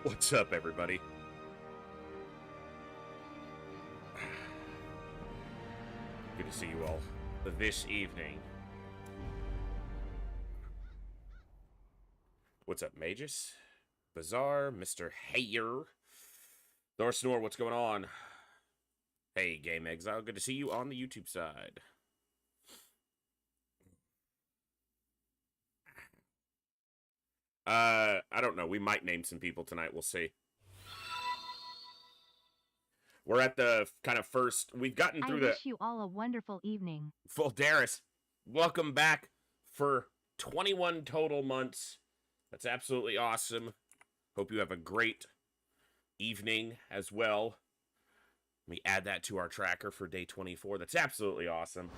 What's up, everybody? Good to see you all this evening. What's up, Magus? Bazaar, Mr. Hayer. Thor Snore, what's going on? Hey, Game Exile, good to see you on the YouTube side. I don't know. We might name some people tonight. We'll see. We're at the kind of first. We've gotten through the. I wish you all a wonderful evening. Voldaris, welcome back for 21 total months. That's absolutely awesome. Hope you have a great evening as well. Let me add that to our tracker for day 24. That's absolutely awesome.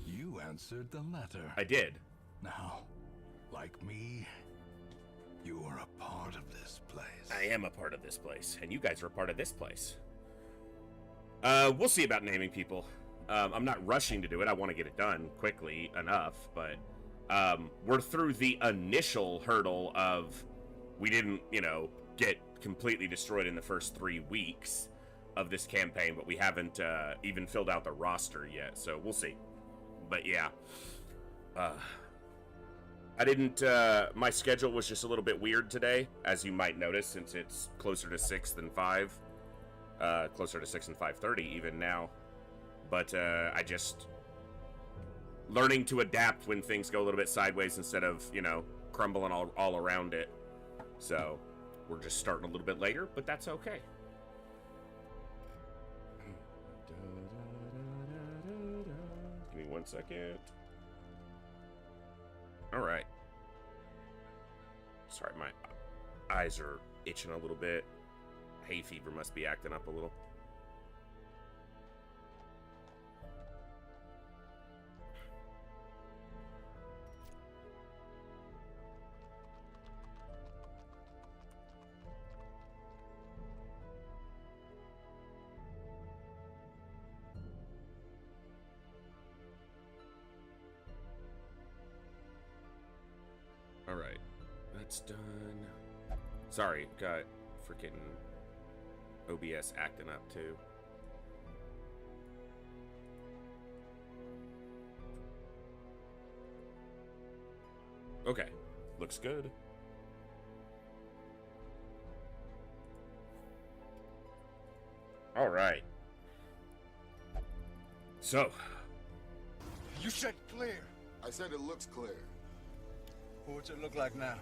You answered the letter. I did. Now, like me, you are a part of this place. I am a part of this place, and you guys are a part of this place. We'll see about naming people. I'm not rushing to do it. I want to get it done quickly enough, but we're through the initial hurdle of we didn't, get completely destroyed in the first 3 weeks of this campaign, but we haven't even filled out the roster yet, so we'll see. But yeah, I didn't, my schedule was just a little bit weird today, as you might notice, since it's closer to 6 than 5. Closer to 6 and 5:30 even now. But I just learning to adapt when things go a little bit sideways instead of, crumbling all around it. So we're just starting a little bit later, but that's okay. Give me 1 second. All right. Sorry, my eyes are itching a little bit. Hay fever must be acting up a little. All right, that's done. Sorry, got freaking OBS acting up too. Okay, looks good. All right. So. You said clear. I said it looks clear. What's it look like now?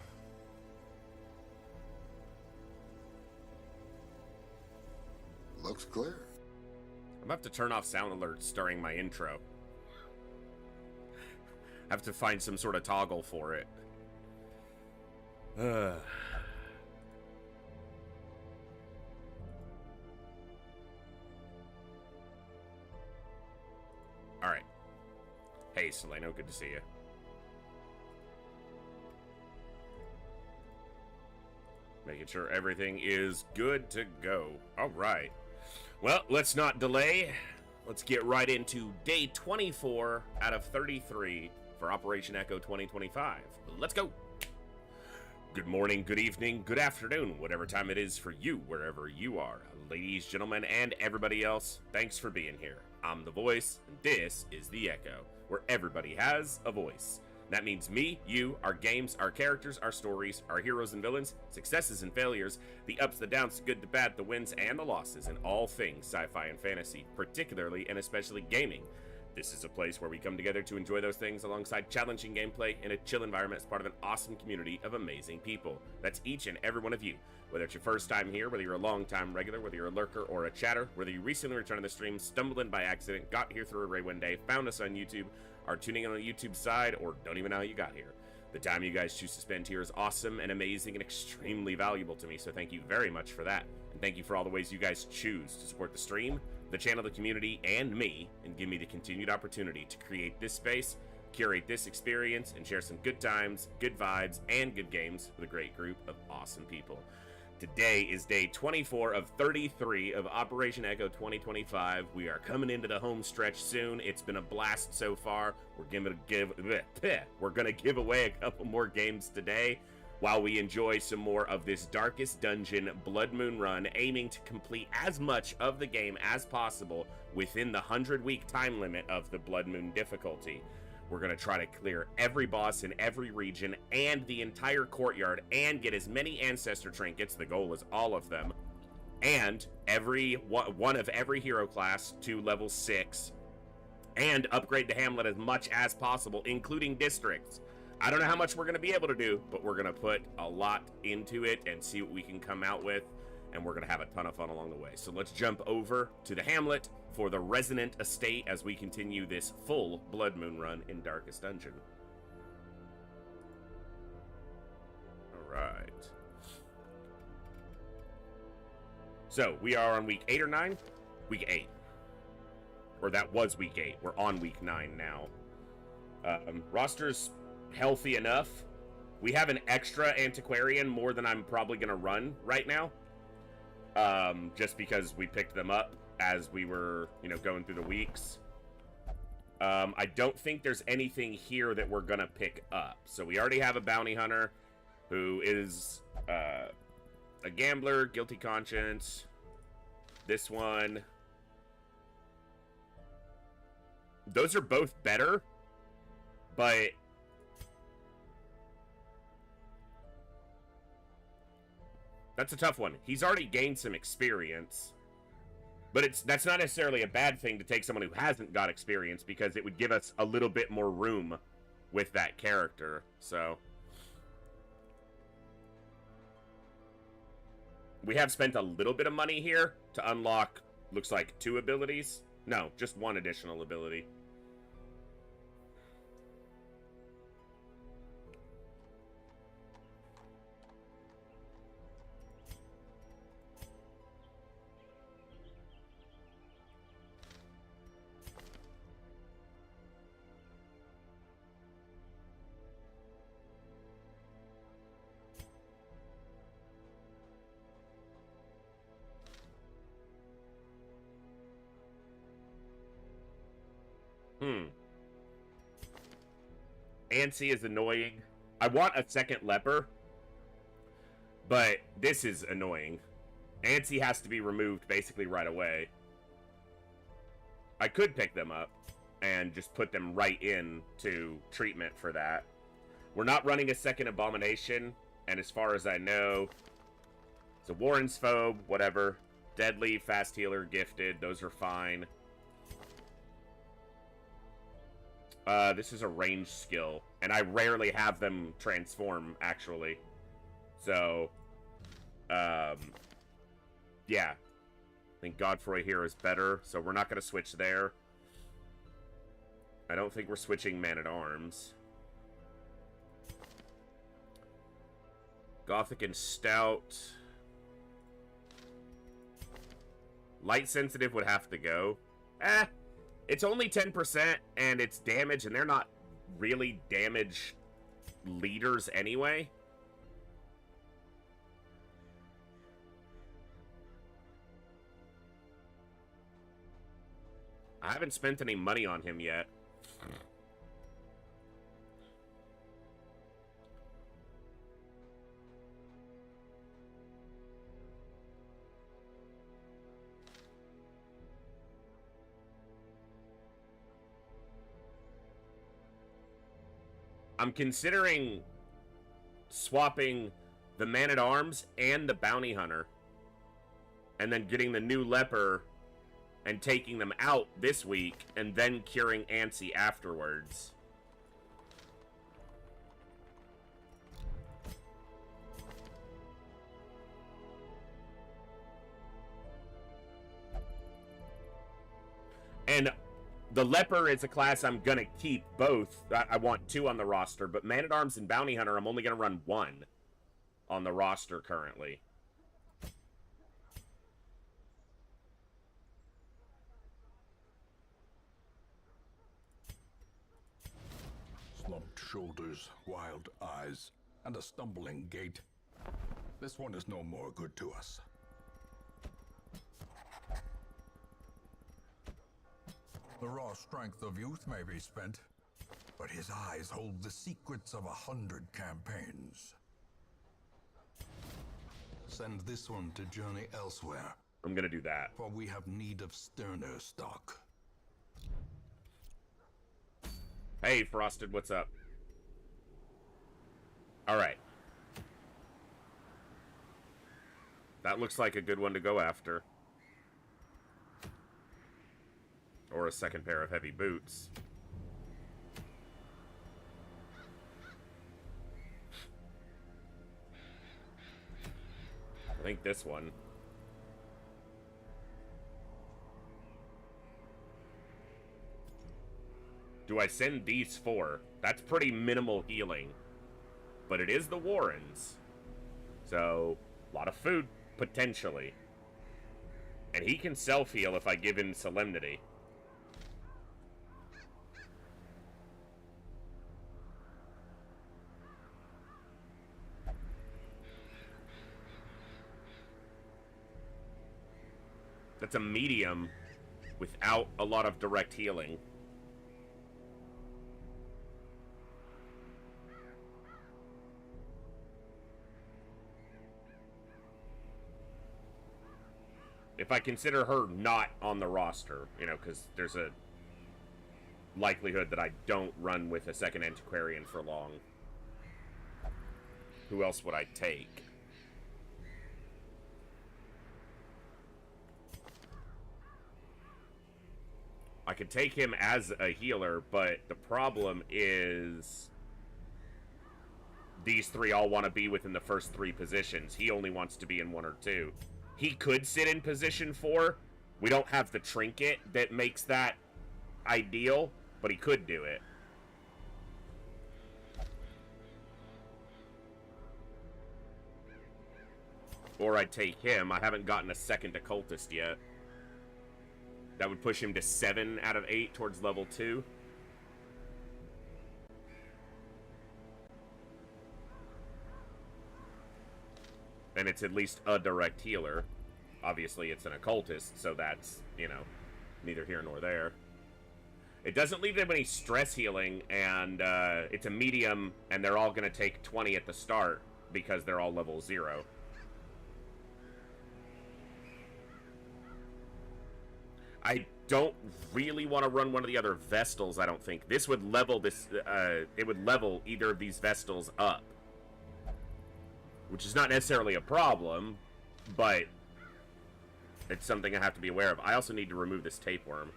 Looks clear. I'm about to turn off sound alerts during my intro. I have to find some sort of toggle for it. Alright. Hey, Seleno, good to see you. Making sure everything is good to go. Alright. Well, let's not delay. Let's get right into day 24 out of 33 for Operation Echo 2025. Let's go. Good morning, good evening, good afternoon, whatever time it is for you, wherever you are. Ladies, gentlemen, and everybody else, thanks for being here. I'm The Voice, and this is The Echo, where everybody has a voice. That means me, you, our games, our characters, our stories, our heroes and villains, successes and failures, the ups, the downs, the good, the bad, the wins, and the losses in all things sci-fi and fantasy, particularly and especially gaming. This is a place where we come together to enjoy those things alongside challenging gameplay in a chill environment as part of an awesome community of amazing people. That's each and every one of you. Whether it's your first time here, whether you're a long-time regular, whether you're a lurker or a chatter, whether you recently returned to the stream, stumbled in by accident, got here through a raid one day, found us on YouTube, are tuning in on the YouTube side, or don't even know how you got here. The time you guys choose to spend here is awesome and amazing and extremely valuable to me, so thank you very much for that. And thank you for all the ways you guys choose to support the stream, the channel, the community, and me, and give me the continued opportunity to create this space, curate this experience, and share some good times, good vibes, and good games with a great group of awesome people. Today is day 24 of 33 of Operation Echo 2025. We are coming into the home stretch soon. It's been a blast so far. We're gonna give away a couple more games today. while we enjoy some more of this Darkest Dungeon Blood Moon run, aiming to complete as much of the game as possible within the 100-week time limit of the Blood Moon difficulty. We're going to try to clear every boss in every region and the entire courtyard and get as many Ancestor Trinkets, the goal is all of them, and one of every hero class to level 6, and upgrade the Hamlet as much as possible, including districts. I don't know how much we're going to be able to do, but we're going to put a lot into it and see what we can come out with, and we're going to have a ton of fun along the way. So let's jump over to the Hamlet for the Resonant Estate as we continue this full Blood Moon run in Darkest Dungeon. Alright. So, we are on week 8 or 9? Week 8. Or that was week 8. We're on week 9 now. Roster's healthy enough. We have an extra Antiquarian, more than I'm probably going to run right now. Just because we picked them up as we were, going through the weeks. I don't think there's anything here that we're going to pick up. So we already have a bounty hunter who is a gambler, guilty conscience. This one. Those are both better, but that's a tough one. He's already gained some experience, but that's not necessarily a bad thing to take someone who hasn't got experience, because it would give us a little bit more room with that character. So we have spent a little bit of money here to unlock, looks like 2 abilities. No, just 1 additional ability. Antsy is annoying. I want a second leper, but this is annoying. Antsy has to be removed basically right away. I could pick them up and just put them right in to treatment for that. We're not running a second Abomination, and as far as I know, it's a Warren's Phobe, whatever. Deadly, Fast Healer, Gifted, those are fine. This is a range skill, and I rarely have them transform, actually. So, yeah. I think Godfrey here is better, so we're not going to switch there. I don't think we're switching Man-at-Arms. Gothic and Stout. Light Sensitive would have to go. It's only 10%, and it's damage, and they're not really damage leaders anyway. I haven't spent any money on him yet. I'm considering swapping the Man-at-Arms and the Bounty Hunter, and then getting the new Leper and taking them out this week, and then curing Antsy afterwards. And the Leper is a class I'm going to keep both. I want 2 on the roster, but Man-at-Arms and Bounty Hunter, I'm only going to run 1 on the roster currently. Slumped shoulders, wild eyes, and a stumbling gait. This one is no more good to us. The raw strength of youth may be spent, but his eyes hold the secrets of 100 campaigns. Send this one to journey elsewhere, I'm gonna do that. for we have need of sterner stock. Hey, Frosted, what's up? Alright. That looks like a good one to go after. Or a second pair of heavy boots. I think this one. Do I send these four? That's pretty minimal healing. But it is the Warrens. So, a lot of food, potentially. And he can self-heal if I give him Solemnity. That's a medium without a lot of direct healing. If I consider her not on the roster, you know, because there's a likelihood that I don't run with a second Antiquarian for long. Who else would I take? I could take him as a healer, but the problem is these three all want to be within the first three positions. He only wants to be in one or two. He could sit in position 4. We don't have the trinket that makes that ideal, but he could do it. Or I'd take him. I haven't gotten a second occultist yet. That would push him to 7 out of 8 towards level 2. And it's at least a direct healer. Obviously, it's an occultist, so that's, you know, neither here nor there. It doesn't leave them any stress healing, and it's a medium, and they're all going to take 20 at the start because they're all level 0. I don't really want to run one of the other Vestals, I don't think. This would level this, it would level either of these Vestals up. Which is not necessarily a problem, but it's something I have to be aware of. I also need to remove this tapeworm.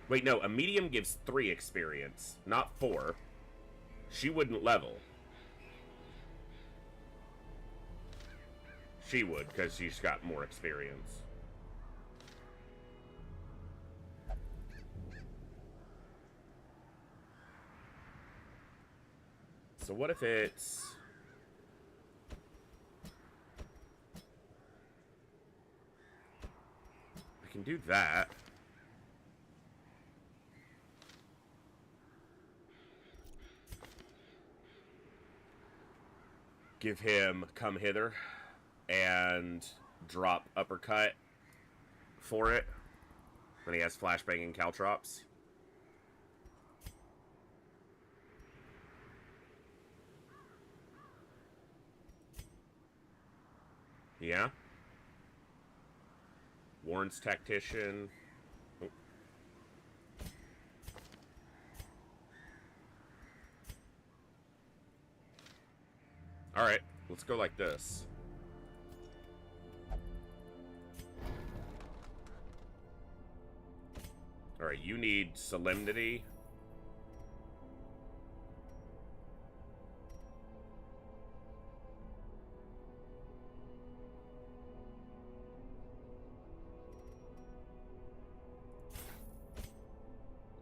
Wait, no, a medium gives 3 experience, not 4. She wouldn't level. She would, because she's got more experience. So what if it's... I can do that. Give him Come Hither and drop Uppercut for it. When he has Flashbang and Caltrops. Yeah. Warren's Tactician. Oh. Alright, let's go like this. Alright, you need Solemnity.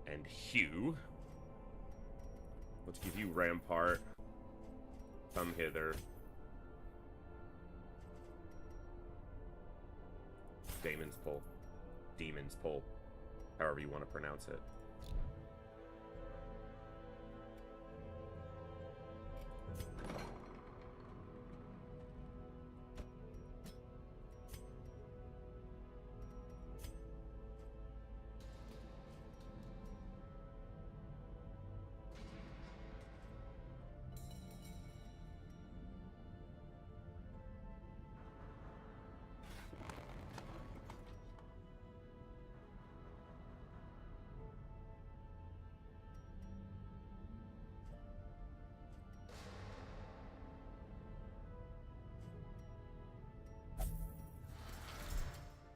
And Hugh. Let's give you Rampart. Come Hither. Damon's Pull. Demon's Pull. However you want to pronounce it.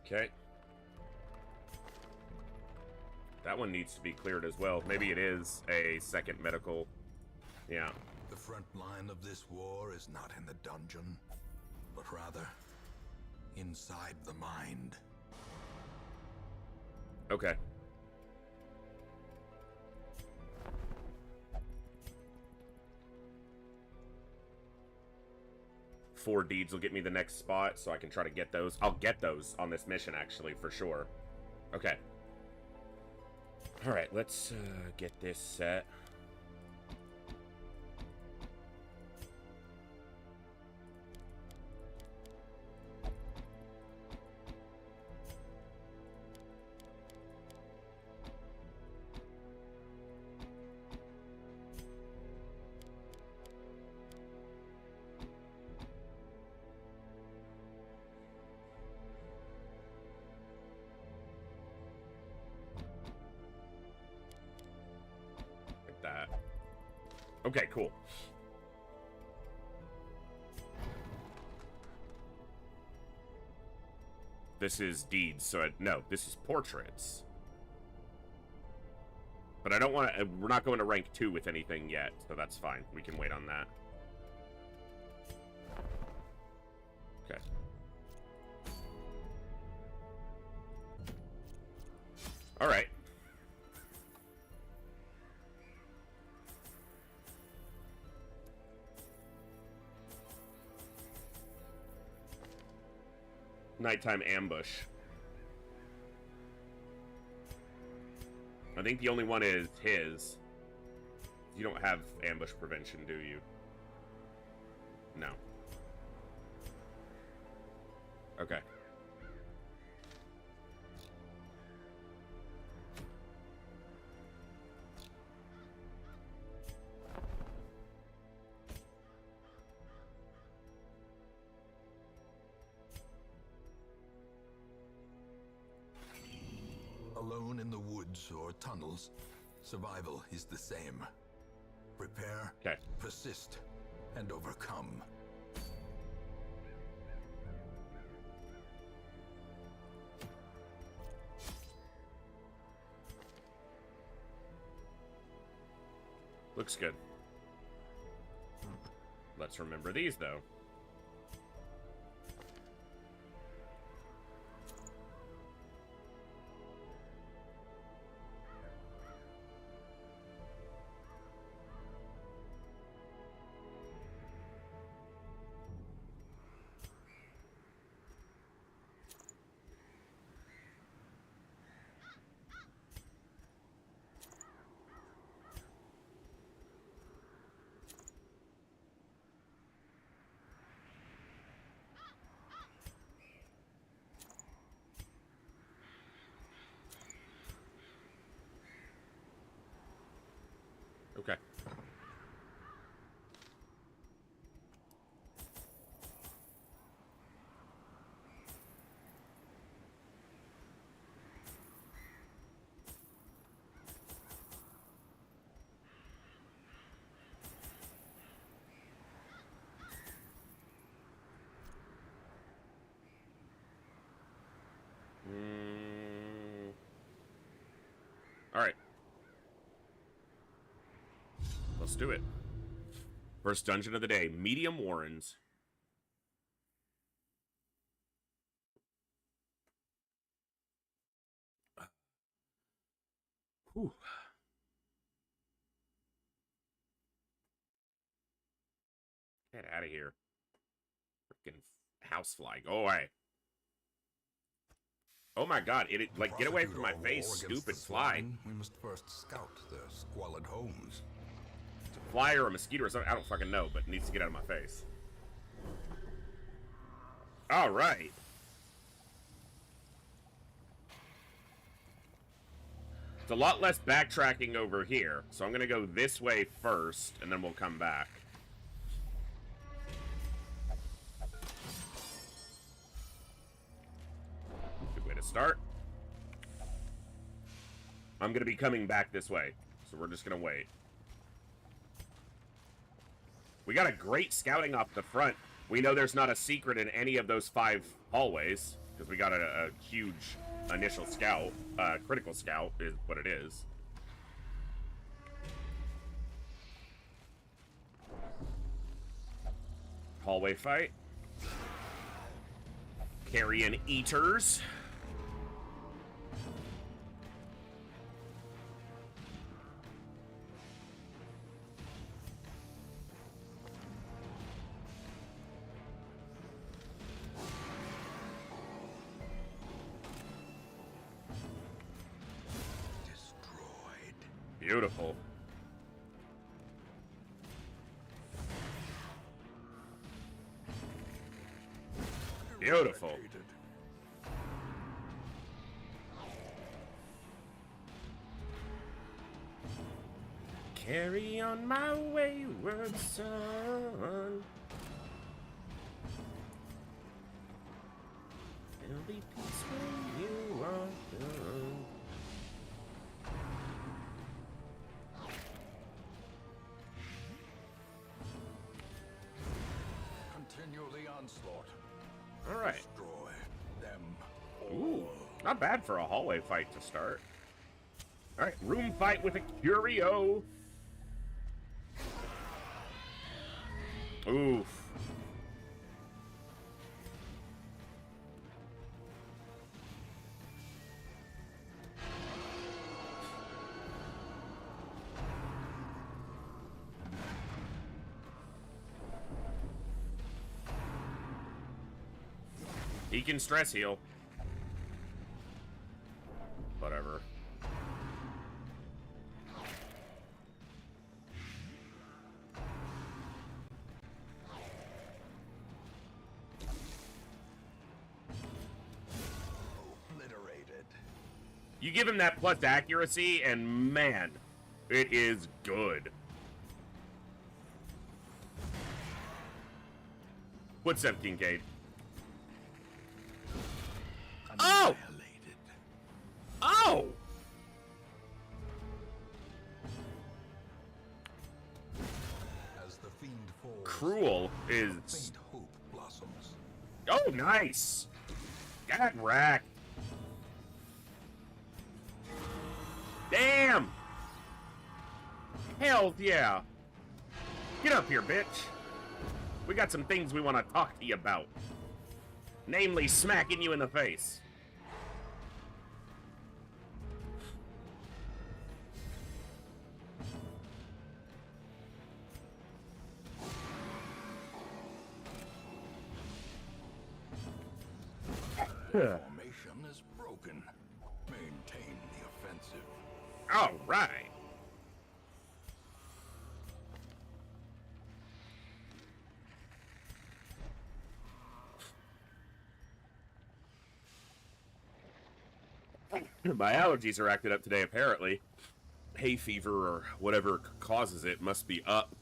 Okay. That one needs to be cleared as well. Maybe it is a second medical. Yeah. The front line of this war is not in the dungeon, but rather inside the mind. Okay. Four deeds will get me the next spot, so I can try to get those. I'll get those on this mission, actually, for sure. Okay. Alright, let's get this set. That. Okay, cool. This is deeds, so no, this is portraits. But I don't want to, we're not going to rank 2 with anything yet, so that's fine. We can wait on that. Okay. All right. Nighttime ambush. I think the only one is his. You don't have ambush prevention, do you? No. Okay. Alone in the woods or tunnels, survival is the same. Prepare, Okay. persist, and overcome. Looks good. Let's remember these, though. Okay. All right. Let's do it. First dungeon of the day, Medium Warrens. Whew. Get out of here. Freaking housefly. Go away. Oh my god, like, get away from my face, stupid fly. We must first scout their squalid homes. It's a fly or a mosquito or something, I don't fucking know, but it needs to get out of my face. Alright. It's a lot less backtracking over here, so I'm gonna go this way first, and then we'll come back. Good way to start. I'm gonna be coming back this way, so we're just gonna wait. We got a great scouting off the front. We know there's not a secret in any of those 5 hallways. because we got a huge initial scout. Critical scout is what it is. Hallway fight. Carrion eaters. Beautiful. Beautiful. Carry on my wayward son. There'll be peace when you are done. Continue the onslaught. All right. Destroy them Ooh, all. not bad for a hallway fight to start. All right, room fight with a curio. Oof. He can stress heal. Whatever. Obliterated. You give him that plus accuracy, and man, it is good. What's up, Kincaid? Oh! Annihilated. Oh! As the fiend falls, Cruel is... faint hope blossoms. Oh, nice! God, rack. Damn! Hell yeah! Get up here, bitch! We got some things we want to talk to you about. Namely, smacking you in the face. Formation is broken. Maintain the offensive. All right. My allergies are acted up today, apparently. Hay fever or whatever causes it must be up.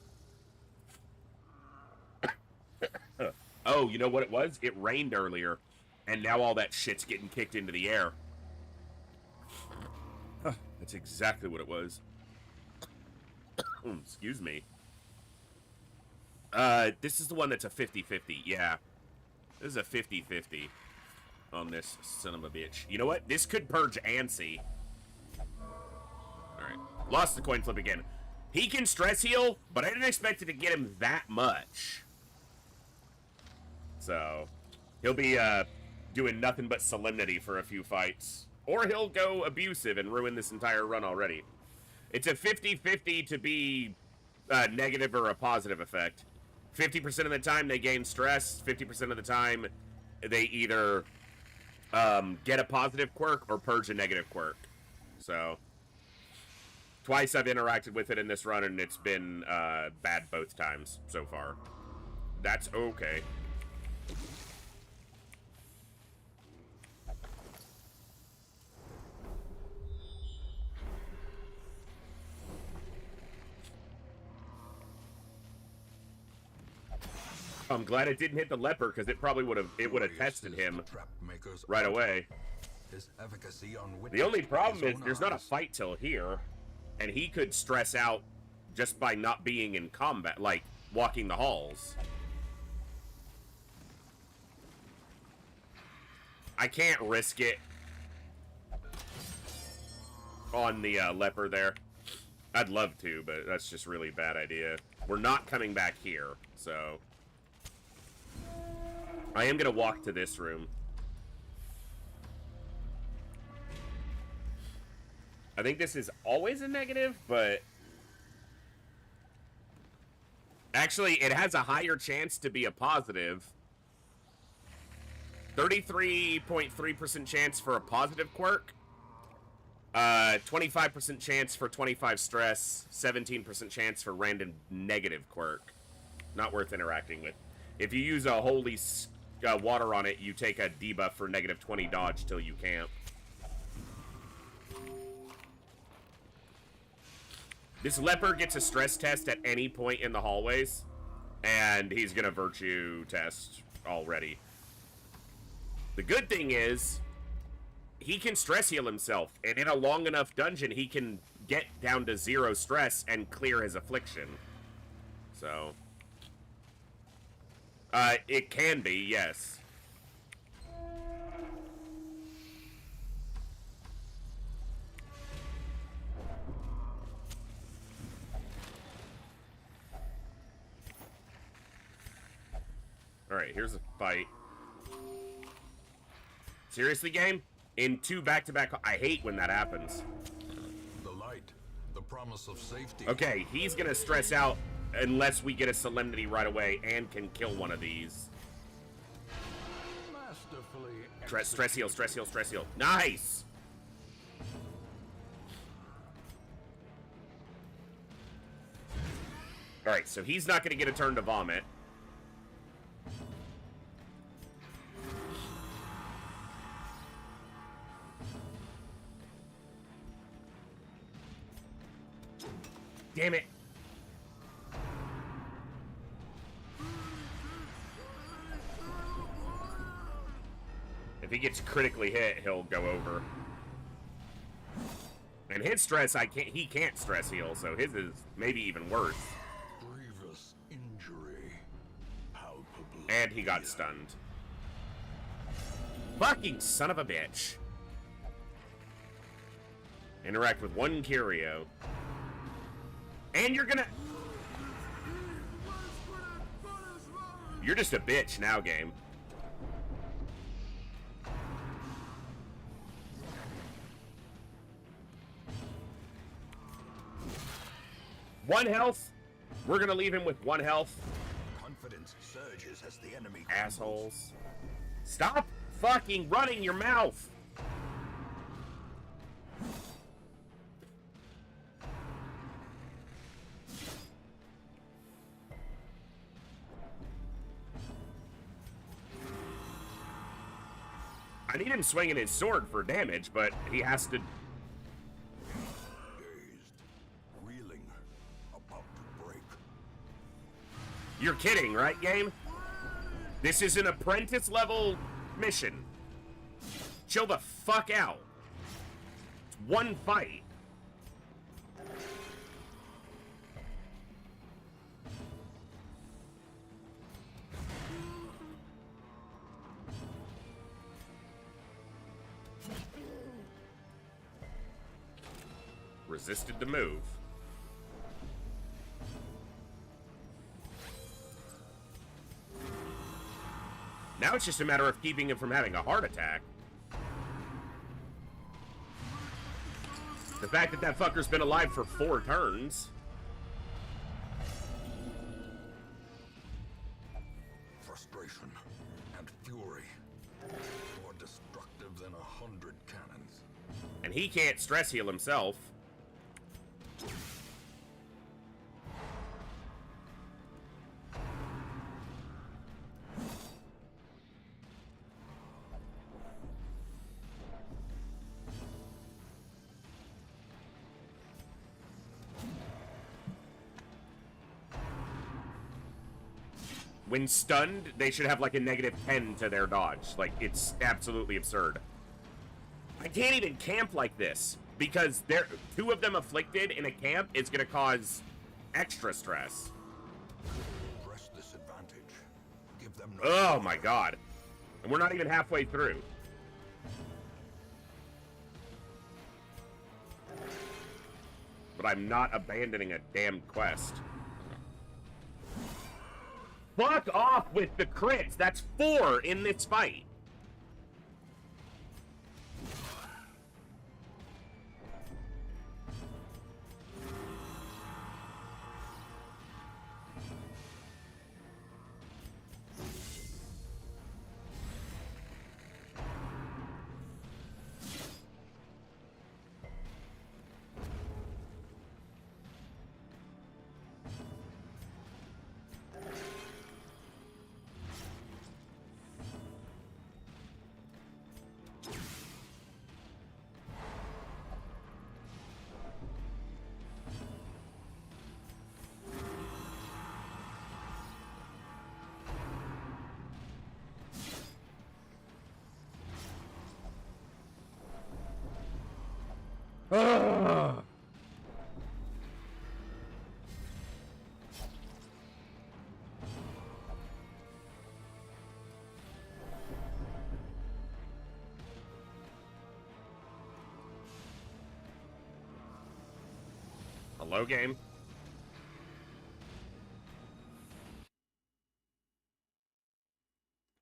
Oh, you know what it was? It rained earlier, and now all that shit's getting kicked into the air. That's exactly what it was. Excuse me. This is the one that's a 50-50. Yeah. This is a 50-50 on this son of a bitch. You know what? This could purge Ansy. Alright. Lost the coin flip again. He can stress heal, but I didn't expect it to get him that much. So, he'll be, doing nothing but Solemnity for a few fights. Or he'll go abusive and ruin this entire run already. It's a 50-50 to be a negative or a positive effect. 50% of the time they gain stress, 50% of the time they either get a positive quirk or purge a negative quirk. So, twice I've interacted with it in this run and it's been bad both times so far. That's okay. I'm glad it didn't hit the leper because it probably would have tested him Trap makers right away. His efficacy on The only witness problem with is his there's own not a eyes. fight till here, and he could stress out just by not being in combat, like walking the halls. I can't risk it on the leper there. I'd love to, but that's just really a bad idea. We're not coming back here, so... I am going to walk to this room. I think this is always a negative, but... Actually, it has a higher chance to be a positive. 33.3% chance for a positive quirk. 25% chance for 25 stress. 17% chance for random negative quirk. Not worth interacting with. If you use a holy water on it, you take a debuff for negative 20 dodge till you camp. This leper gets a stress test at any point in the hallways, and he's gonna virtue test already. The good thing is, he can stress heal himself, and in a long enough dungeon, he can get down to 0 stress and clear his affliction. So, it can be, yes. Alright, here's a fight. Seriously, game? In 2 back-to-back... I hate when that happens. The light, the promise of safety. Okay, he's gonna stress out unless we get a Solemnity right away and can kill one of these. Masterfully Stress heal, stress heal, stress heal. Nice! Alright, so he's not gonna get a turn to vomit. Damn it. If he gets critically hit, he'll go over. And his stress, he can't stress heal, so his is maybe even worse. Grievous injury. Palpably. And he got stunned. Fucking son of a bitch. Interact with one curio. And you're gonna... You're just a bitch now, game. One health. We're gonna leave him with 1 health. Confidence surges as the enemy Assholes. Stop fucking running your mouth. I need him swinging his sword for damage, but he has to... dazed, reeling, about to break. You're kidding, right, game? This is an apprentice level mission. Chill the fuck out. It's 1 fight. Resisted the move. Now it's just a matter of keeping him from having a heart attack. The fact that that fucker's been alive for 4 turns. Frustration and fury. More destructive than 100 cannons. And he can't stress heal himself. When stunned, they should have like a -10 to their dodge. Like, it's absolutely absurd. I can't even camp like this because 2 of them afflicted in a camp is going to cause extra stress. Press this advantage. Give them no Oh my god. And we're not even halfway through. but I'm not abandoning a damn quest. Fuck off with the crits! That's 4 in this fight! Ugh. Hello, game.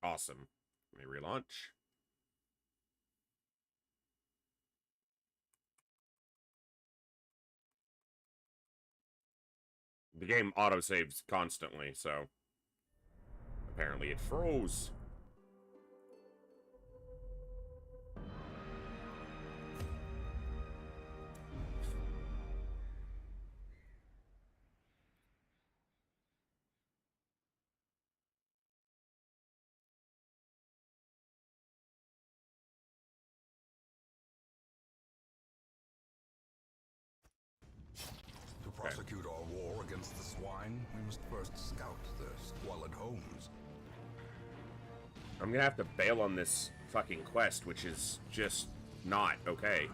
Awesome. Let me relaunch. The game autosaves constantly, so apparently it froze. To prosecute our war against the swine, we must first scout their squalid homes. I'm gonna have to bail on this fucking quest, which is just not okay.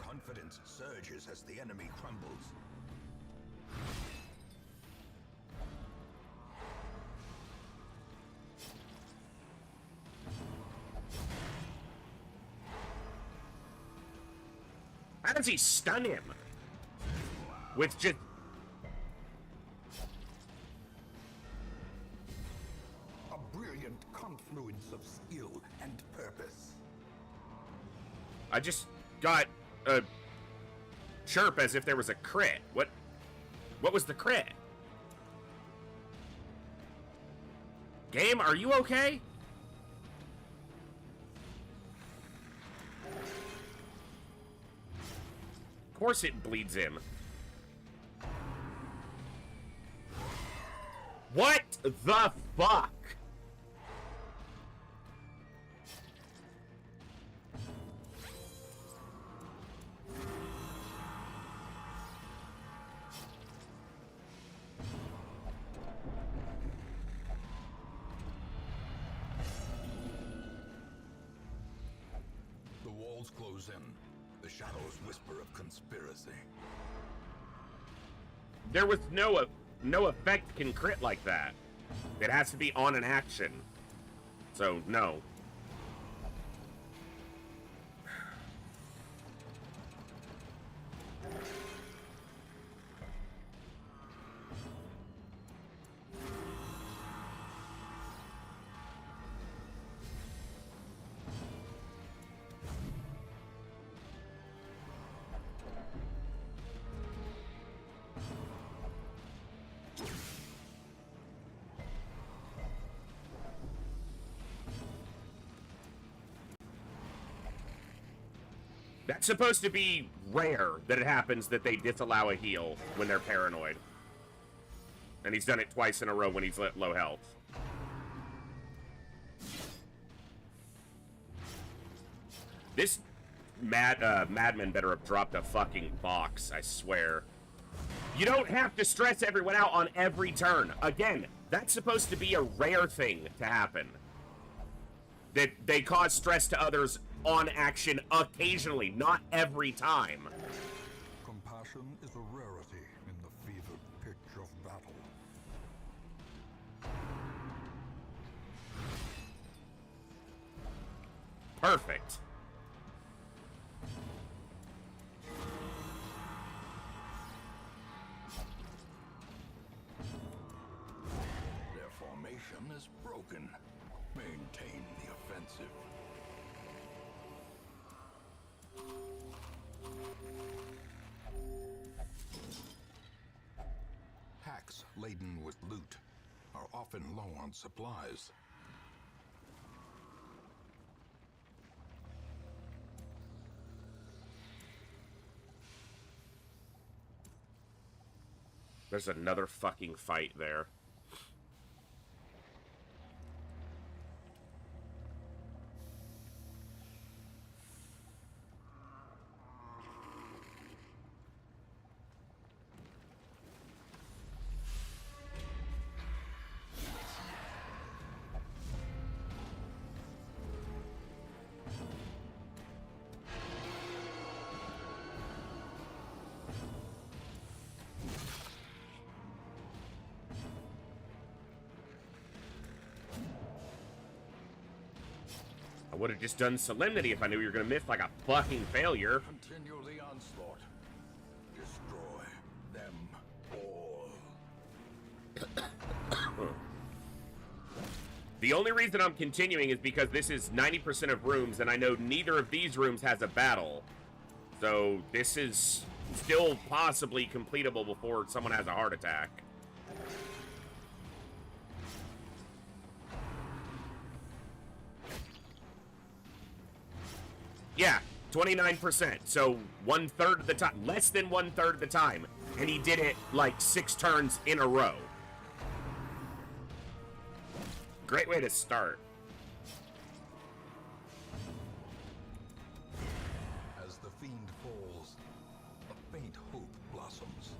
Confidence surges as the enemy crumbles. How does he stun him? With just... A brilliant confluence of skill and purpose. I just got a chirp as if there was a crit. What was the crit? Game, are you okay? Of course it bleeds him. What the fuck? The walls close in. The shadows whisper of conspiracy. There was no effect can crit like that. It has to be on an action. So, no. That's supposed to be rare that it happens that they disallow a heal when they're paranoid. And he's done it twice in a row when he's at low health. This madman better have dropped a fucking box, I swear. You don't have to stress everyone out on every turn. Again, that's supposed to be a rare thing to happen. That they cause stress to others on action occasionally, not every time. Compassion is a rarity in the fevered pitch. Perfect. Their formation is broken. Maintain the offensive. Packs laden with loot are often low on supplies. There's another fucking fight there. I would have just done Solemnity if I knew you were going to miss like a fucking failure. Continue the onslaught. Destroy them all. The only reason I'm continuing is because this is 90% of rooms, and I know neither of these rooms has a battle. So this is still possibly completable before someone has a heart attack. Yeah, 29%. So 1/3 of the time, less than 1/3 of the time. And he did it like 6 turns in a row. Great way to start. As the fiend falls, a faint hope blossoms.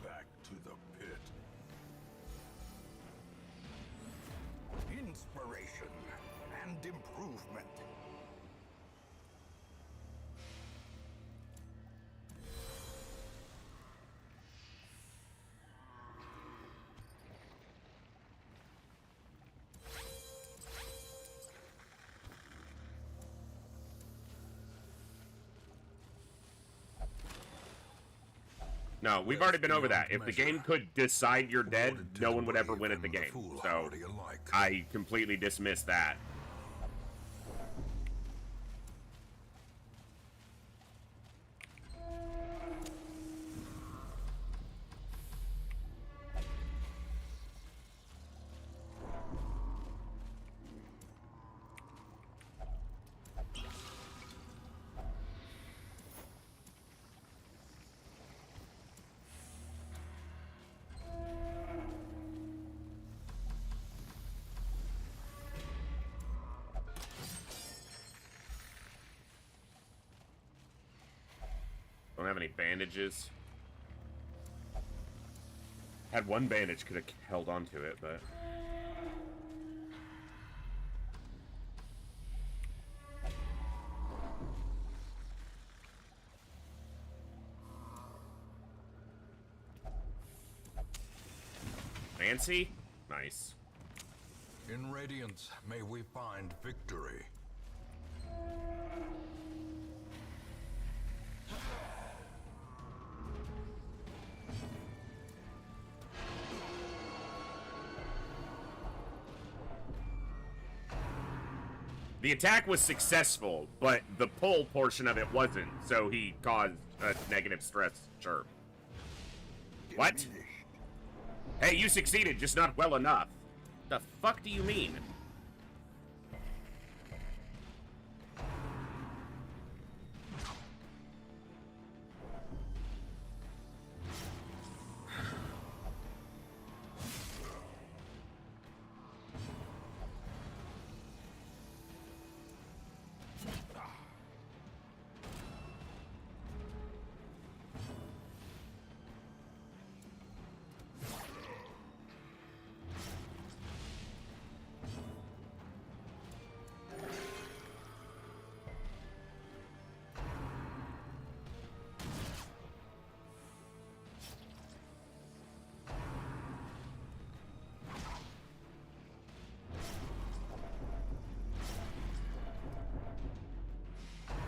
Back to the pit. Inspiration and improvement. No, we've already been over that. If the game could decide you're dead, no one would ever win at the game. So I completely dismiss that. Don't have any bandages. Had one bandage, could have held on to it, but... Fancy? Nice. In Radiance, may we find victory. The attack was successful, but the pull portion of it wasn't, so he caused a negative stress chirp. What? Hey, you succeeded, just not well enough. The fuck do you mean?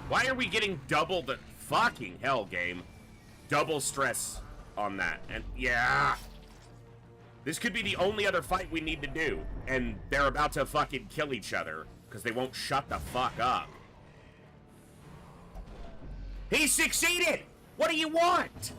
Why are we getting double the fucking hell, game? Double stress on that. And yeah. This could be the only other fight we need to do. And they're about to fucking kill each other because they won't shut the fuck up. He succeeded! What do you want?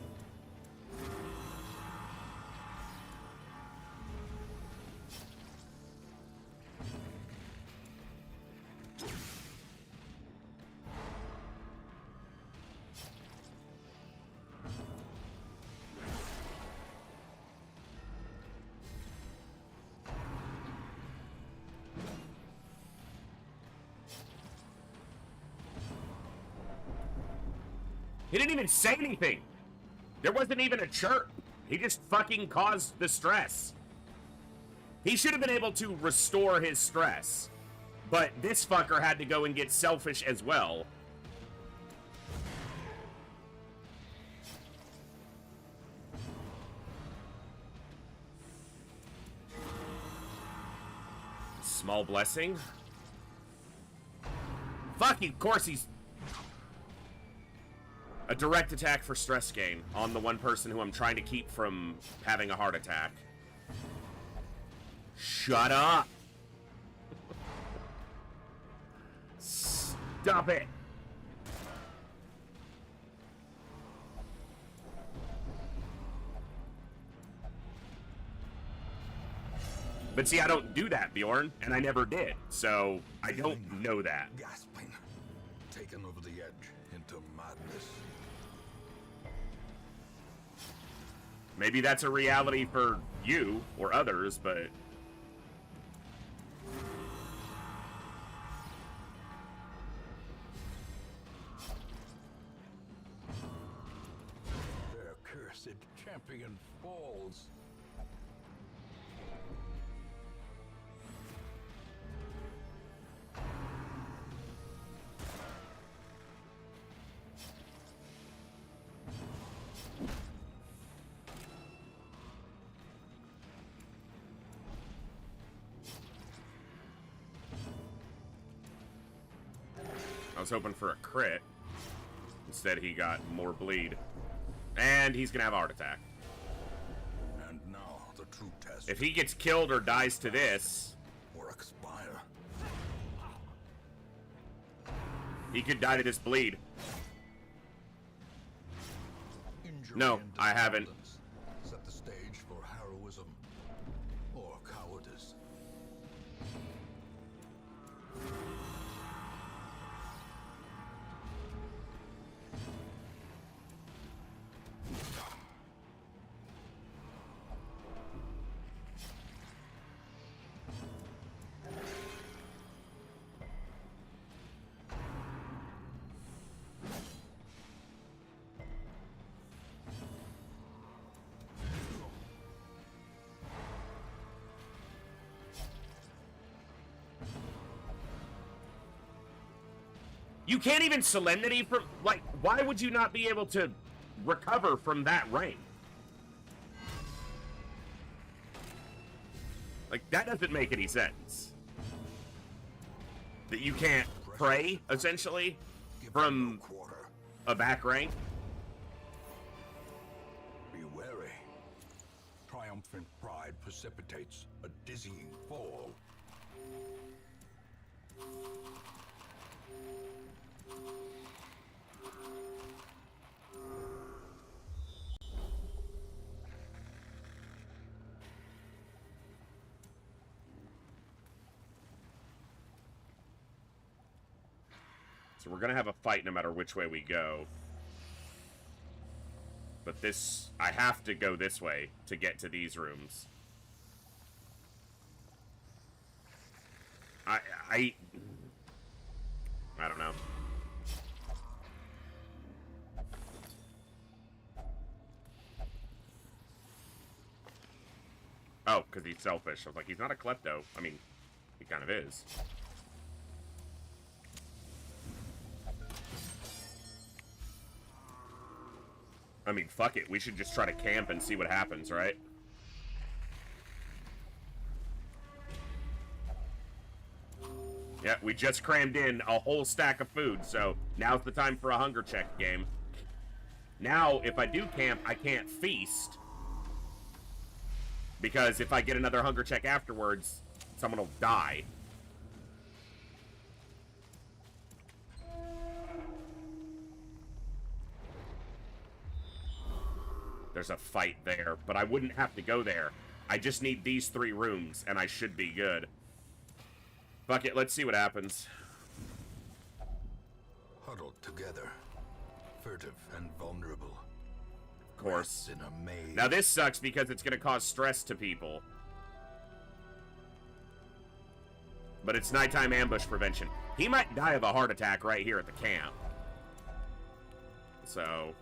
He didn't even say anything. There wasn't even a chirp. He just fucking caused the stress. He should have been able to restore his stress. But this fucker had to go and get selfish as well. Small blessing. Fuck, of course he's... A direct attack for stress gain on the one person who I'm trying to keep from having a heart attack. Shut up! Stop it! But see, I don't do that, Bjorn, and I never did, so I don't know that. Gasping, taken over the edge into madness. Maybe that's a reality for you or others, but... Their cursed champion falls. I was hoping for a crit. Instead, he got more bleed. And he's gonna have a heart attack. And now the true test. If he gets killed or dies to this, or expire. he could die to this bleed. Injury No, and I haven't. despondence set the stage for heroism or cowardice. You can't even Solemnity from... Like, why would you not be able to recover from that rank? Like, that doesn't make any sense. That you can't pray, essentially, Give from them no quarter. a back rank. Be wary. Triumphant pride precipitates a dizzying fall. So we're gonna have a fight no matter which way we go. But this... I have to go this way to get to these rooms. I don't know. Oh, because he's selfish. I was like, he's not a klepto. I mean, he kind of is. I mean, fuck it. We should just try to camp and see what happens, right? Yeah, we just crammed in a whole stack of food, so now's the time for a hunger check game. Now, if I do camp, I can't feast. Because if I get another hunger check afterwards, someone will die. There's a fight there, but I wouldn't have to go there. I just need these 3 rooms, and I should be good. Fuck it, let's see what happens. Huddled together, furtive and vulnerable. Of course. In a maze. Now this sucks because it's gonna cause stress to people. But it's nighttime ambush prevention. He might die of a heart attack right here at the camp. So...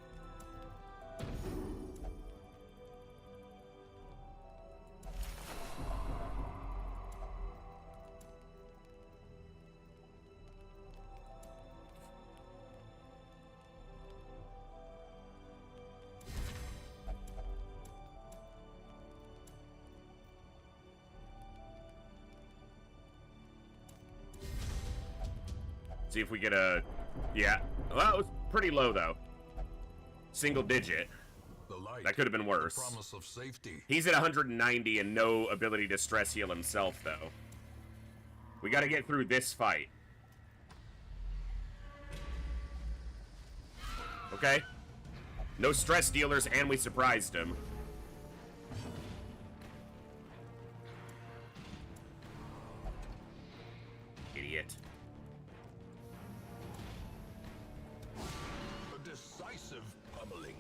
See if we get a... Yeah. Well, it was pretty low, though. Single digit. The light, That could have been worse. the promise of safety. He's at 190 and no ability to stress heal himself, though. We gotta get through this fight. Okay. No stress dealers, and we surprised him. Idiot. A decisive pummeling.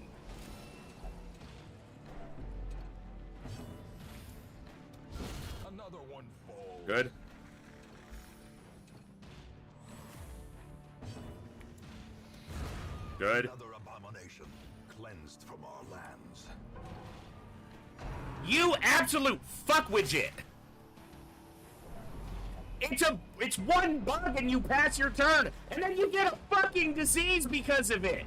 Another one falls. Good. Good. Another abomination cleansed from our lands. You absolute fuckwidget! It's one bug and you pass your turn, and then you get a fucking disease because of it!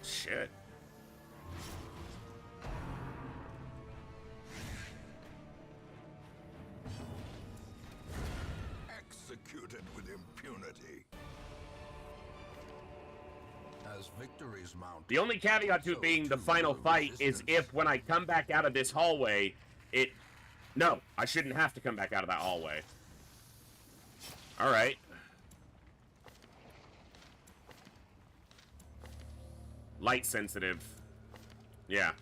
Shit. Executed with impunity. As victories mount. The only caveat to it being the final fight is if when I come back out of this hallway, it... No, I shouldn't have to come back out of that hallway. Alright. Light sensitive. Yeah.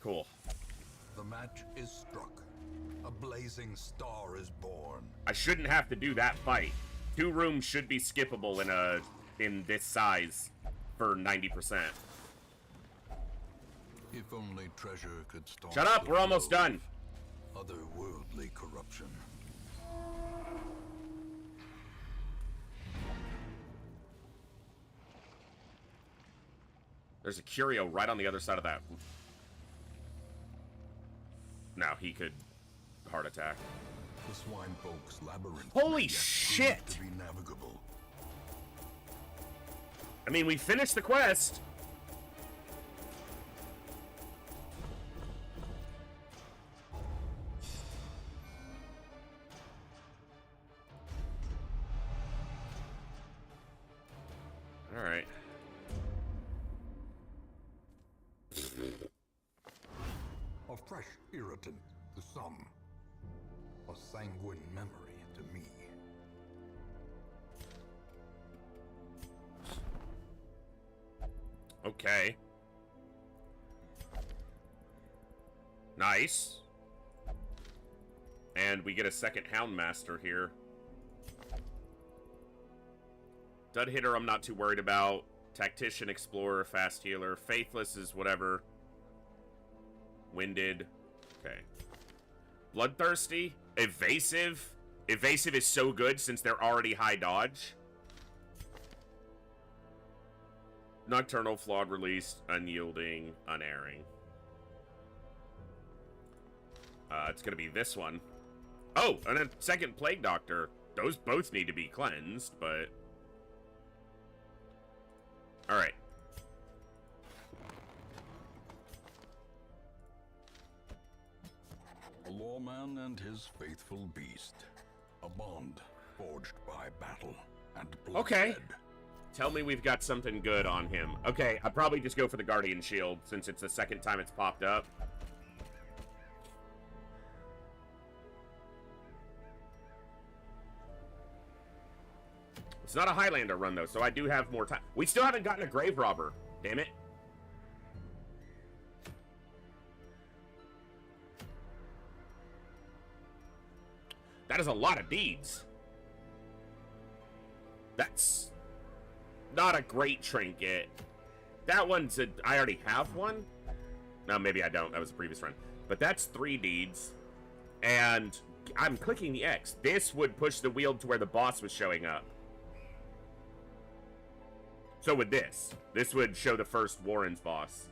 Cool. The match is struck. A blazing star is born. I shouldn't have to do that fight. 2 rooms should be skippable in this size for 90%. If only treasure could stop. Shut up, the we're almost flow done. of otherworldly corruption. There's a curio right on the other side of that. Now he could heart attack. The swine folk's labyrinth. Holy yet shit! proved to be navigable. I mean, we finished the quest. All right. A fresh irritant to some. A sanguine memory to me. Okay. Nice. And we get a second Houndmaster here. Dud Hitter I'm not too worried about. Tactician, Explorer, Fast Healer. Faithless is whatever. Winded. Okay. Bloodthirsty. Evasive. Evasive is so good since they're already high dodge. Nocturnal, Flawed Release, Unyielding, Unerring. It's gonna be this one. Oh, and a second Plague Doctor. Those both need to be cleansed, but... Alright. A lawman and his faithful beast. A bond forged by battle and bloodshed. Okay. Tell me we've got something good on him. Okay, I'd probably just go for the Guardian Shield, since it's the second time it's popped up. It's not a Highlander run, though, so I do have more time. We still haven't gotten a Grave Robber. Damn it. That is a lot of deeds. That's not a great trinket. That one's a... I already have one? No, maybe I don't. That was a previous run. But that's 3 deeds. And I'm clicking the X. This would push the wheel to where the boss was showing up. So would this. This would show the first Warren's boss.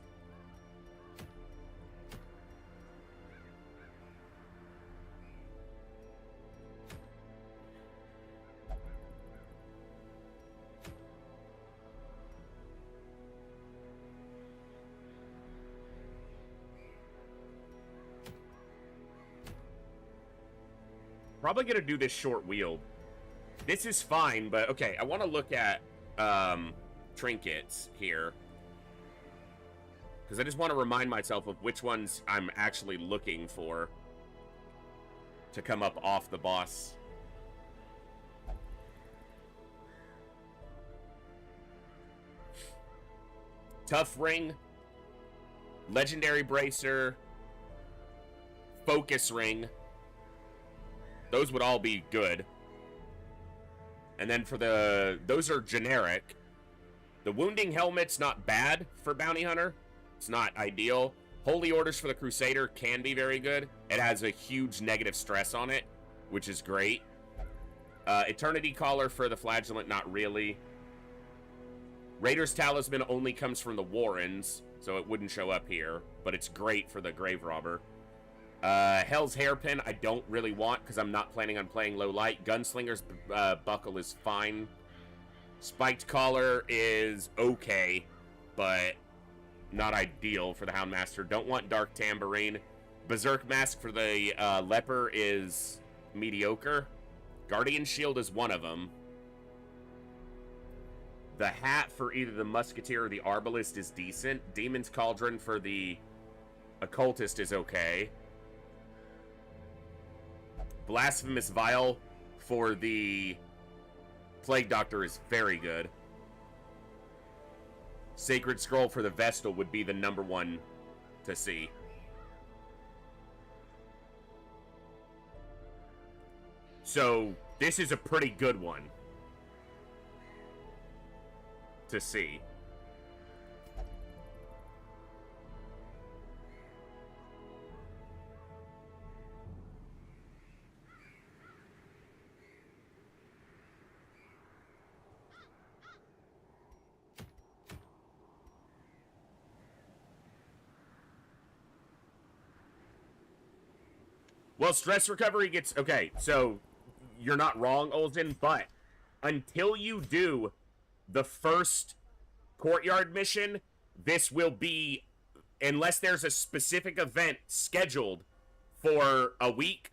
Probably gonna do this short wield. This is fine, but okay, I want to look at trinkets here, because I just want to remind myself of which ones I'm actually looking for to come up off the boss. Tough Ring, Legendary Bracer, Focus Ring. Those would all be good. And then for the... Those are generic. The Wounding Helmet's not bad for Bounty Hunter. It's not ideal. Holy Orders for the Crusader can be very good. It has a huge negative stress on it, which is great. Eternity Collar for the Flagellant, not really. Raider's Talisman only comes from the Warrens, so it wouldn't show up here. But it's great for the Grave Robber. Hell's Hairpin, I don't really want, because I'm not planning on playing low light. Gunslinger's Buckle is fine. Spiked Collar is okay, but not ideal for the Houndmaster. Don't want Dark Tambourine. Berserk Mask for the Leper is mediocre. Guardian Shield is one of them. The hat for either the Musketeer or the Arbalist is decent. Demon's Cauldron for the Occultist is okay. Blasphemous Vial for the Plague Doctor is very good. Sacred Scroll for the Vestal would be the #1 to see. So, this is a pretty good one to see. Well, stress recovery gets... Okay, so you're not wrong, Olsen, but until you do the first courtyard mission, this will be... Unless there's a specific event scheduled for a week,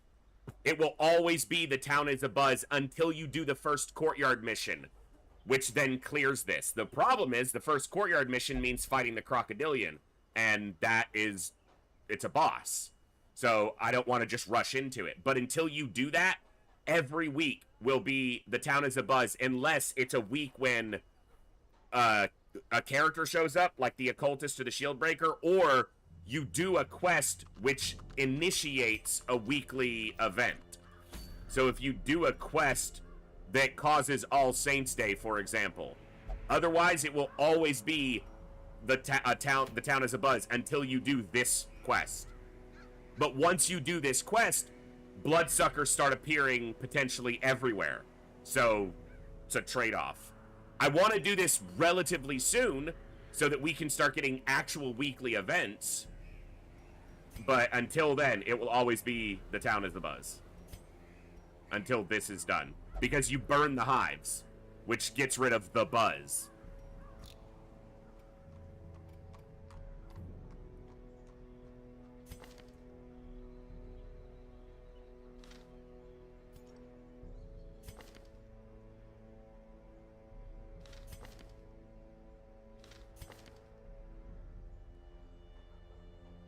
it will always be the town is abuzz until you do the first courtyard mission, which then clears this. The problem is the first courtyard mission means fighting the Crocodilian, and that is... It's a boss. So I don't want to just rush into it. But until you do that, every week will be the town is abuzz, unless it's a week when a character shows up, like the Occultist or the Shieldbreaker, or you do a quest which initiates a weekly event. So if you do a quest that causes All Saints Day, for example, otherwise it will always be the town is abuzz until you do this quest. But once you do this quest, bloodsuckers start appearing potentially everywhere. So, it's a trade-off. I want to do this relatively soon so that we can start getting actual weekly events. But until then, it will always be the town is the buzz. until this is done. Because you burn the hives, which gets rid of the buzz.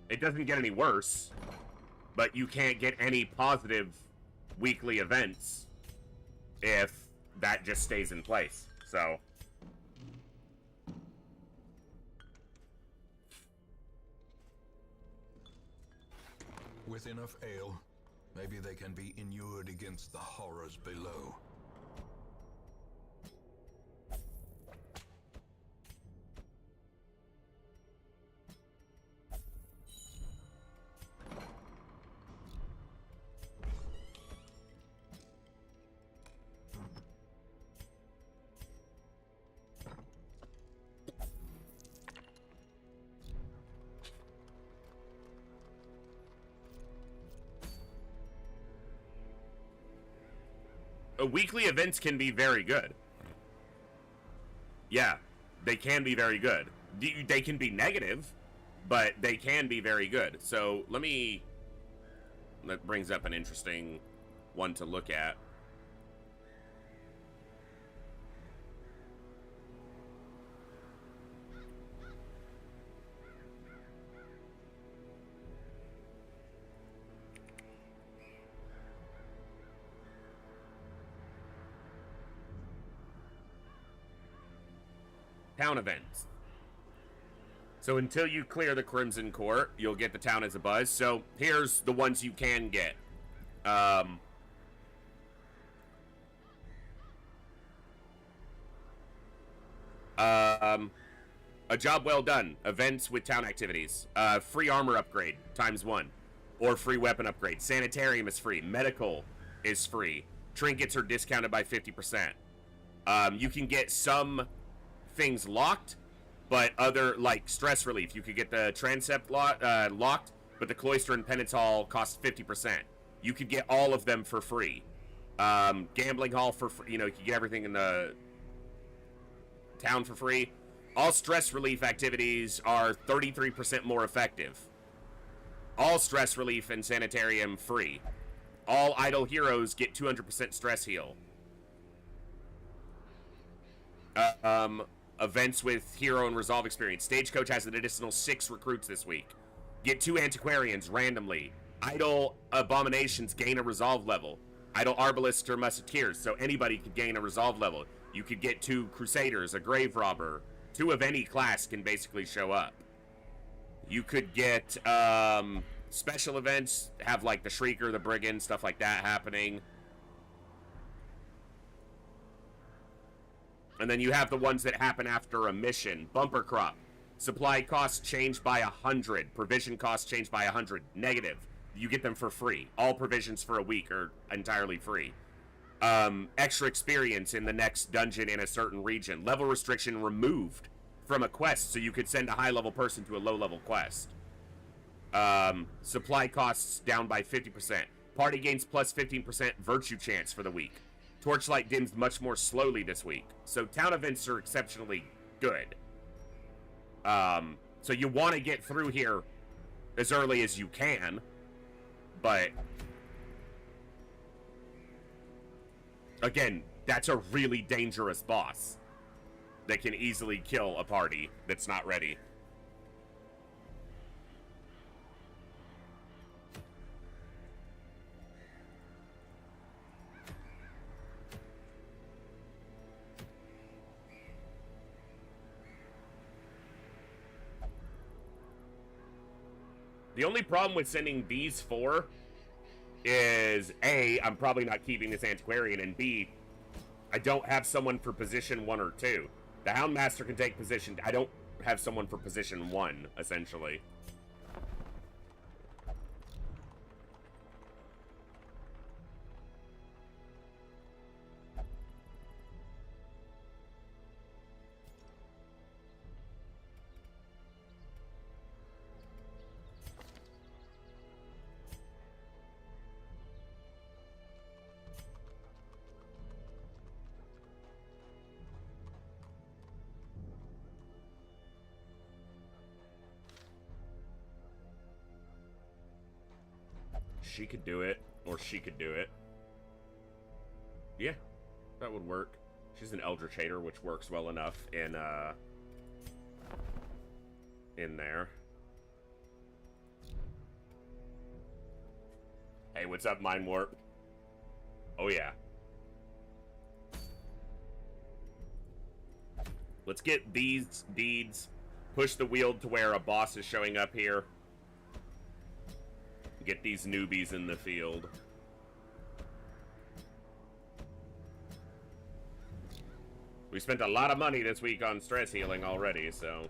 It doesn't get any worse, but you can't get any positive weekly events if that just stays in place. So With enough ale, maybe they can be inured against the horrors below. weekly events can be very good. Yeah, they can be very good. They can be negative, but they can be very good. So that brings up an interesting one to look at. Town events. So until you clear the Crimson Court, you'll get the town as a buzz. So here's the ones you can get. A job well done. Events with town activities. Free armor upgrade ×1, or free weapon upgrade. Sanitarium is free. Medical is free. Trinkets are discounted by 50%. You can get some things locked, but other, like stress relief. You could get the transept locked, but the cloister and penance hall cost 50%. You could get all of them for free. Gambling hall for free. You know, you can get everything in the town for free. All stress relief activities are 33% more effective. All stress relief and sanitarium free. All idle heroes get 200% stress heal. Events with hero and resolve experience. Stagecoach has an additional 6 recruits this week. Get 2 antiquarians randomly. Idle abominations gain a resolve level. Idle arbalists or musketeers, so anybody could gain a resolve level. You could get 2 crusaders, a grave robber. 2 of any class can basically show up. You could get special events, have like the Shrieker, the Brigand, stuff like that happening. And then you have the ones that happen after a mission. Bumper crop. Supply costs changed by 100. Provision costs changed by 100. Negative. You get them for free. All provisions for a week are entirely free. Extra experience in the next dungeon in a certain region. Level restriction removed from a quest, so you could send a high-level person to a low-level quest. Supply costs down by 50%. Party gains plus 15% virtue chance for the week. Torchlight dims much more slowly this week. So town events are exceptionally good. So you want to get through here as early as you can, but again, that's a really dangerous boss that can easily kill a party that's not ready. The only problem with sending these 4 is, A, I'm probably not keeping this antiquarian, and B, I don't have someone for position 1 or 2. The Houndmaster can take position. I don't have someone for position 1, essentially. she could do it, or she could do it. Yeah, that would work. She's an Eldritch Hater, which works well enough in there. Hey, what's up, Mind Warp? Oh, yeah. Let's get these deeds. Push the wheel to where a boss is showing up here. Get these newbies in the field. We spent a lot of money this week on stress healing already, so...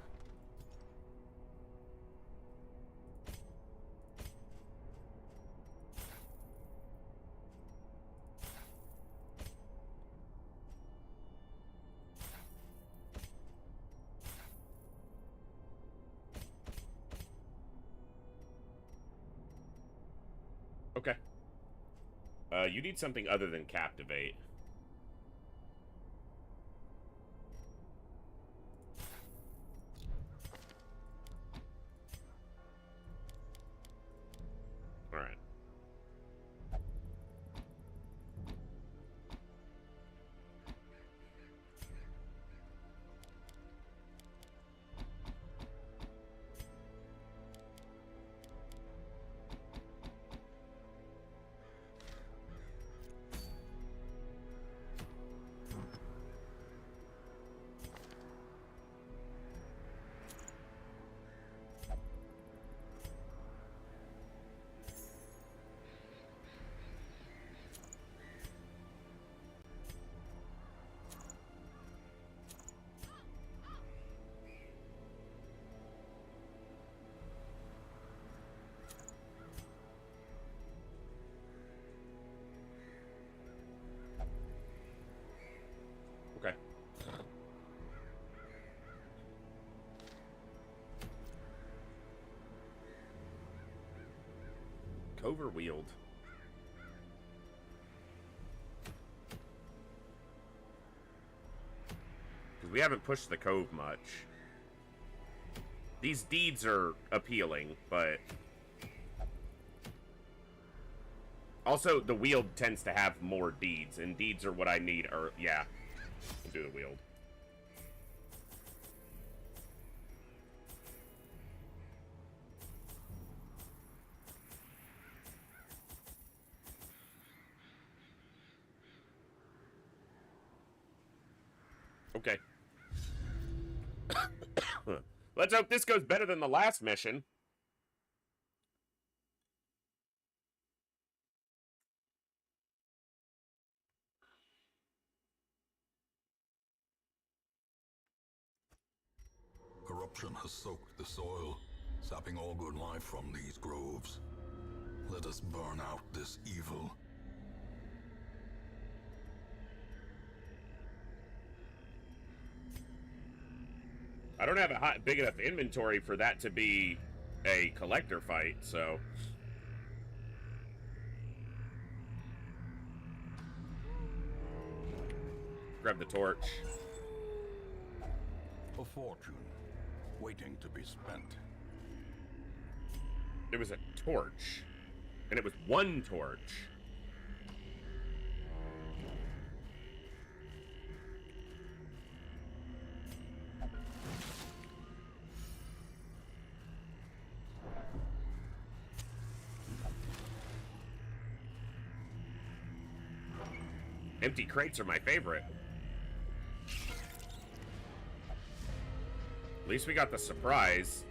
Okay. You need something other than Captivate. Alright. Okay. Cove or Weald? Because we haven't pushed the Cove much. These deeds are appealing, but... Also, the Weald tends to have more deeds, and deeds are what I need, or... Yeah. We'll do the Weald. Okay. Let's hope this goes better than the last mission. Corruption has soaked the soil, sapping all good life from these groves. Let us burn out this evil. I don't have a big enough inventory for that to be a collector fight, so... Grab the torch. A fortune, waiting to be spent. There was a torch. And it was one torch. Empty crates are my favorite. At least we got the surprise.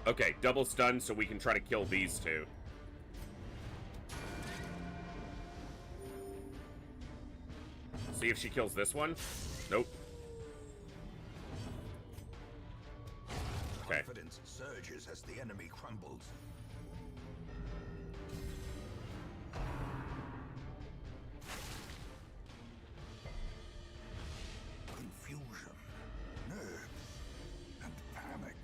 Okay, double stun so we can try to kill these two. See if she kills this one. Nope. Okay. Confidence surges as the enemy crumbles. Confusion, nerves, and panic.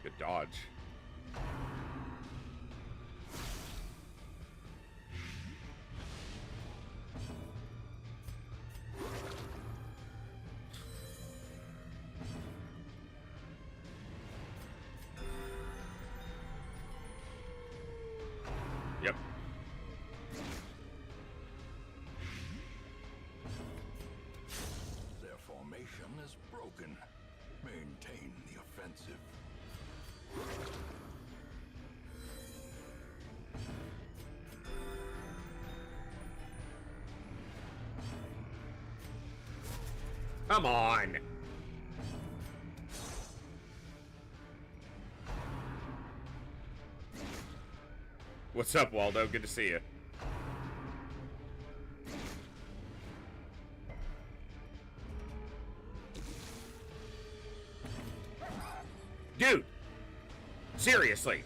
Good dodge. defensive. Come on. What's up, Waldo? Good to see you. Dude! Seriously.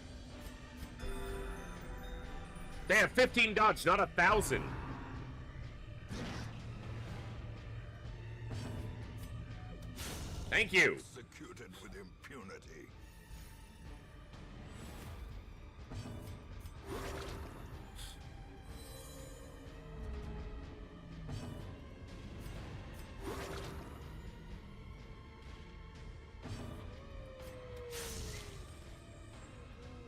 They have 15 dodge, not 1,000. Thank you. Executed with impunity.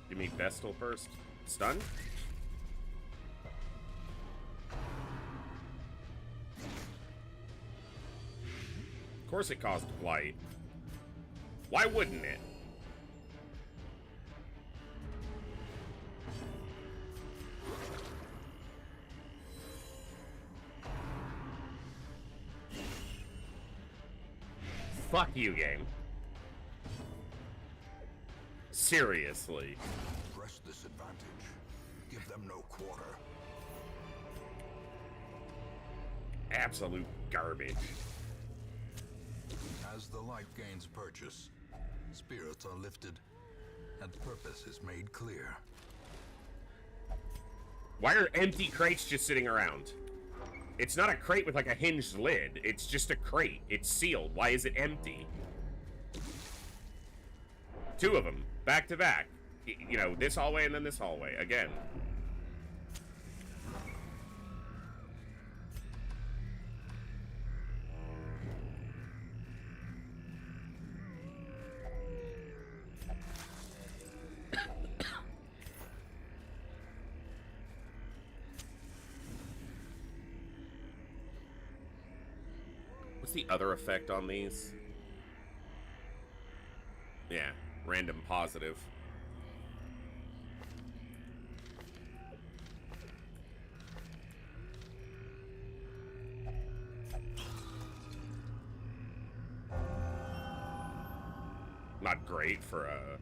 Give me Vestal first. Stun? Of course it caused blight. Why wouldn't it? Fuck you, game. Seriously. Press this advantage. Give them no quarter. Absolute garbage. As the light gains purchase, spirits are lifted, and purpose is made clear. Why are empty crates just sitting around? It's not a crate with like a hinged lid. It's just a crate. It's sealed. Why is it empty? 2 of them, back to back. You know, this hallway and then this hallway again. What's the other effect on these? Yeah, random positive. Not great for a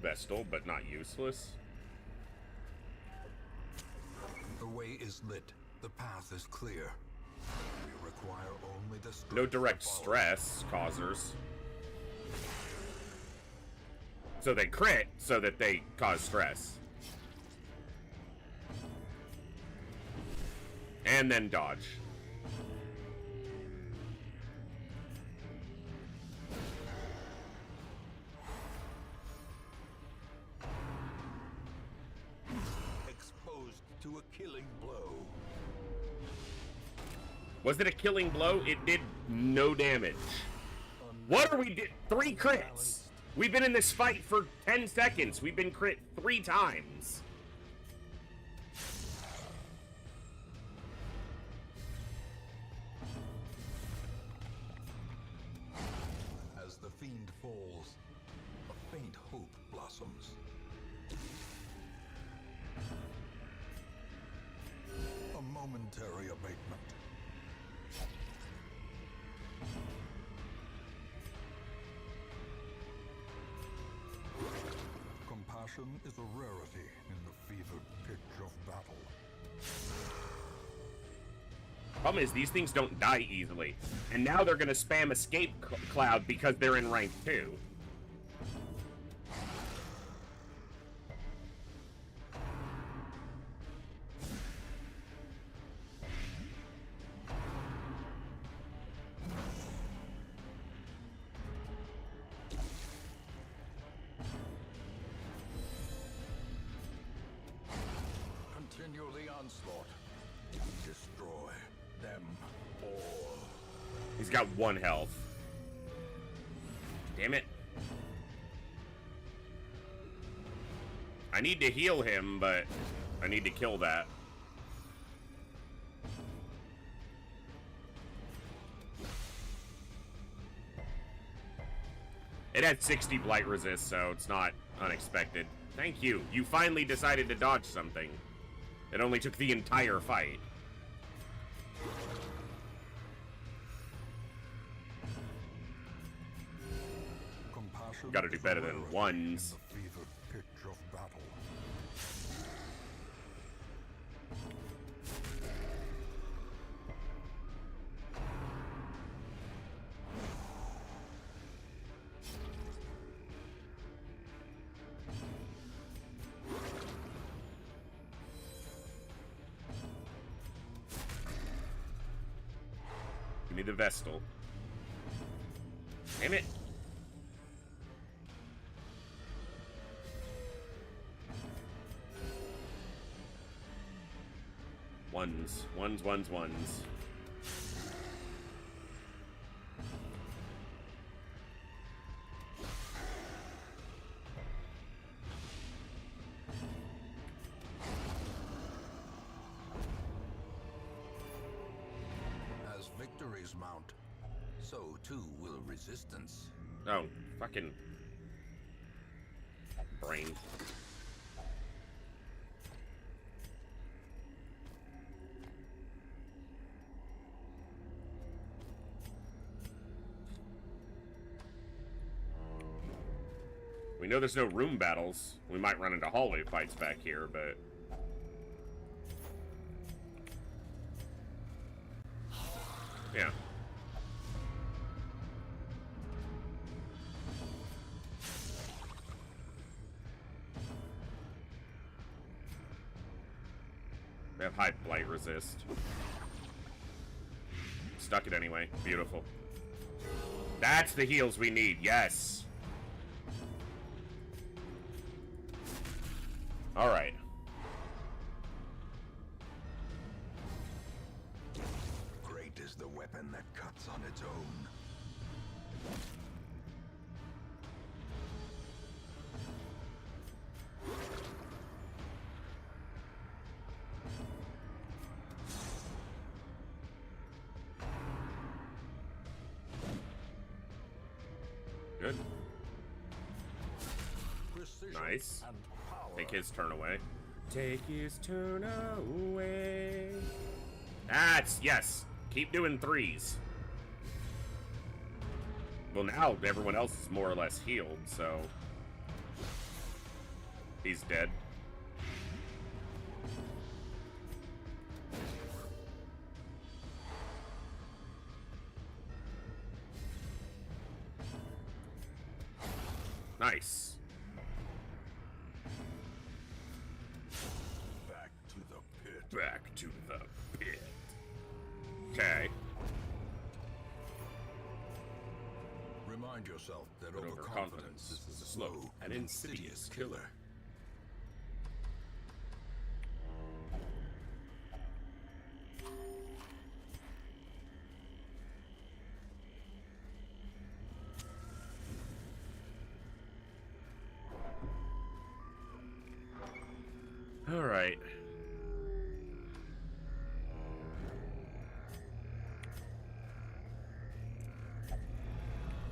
Vestal, but not useless. The way is lit. The path is clear. We require only the strength No direct to follow. stress causers. So they crit so that they cause stress. And then dodge. Exposed to a killing blow. Was it a killing blow? It did no damage. What are we did? 3 crits. We've been in this fight for 10 seconds. We've been crit 3 times. As the fiend falls, a faint hope blossoms. A momentary abatement. Compassion is a rarity in the fevered pitch of battle. Problem is, these things don't die easily. And now they're gonna spam escape cloud because they're in rank 2. Continue the onslaught. Destroy them all. He's got 1 health. Damn it. I need to heal him, but I need to kill that. It had 60 blight resist, so it's not unexpected. Thank you. You finally decided to dodge something. It only took the entire fight. Gotta do better than ones. Give me the Vestal. Damn it. Ones. As victories mount, so too will resistance. Oh, fucking brain. We know there's no room battles. We might run into hallway fights back here, but... yeah. They have high blight resist. Stuck it anyway. Beautiful. That's the heals we need. Yes. All right. Great is the weapon that cuts on its own. Good. Precision Nice. and power. Take his turn away. Take his turn away. That's, yes. Keep doing threes. Well, now everyone else is more or less healed, so... he's dead. Nice. Back to the pit. Back to the pit. Okay. Remind yourself that But overconfidence is a slow and insidious killer. All right.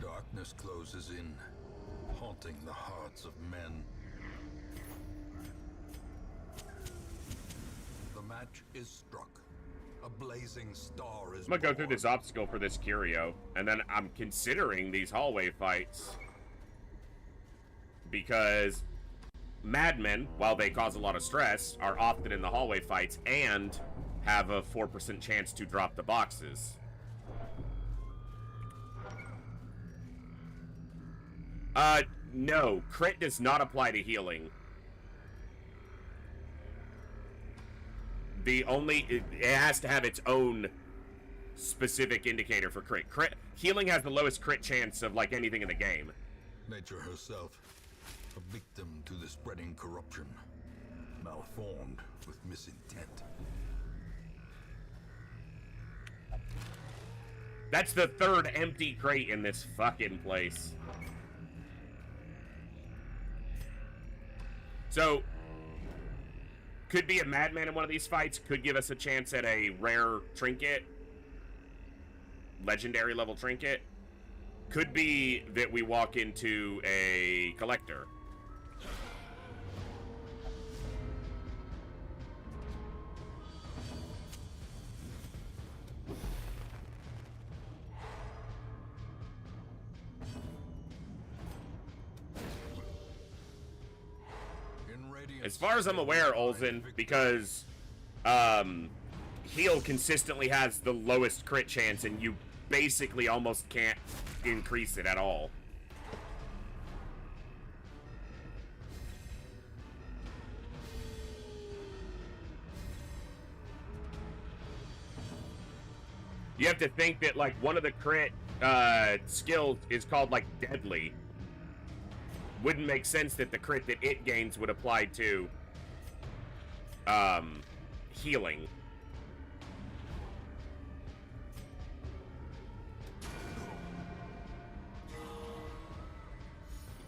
Darkness closes in, haunting the hearts of men. The match is struck. A blazing star is I'm gonna go through born. this obstacle for this curio, and then I'm considering these hallway fights because madmen, while they cause a lot of stress, are often in the hallway fights and have a 4% chance to drop the boxes. No, crit does not apply to healing. It has to have its own specific indicator for crit. Healing has the lowest crit chance of like anything in the game. Nature herself, a victim to the spreading corruption, malformed with misintent. That's the third empty crate in this fucking place. So, could be a madman in one of these fights, could give us a chance at a rare trinket. Legendary level trinket. Could be that we walk into a collector. As far as I'm aware, Olsen, because heal consistently has the lowest crit chance, and you basically almost can't increase it at all. You have to think that, like, one of the crit skills is called, like, Deadly. Wouldn't make sense that the crit that it gains would apply to healing.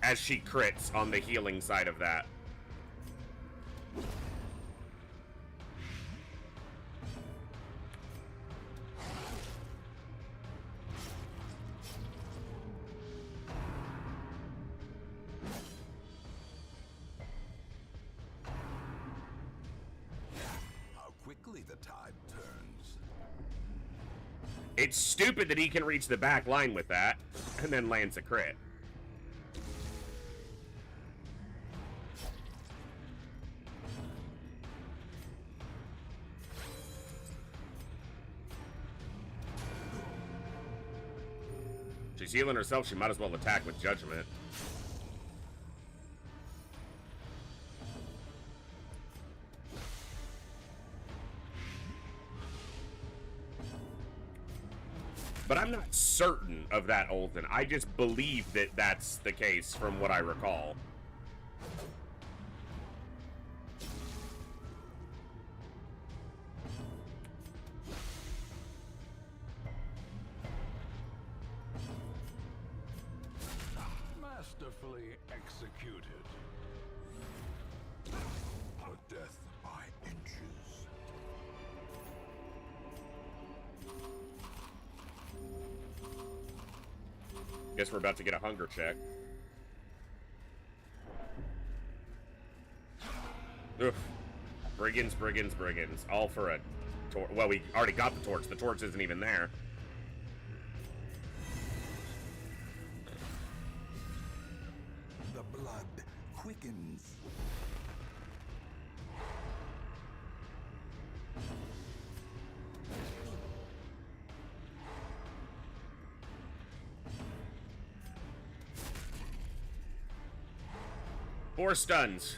As she crits on the healing side of that. The tide turns. It's stupid that he can reach the back line with that and then lands a crit. She's healing herself, she might as well attack with Judgment. But I'm not certain of that, Olsen. I just believe that that's the case from what I recall. Masterfully executed. Her death by inches. Guess we're about to get a hunger check. Ugh. Brigands, brigands, brigands. All for a torch. Well, we already got the torch. The torch isn't even there. The blood quickens. Four stuns.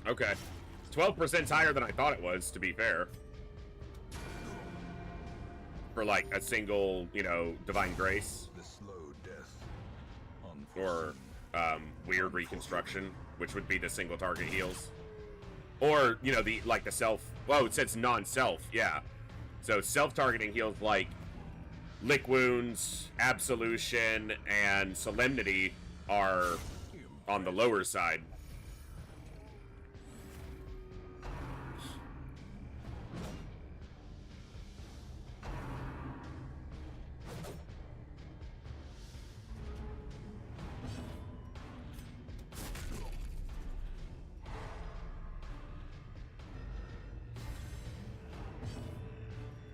Okay. 12% higher than I thought it was, to be fair. For like a single, you know, Divine Grace. The slow death. Or weird reconstruction, which would be the single target heals. Or, you know, the like the self. Whoa, it says non-self, yeah. So self-targeting heals like Lick Wounds, Absolution, and Solemnity are on the lower side.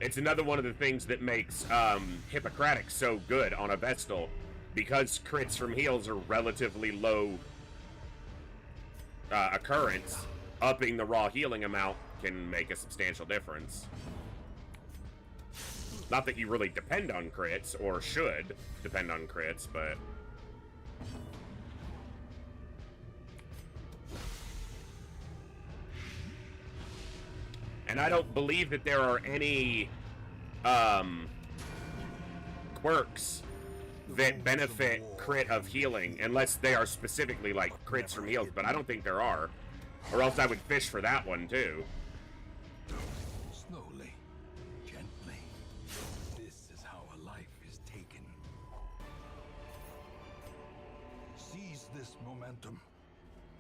It's another one of the things that makes Hippocratic so good on a Vestal, because crits from heals are relatively low occurrence. Upping the raw healing amount can make a substantial difference. Not that you really depend on crits, or should depend on crits, but... And I don't believe that there are any quirks that benefit crit of healing, unless they are specifically like crits from heals, but I don't think there are. Or else I would fish for that one too. Slowly, gently. this momentum.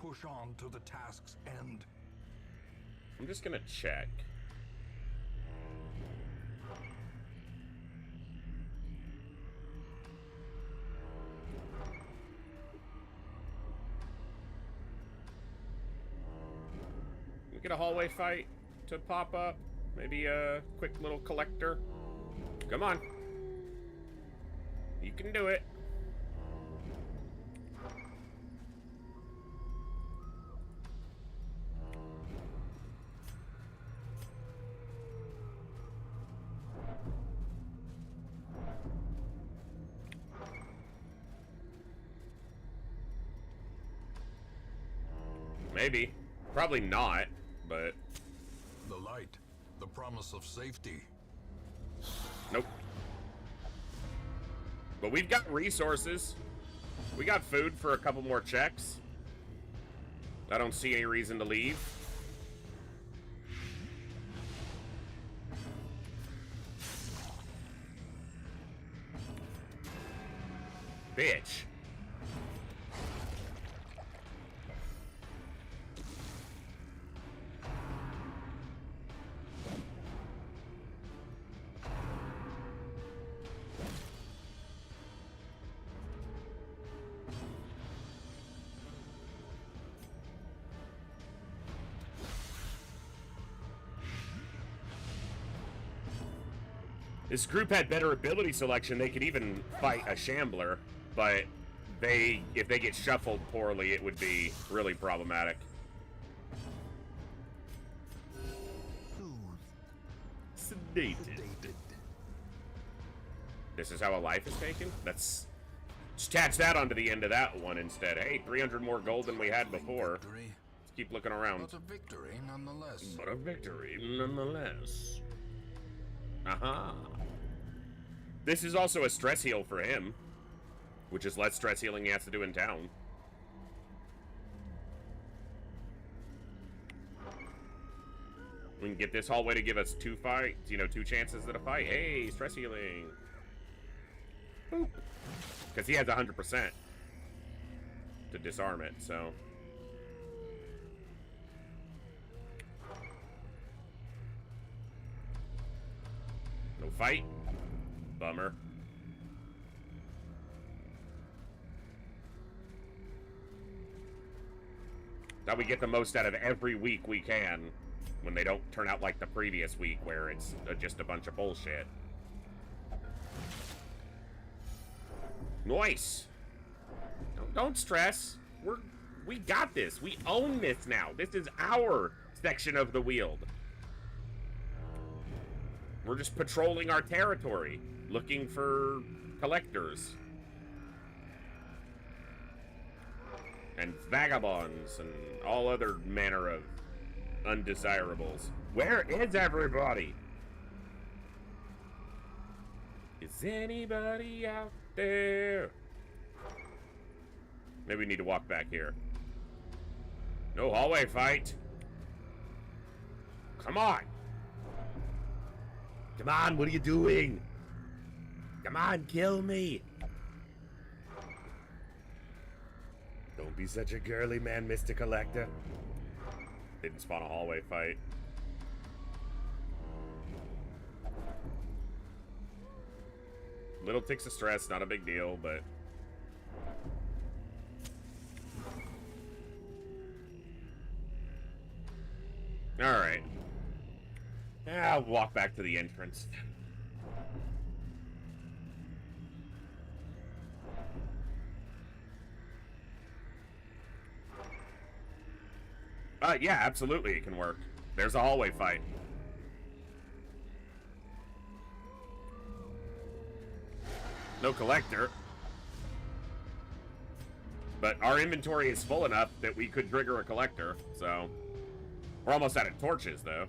Push on to the task's end. I'm just gonna check. We get a hallway fight to pop up. Maybe a quick little collector. Come on. You can do it. Maybe. Probably not, but... The light. The promise of safety. Nope. But we've got resources. We got food for a couple more checks. I don't see any reason to leave. Bitch. This group had better ability selection. They could even fight a Shambler, but if they get shuffled poorly, it would be really problematic. Sedated. This is how a life is taken? Let's attach that onto the end of that one instead. Hey, 300 more gold than we had before. Let's keep looking around. But a victory nonetheless. But a victory nonetheless. Uh-huh. This is also a stress heal for him, which is less stress healing he has to do in town. We can get this hallway to give us 2 fights, you know, 2 chances at a fight. Hey, stress healing. Because he has 100% to disarm it, so... No fight? Bummer. Now we get the most out of every week we can when they don't turn out like the previous week where it's just a bunch of bullshit. Nice. Don't stress. We got this. We own this now. This is our section of the Weald. We're just patrolling our territory, looking for collectors. And vagabonds and all other manner of undesirables. Where is everybody? Is anybody out there? Maybe we need to walk back here. No hallway fight. Come on. Come on, what are you doing? Come on, kill me. Don't be such a girly man, Mr. Collector. Didn't spawn a hallway fight. Little ticks of stress, not a big deal, but... Alright. I'll walk back to the entrance. Yeah, absolutely it can work. There's a hallway fight. No collector. But our inventory is full enough that we could trigger a collector, so... We're almost out of torches, though.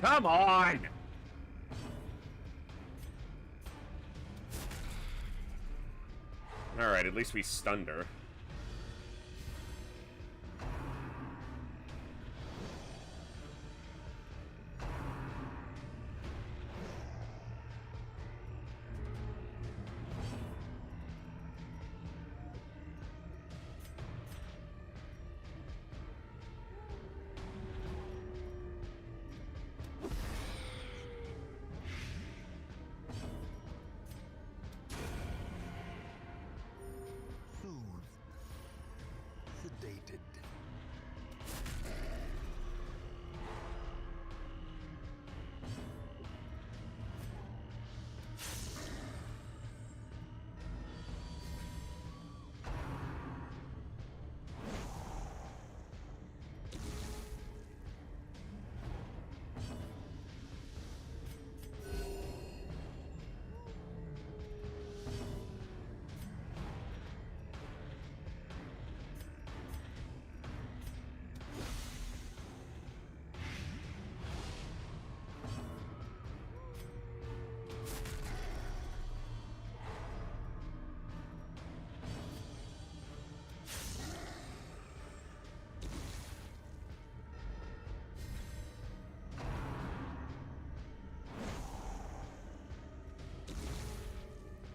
Come on! Alright, at least we stunned her. sedated.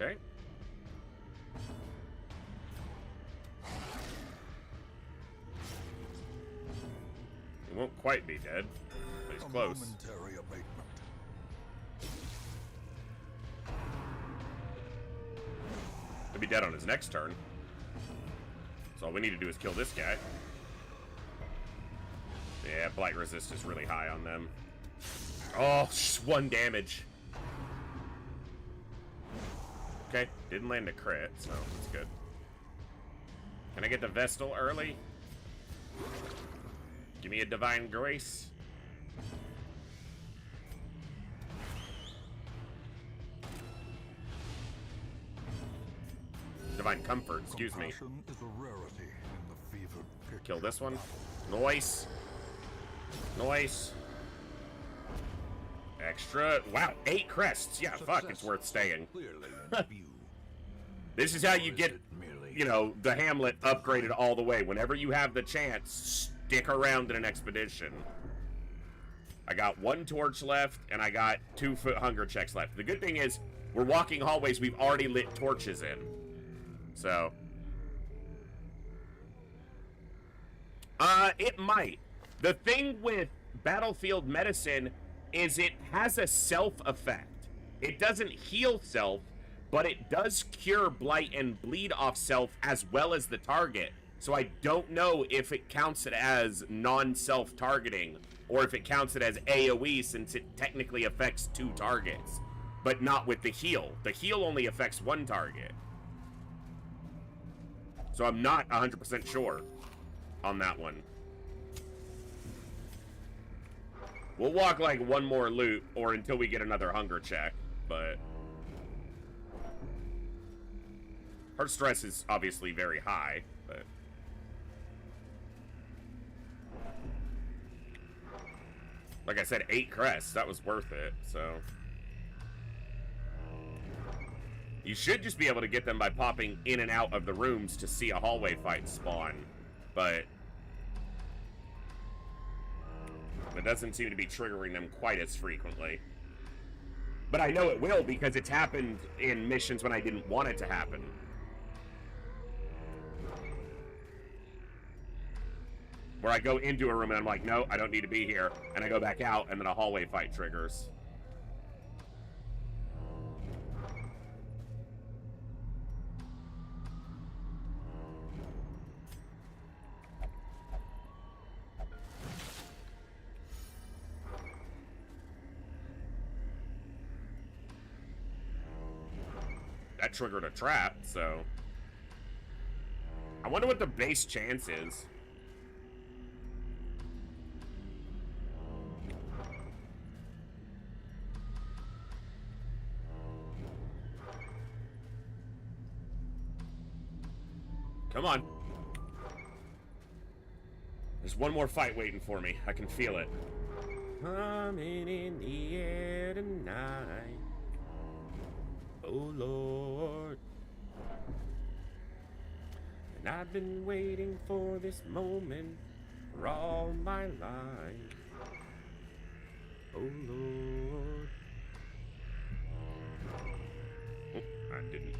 Okay. He won't quite be dead, but he's A close. momentary abatement. He'll be dead on his next turn. So all we need to do is kill this guy. Yeah, Blight Resist is really high on them. Oh, just 1 damage. Okay, didn't land a crit, so that's good. Can I get the Vestal early? Give me a Divine Grace. Divine Comfort, excuse me. Compassion is a rarity in the fevered pitch. Kill this one. Noise. Noise. Extra. Wow, 8 crests. Yeah, fuck, it's worth staying. Clearly in view. This is how you Or is get, it merely you know, the Hamlet upgraded all the way. Whenever you have the chance, stick around in an expedition. I got 1 torch left, and I got 2 foot hunger checks left. The good thing is, we're walking hallways we've already lit torches in. So. It might. The thing with Battlefield Medicine is it has a self effect. It doesn't heal self, but it does cure blight and bleed off self as well as the target. So I don't know if it counts it as non-self targeting or if it counts it as AoE since it technically affects 2 targets, but not with the heal. The heal only affects 1 target. So I'm not 100% sure on that one. We'll walk like 1 more loot or until we get another hunger check, but her stress is obviously very high, but like I said, 8 crests, that was worth it, so you should just be able to get them by popping in and out of the rooms to see a hallway fight spawn, but it doesn't seem to be triggering them quite as frequently. But I know it will because it's happened in missions when I didn't want it to happen. Where I go into a room and I'm like, no, I don't need to be here. And I go back out and then a hallway fight triggers. That triggered a trap, so I wonder what the base chance is. Come on. There's 1 more fight waiting for me. I can feel it. Coming in the air tonight. Oh, Lord. And I've been waiting for this moment for all my life. Oh, Lord. Oh, I didn't.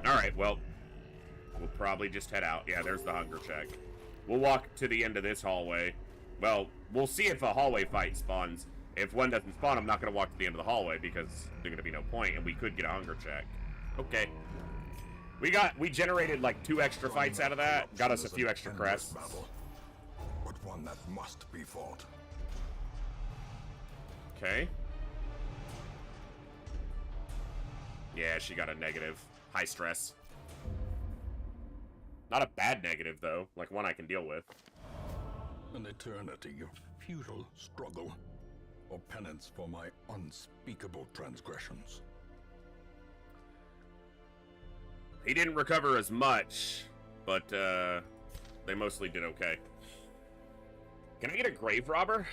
Alright, well, we'll probably just head out. Yeah, there's the hunger check. We'll walk to the end of this hallway. Well, we'll see if a hallway fight spawns. If one doesn't spawn, I'm not going to walk to the end of the hallway because there's going to be no point, and we could get a hunger check. Okay. We generated like 2 extra fights out of that. Got us a few extra crests. Battle, but one that must be fought. Okay. Yeah, she got a negative. High stress. Not a bad negative, though. Like, one I can deal with. An eternity of futile struggle, or penance for my unspeakable transgressions. He didn't recover as much, but, they mostly did okay. Can I get a grave robber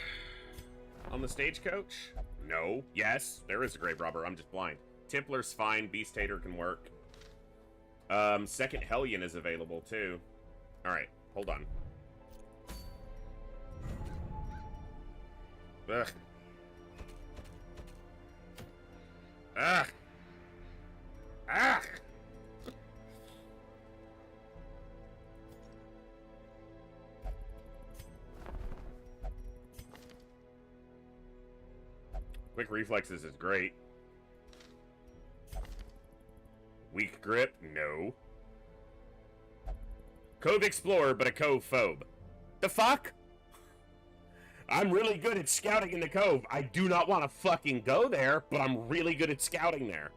on the stagecoach? No. Yes, there is a grave robber. I'm just blind. Templar's fine. Beast Hater can work. Second Hellion is available, too. Alright, hold on. Ugh. Ugh. Ugh. Quick reflexes is great. Weak grip? No. Cove Explorer, but a Cove Phobe. The fuck? I'm really good at scouting in the Cove. I do not want to fucking go there, but I'm really good at scouting there.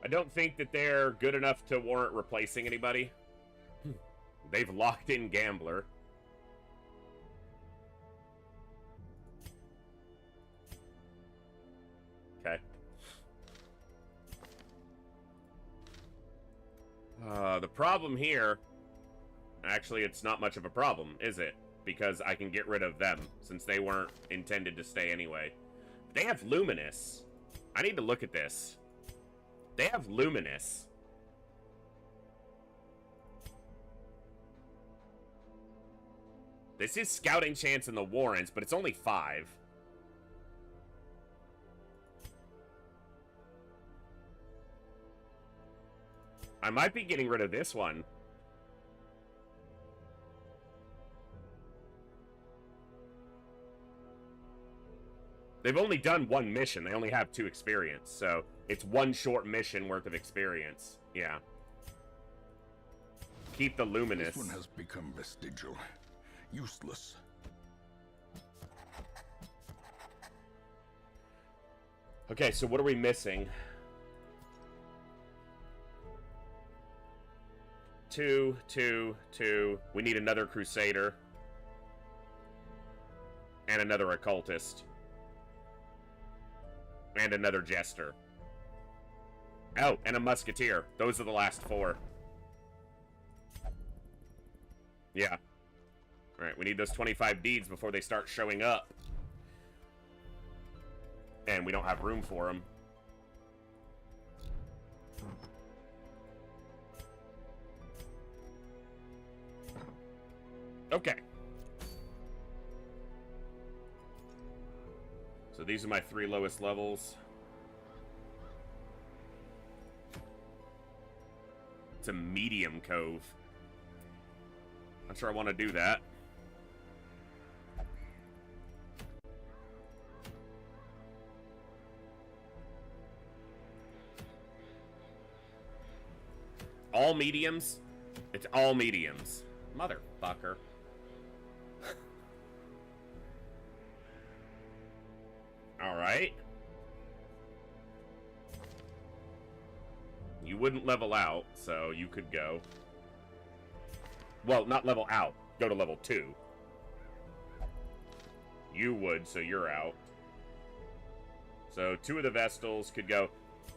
I don't think that they're good enough to warrant replacing anybody. They've locked in Gambler. Okay. The problem here... Actually, it's not much of a problem, is it? Because I can get rid of them, since they weren't intended to stay anyway. They have Luminous. I need to look at this. They have Luminous. This is scouting chance in the Warrens, but it's only 5. I might be getting rid of this one. They've only done 1 mission. They only have 2 experience, so it's 1 short mission worth of experience. Yeah. Keep the Luminous. This one has become vestigial. Useless. Okay, so what are we missing? 2, 2, 2. We need another Crusader. And another Occultist. And another Jester. Oh, and a Musketeer. Those are the last 4. Yeah. Alright, we need those 25 deeds before they start showing up. And we don't have room for them. Okay. So these are my 3 lowest levels. It's a medium cove. Not sure I want to do that. All mediums? It's all mediums. Motherfucker. Alright. You wouldn't level out, so you could go. Well, not level out. Go to level 2. You would, so you're out. So 2 of the Vestals could go.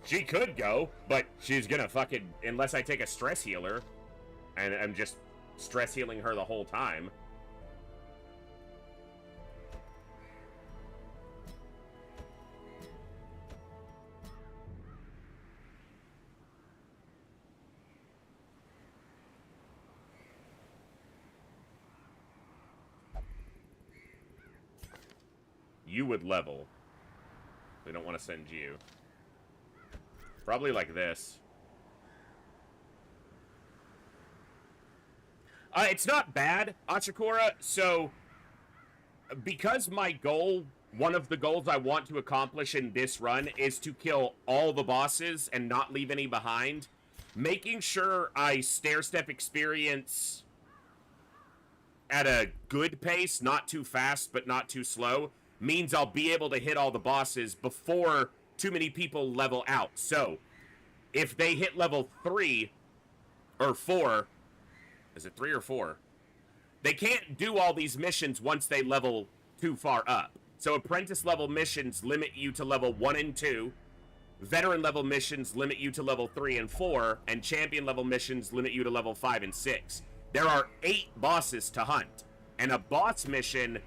She could go, but she's gonna fucking... Unless I take a stress healer, and I'm just stress healing her the whole time. You would level. We don't want to send you. Probably like this. It's not bad, Achikora. So, because my goal, one of the goals I want to accomplish in this run is to kill all the bosses and not leave any behind, making sure I stair-step experience at a good pace, not too fast, but not too slow, means I'll be able to hit all the bosses before too many people level out. So, if they hit level 3 or 4, is it 3 or 4? They can't do all these missions once they level too far up. So apprentice level missions limit you to level 1 and 2. Veteran level missions limit you to level 3 and 4. And champion level missions limit you to level 5 and 6. There are 8 bosses to hunt. And a boss mission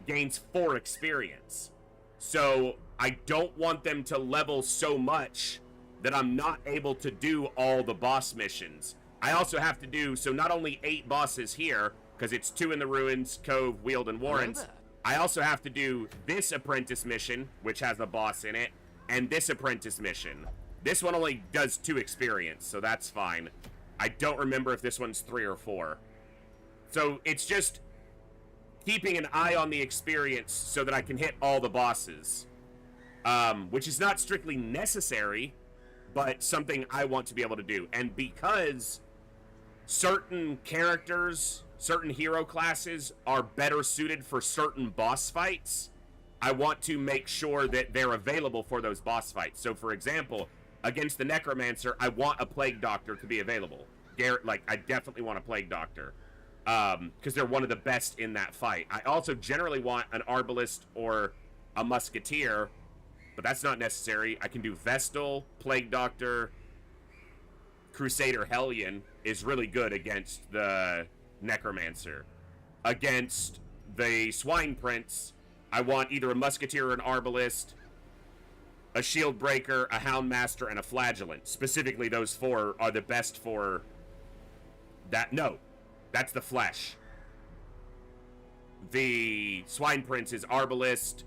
gains 4 experience. So I don't want them to level so much that I'm not able to do all the boss missions. I also have to do, so not only 8 bosses here, because it's 2 in the Ruins, Cove, Weald, and Warrens. I also have to do this apprentice mission, which has a boss in it, and this apprentice mission. This one only does 2 experience, so that's fine. I don't remember if this one's 3 or 4. So it's just keeping an eye on the experience so that I can hit all the bosses. Which is not strictly necessary, but something I want to be able to do. And because certain characters, certain hero classes are better suited for certain boss fights, I want to make sure that they're available for those boss fights. So, for example, against the Necromancer, I want a Plague Doctor to be available. I definitely want a Plague Doctor. Because they're one of the best in that fight. I also generally want an Arbalist or a Musketeer, but that's not necessary. I can do Vestal, Plague Doctor, Crusader Hellion is really good against the Necromancer. Against the Swine Prince, I want either a Musketeer or an Arbalist, a Shield Breaker, a Houndmaster, and a Flagellant. Specifically, those 4 are the best for that. No, that's the Flesh. The Swine Prince is Arbalist,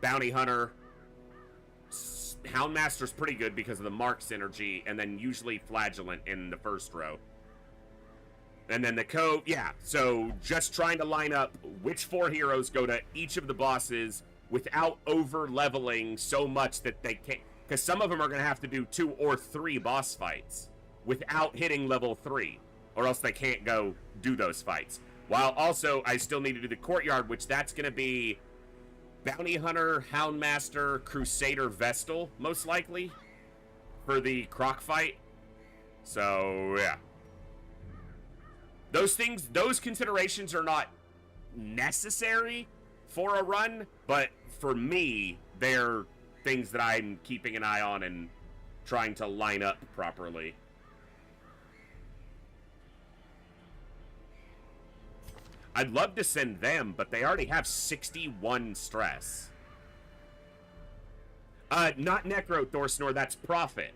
Bounty Hunter. Houndmaster's pretty good because of the Mark synergy, and then usually Flagellant in the first row. And then the Cove, yeah, so just trying to line up which 4 heroes go to each of the bosses without over-leveling so much that they can't, because some of them are going to have to do 2 or 3 boss fights without hitting level 3, or else they can't go do those fights. While also, I still need to do the Courtyard, which that's going to be Bounty Hunter, Houndmaster, Crusader, Vestal, most likely, for the Croc fight. So, yeah. Those considerations are not necessary for a run, but for me, they're things that I'm keeping an eye on and trying to line up properly. I'd love to send them, but they already have 61 stress. Not Necro Thorsnor, that's Prophet.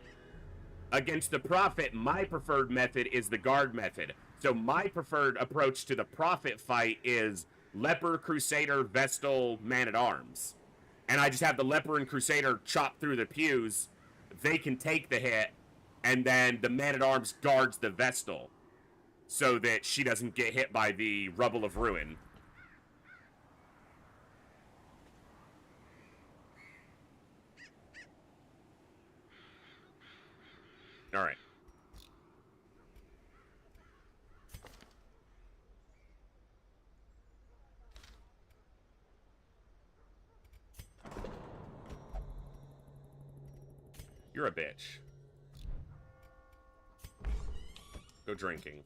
Against the Prophet, my preferred method is the Guard method. So my preferred approach to the Prophet fight is Leper, Crusader, Vestal, Man-at-Arms. And I just have the Leper and Crusader chop through the pews. They can take the hit, and then the Man-at-Arms guards the Vestal, so that she doesn't get hit by the Rubble of Ruin. Alright. You're a bitch. Go drinking.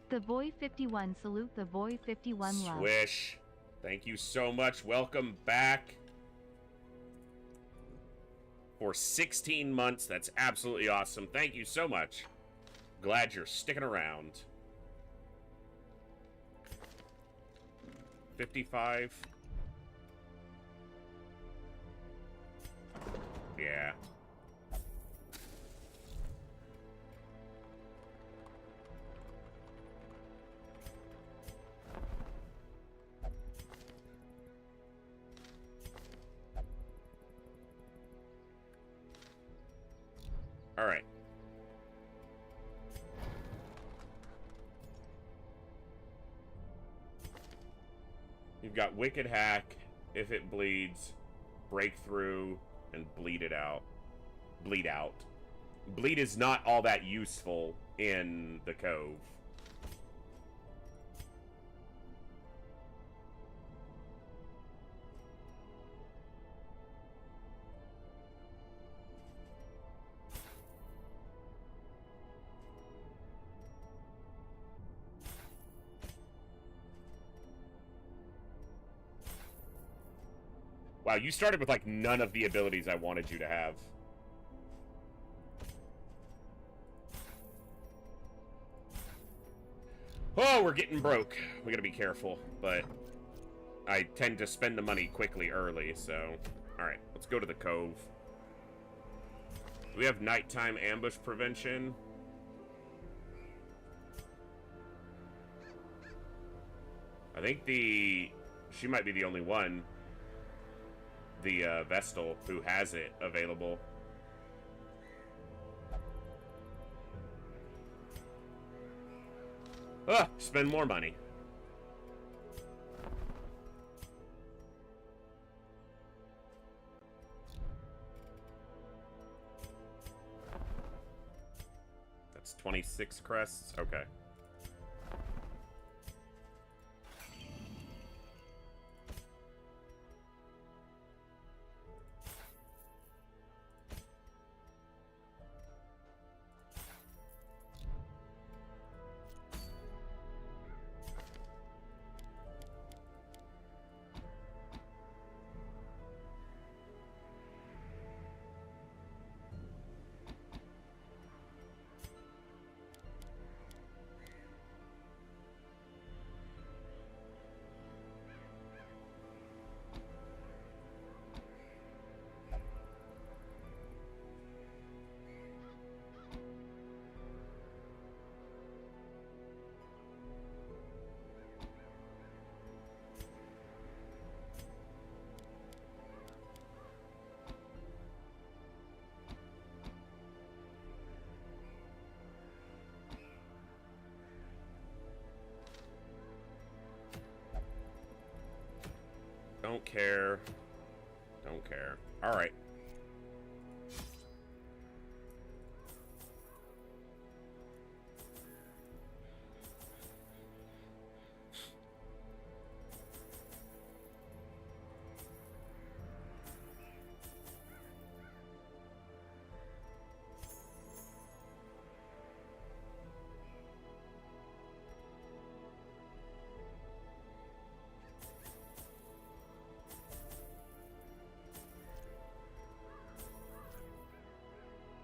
The Void 51 salute the Void 51 love. Swish. Thank you so much. Welcome back. For 16 months. That's absolutely awesome. Thank you so much. Glad you're sticking around. 55. Yeah. Alright. You've got Wicked Hack, If It Bleeds, Breakthrough, and Bleed It Out. Bleed Out. Bleed is not all that useful in the Cove. Wow, you started with, like, none of the abilities I wanted you to have. Oh, we're getting broke. We gotta be careful, but I tend to spend the money quickly early, so... Alright, let's go to the Cove. Do we have nighttime ambush prevention? I think she might be the only one, the Vestal, who has it available. Spend more money. That's 26 crests? Okay. Don't care. Don't care. Alright.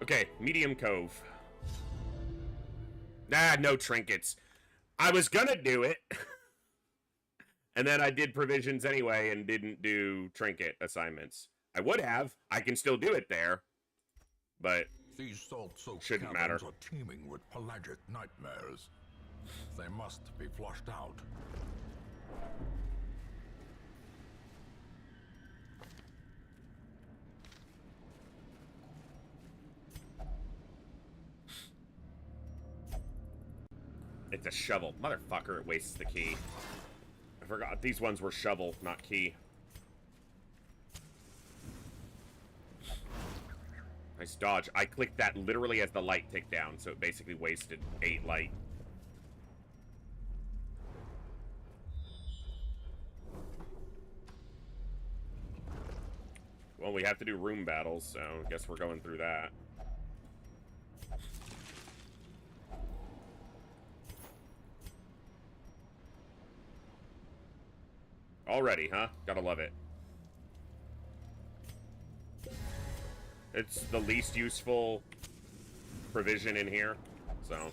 Okay, Medium Cove. Nah, no trinkets. I was gonna do it. And then I did provisions anyway and didn't do trinket assignments. I would have. I can still do it there. But These salt-soaked shouldn't matter. caverns are teeming with pelagic nightmares. They must be flushed out. it's a shovel. Motherfucker, it wastes the key. I forgot these ones were shovel, not key. Nice dodge. I clicked that literally as the light ticked down, so it basically wasted 8 light. Well, we have to do room battles, so I guess we're going through that. Already, huh? Gotta love it. It's the least useful provision in here, so.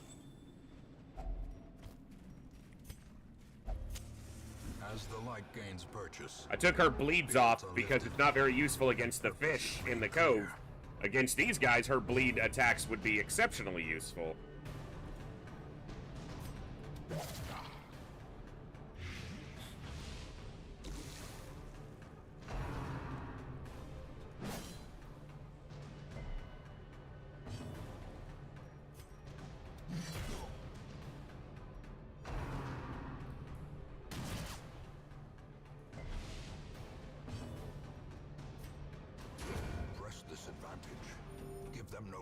As the light gains purchase, I took her bleeds off because it's not very useful against the fish in the cove. Against these guys, her bleed attacks would be exceptionally useful.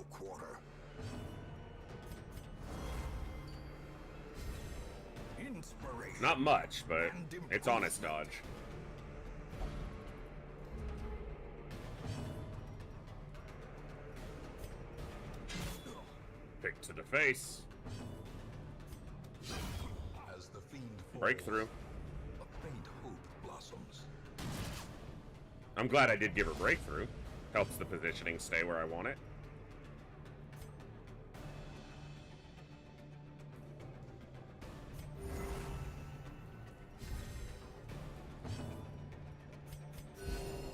no quarter. Inspiration. Not much, but it's honest dodge. Pick to the face. As the fiend falls, Breakthrough. a faint hope blossoms. I'm glad I did give her breakthrough. Helps the positioning stay where I want it.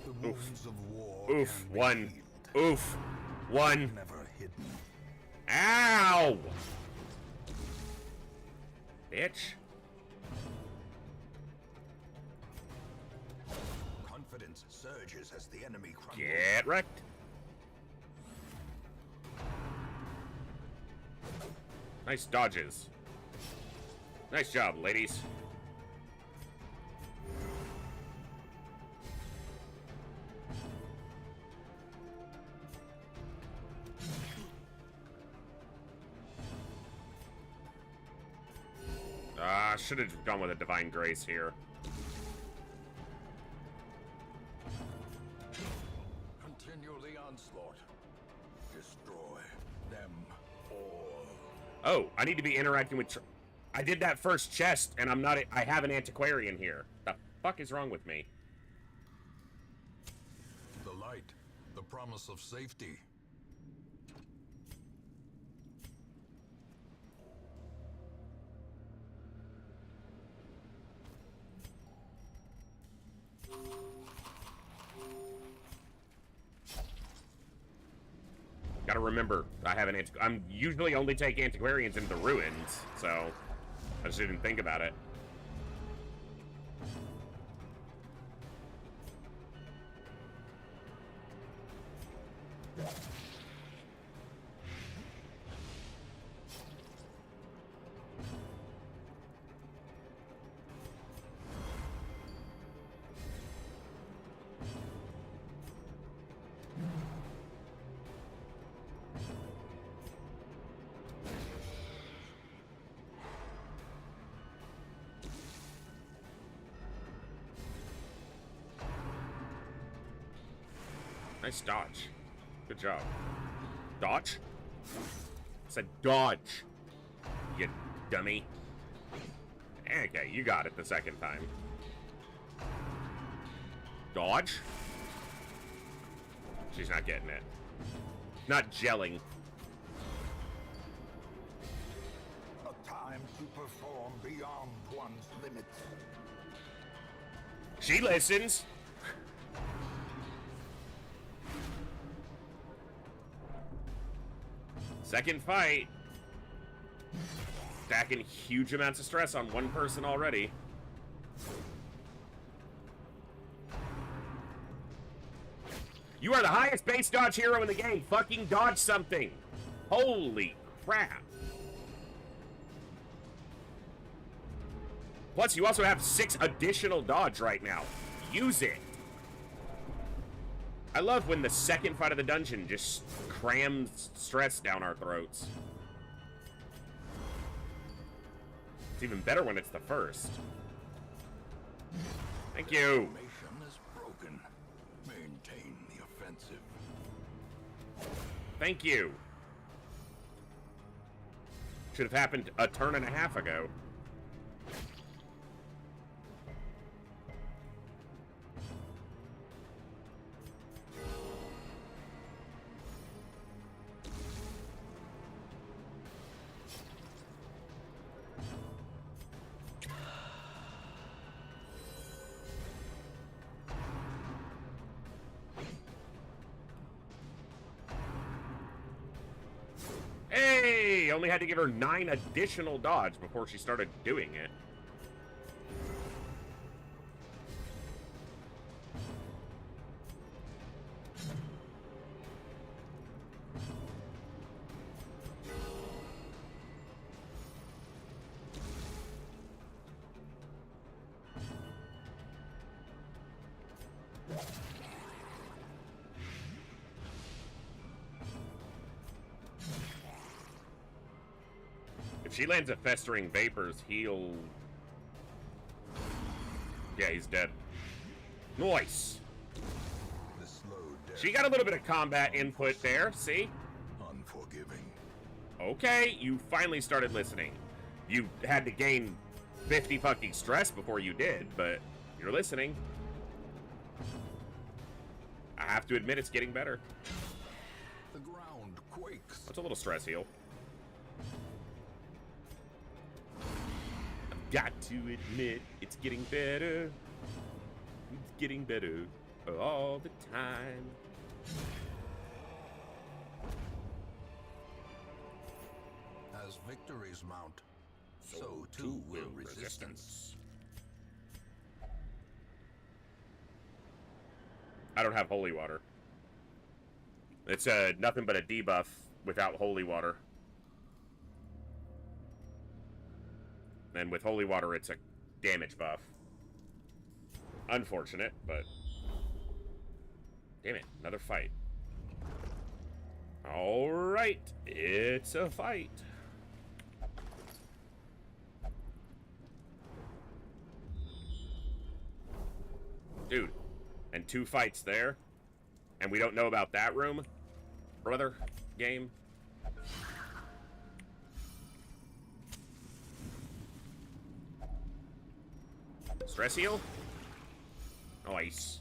The wounds of war Oof. can be One. healed, Oof. One. never hidden. Ow! Bitch. Confidence surges as the enemy crumbles. Get wrecked. Nice dodges. Nice job, ladies. Should have gone with a Divine Grace here. Continue the onslaught. Destroy them all. Oh, I need to be interacting with... I did that first chest, and I'm not... I have an antiquarian here. The fuck is wrong with me? The light, the promise of safety. Gotta remember, I have an I'm usually only take antiquarians into the ruins, so I just didn't think about it. Nice dodge. Good job. Dodge? I said dodge. You dummy. Okay, you got it the second time. Dodge? She's not getting it. Not gelling. A time to perform beyond one's limits. She listens. Second fight. Stacking huge amounts of stress on one person already. You are the highest base dodge hero in the game. Fucking dodge something. Holy crap. Plus, you also have 6 additional dodge right now. Use it. I love when the second fight of the dungeon just crams stress down our throats. It's even better when it's the first. Thank you. Formation is broken. Maintain the offensive. Thank you. Should have happened a turn and a half ago. Hey! Only had to give her 9 additional dodge before she started doing it. She lands a Festering Vapors, he'll... Yeah, he's dead. Nice. The slow death. She got a little bit of combat input there, see? Unforgiving. Okay, you finally started listening. You had to gain 50 fucking stress before you did, but you're listening. I have to admit it's getting better. The ground quakes. That's a little stress heal. I've got to admit it's getting better. It's getting better all the time. As victories mount, so too will resistance. I don't have holy water. It's nothing but a debuff without holy water. And with holy water, it's a damage buff. Unfortunate, but... Damn it, another fight. Alright, it's a fight. Dude, and 2 fights there, and we don't know about that room? Brother, game. Stress heal? Nice.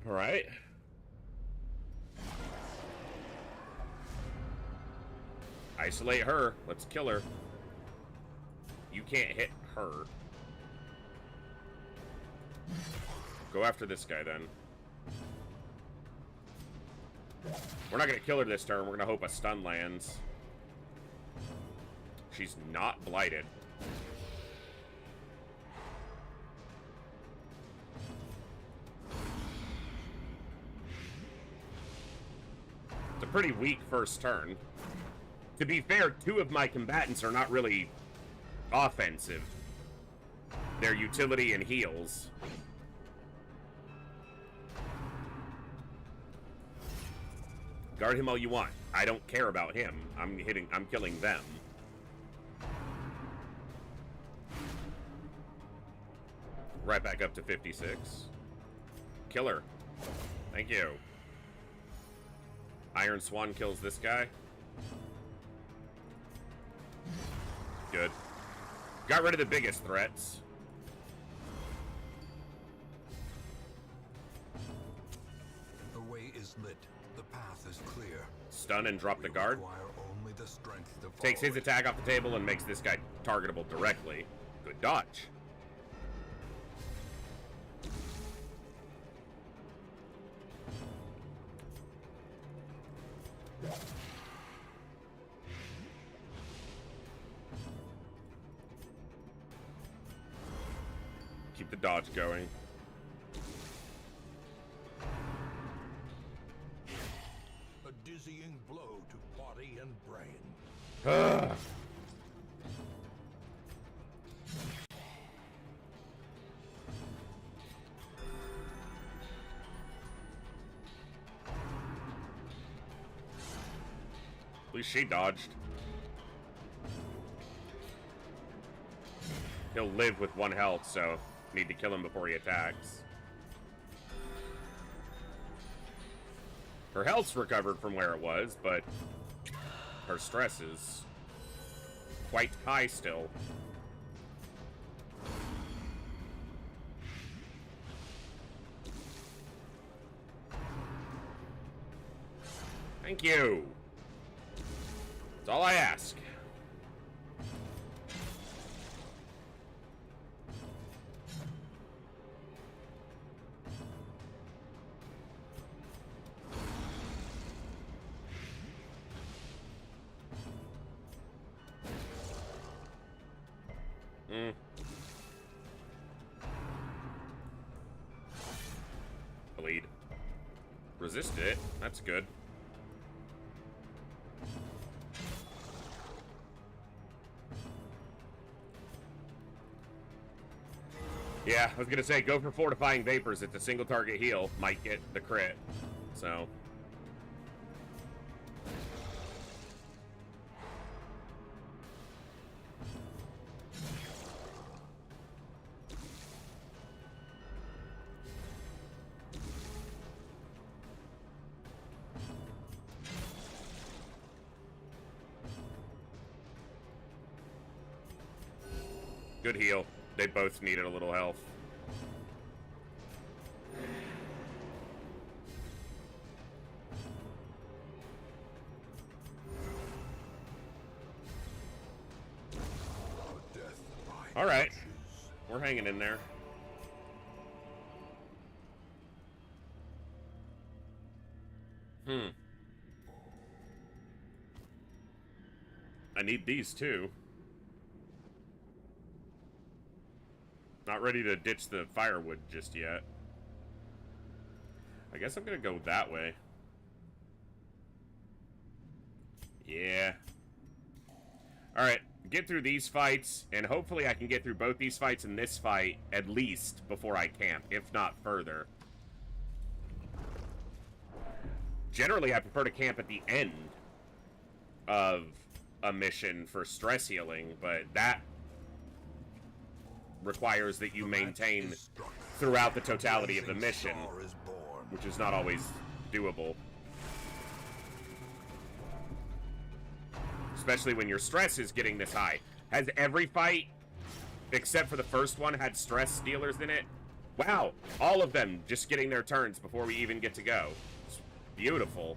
Alright. Isolate her. Let's kill her. You can't hit her. Go after this guy, then. We're not gonna kill her this turn. We're gonna hope a stun lands. She's not blighted. It's a pretty weak first turn. To be fair, 2 of my combatants are not really offensive. They're utility and heals. Guard him all you want. I don't care about him. I'm killing them. Right back up to 56. Killer. Thank you. Iron Swan kills this guy. Good. Got rid of the biggest threats. The way is lit. The path is clear. Stun and drop the We guard. require only the strength to Takes follow his it. attack off the table and makes this guy targetable directly. Good dodge. Keep the dodge going. A dizzying blow to body and brain. At least she dodged. He'll live with 1 health, so need to kill him before he attacks. Her health's recovered from where it was, but her stress is quite high still. Thank you. That's all I ask. Bleed. Resisted it. That's good. Yeah, I was gonna say, go for Fortifying Vapors. It's a single target heal. Might get the crit. So. Good heal. They both needed a little health. All right. We're hanging in there. I need these too. Not ready to ditch the firewood just yet. I guess I'm gonna go that way. Yeah. Alright, get through these fights, and hopefully I can get through both these fights and this fight, at least, before I camp, if not further. Generally, I prefer to camp at the end of a mission for stress healing, but that requires that you maintain throughout the totality of the mission, which is not always doable. Especially when your stress is getting this high. Has every fight, except for the first one, had stress stealers in it? Wow, all of them just getting their turns before we even get to go. It's beautiful.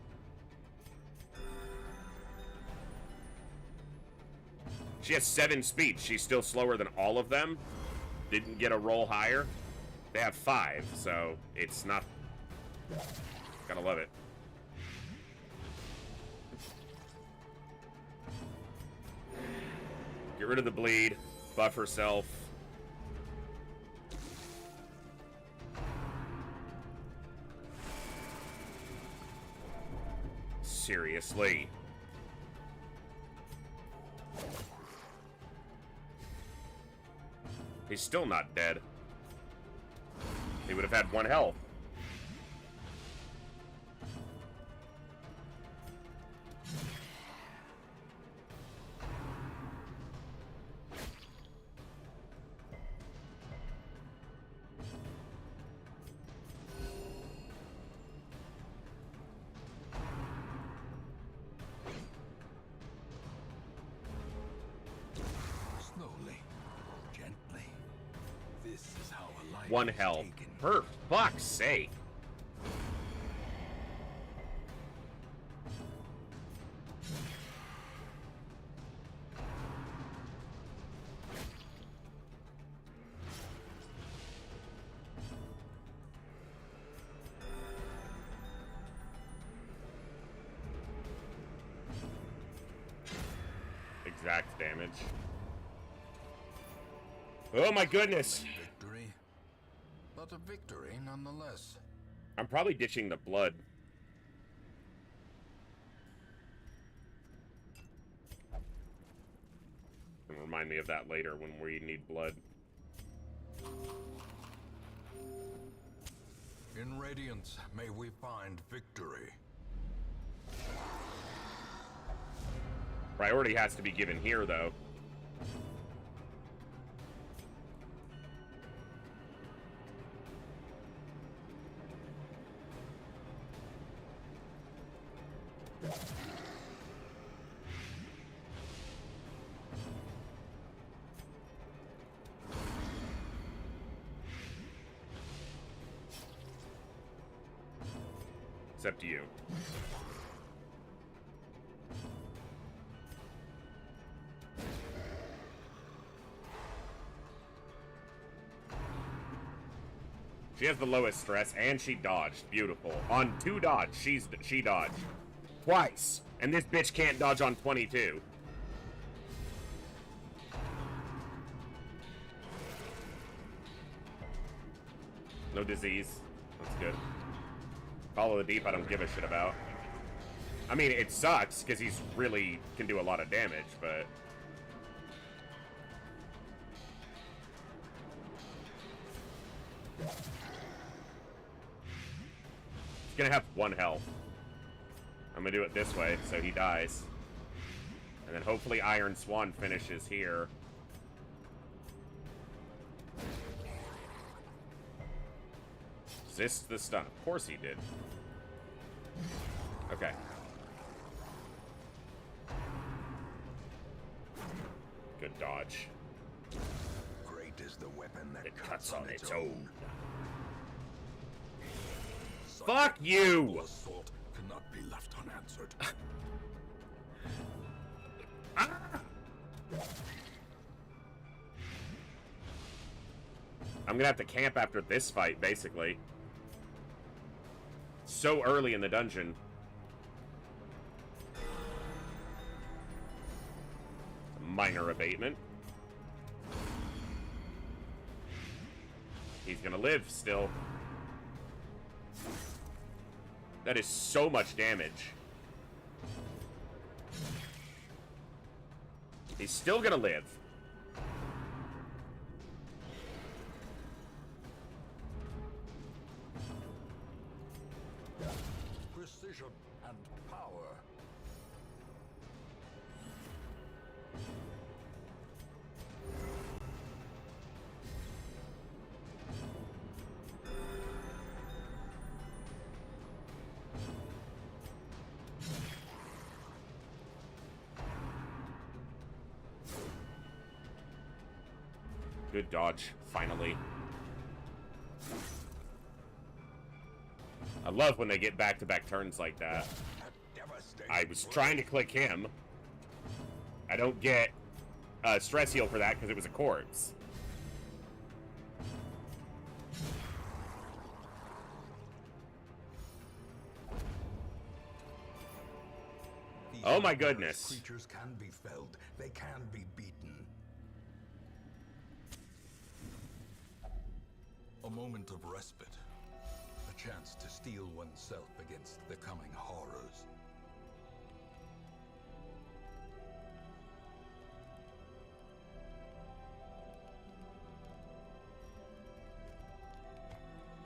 She has 7 speed. She's still slower than all of them. Didn't get a roll higher. They have 5, so it's not... Gotta love it. Get rid of the bleed. Buff herself. Seriously. He's still not dead. He would have had 1 health. Slowly, gently. This is how a life 1 is health. taken. For fuck's sake. Exact damage. Oh my goodness. Victory, but a victory nonetheless. I'm probably ditching the blood. And remind me of that later when we need blood. In Radiance, may we find victory. Priority has to be given here, though. It's up to you. She has the lowest stress, and she dodged. Beautiful. On 2 dodge, she dodged. Twice. And this bitch can't dodge on 22. No disease. That's good. Follow the Deep I don't give a shit about. I mean, it sucks, because he's really can do a lot of damage, but... He's gonna have 1 health. I'm gonna do it this way, so he dies. And then hopefully Iron Swan finishes here. Resist the stun. Of course he did. Okay. Good dodge. It cuts on its own. Fuck you! Assault cannot be left unanswered. I'm gonna have to camp after this fight, basically. So early in the dungeon. Minor abatement. He's gonna live still. That is so much damage. He's still gonna live. Precision and power. Good dodge, finally. I love when they get back-to-back turns like that. I was trying to click him. I don't get stress heal for that because it was a corpse. Oh my goodness. Creatures can be felled. They can be beaten. A moment of respite. A chance to steel oneself against the coming horrors.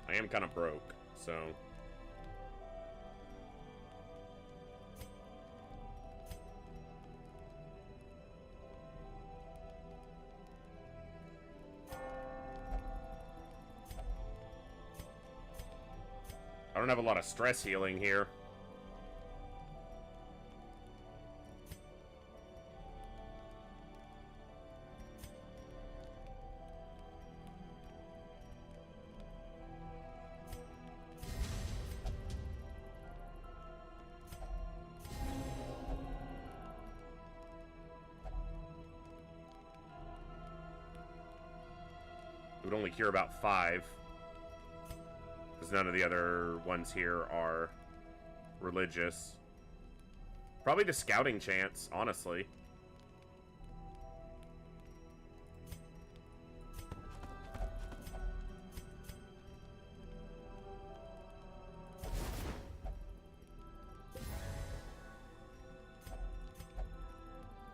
I am kind of broke, so... I don't have a lot of stress healing here. It would only cure about 5. Because none of the other ones here are religious. Probably the scouting chance, honestly.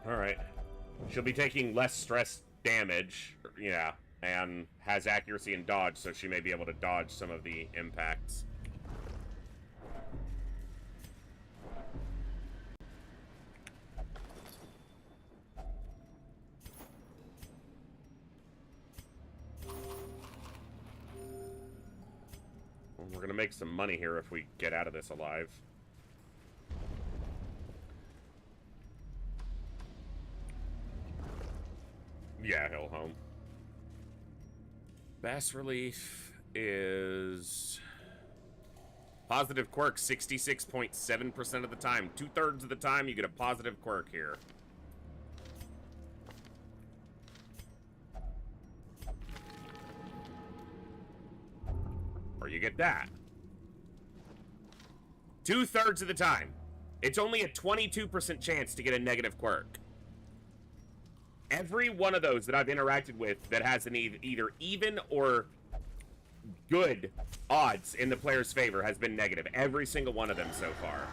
Alright. She'll be taking less stress damage. Yeah. And has accuracy and dodge, so she may be able to dodge some of the impacts. Well, we're gonna make some money here if we get out of this alive. Yeah, he'll home. Bas relief is positive quirk 66.7% of the time. 2/3 of the time you get a positive quirk here. Or you get that. 2/3 of the time. It's only a 22% chance to get a negative quirk. Every one of those that I've interacted with that has an either even or good odds in the player's favor has been negative. Every single one of them so far.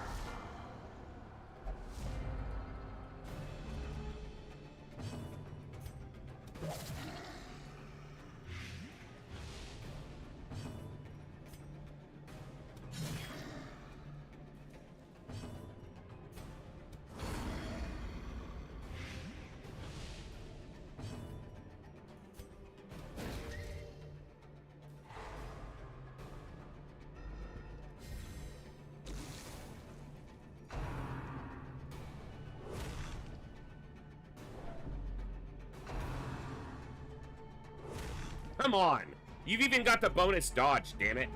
Come on. You've even got the bonus dodge, damn it.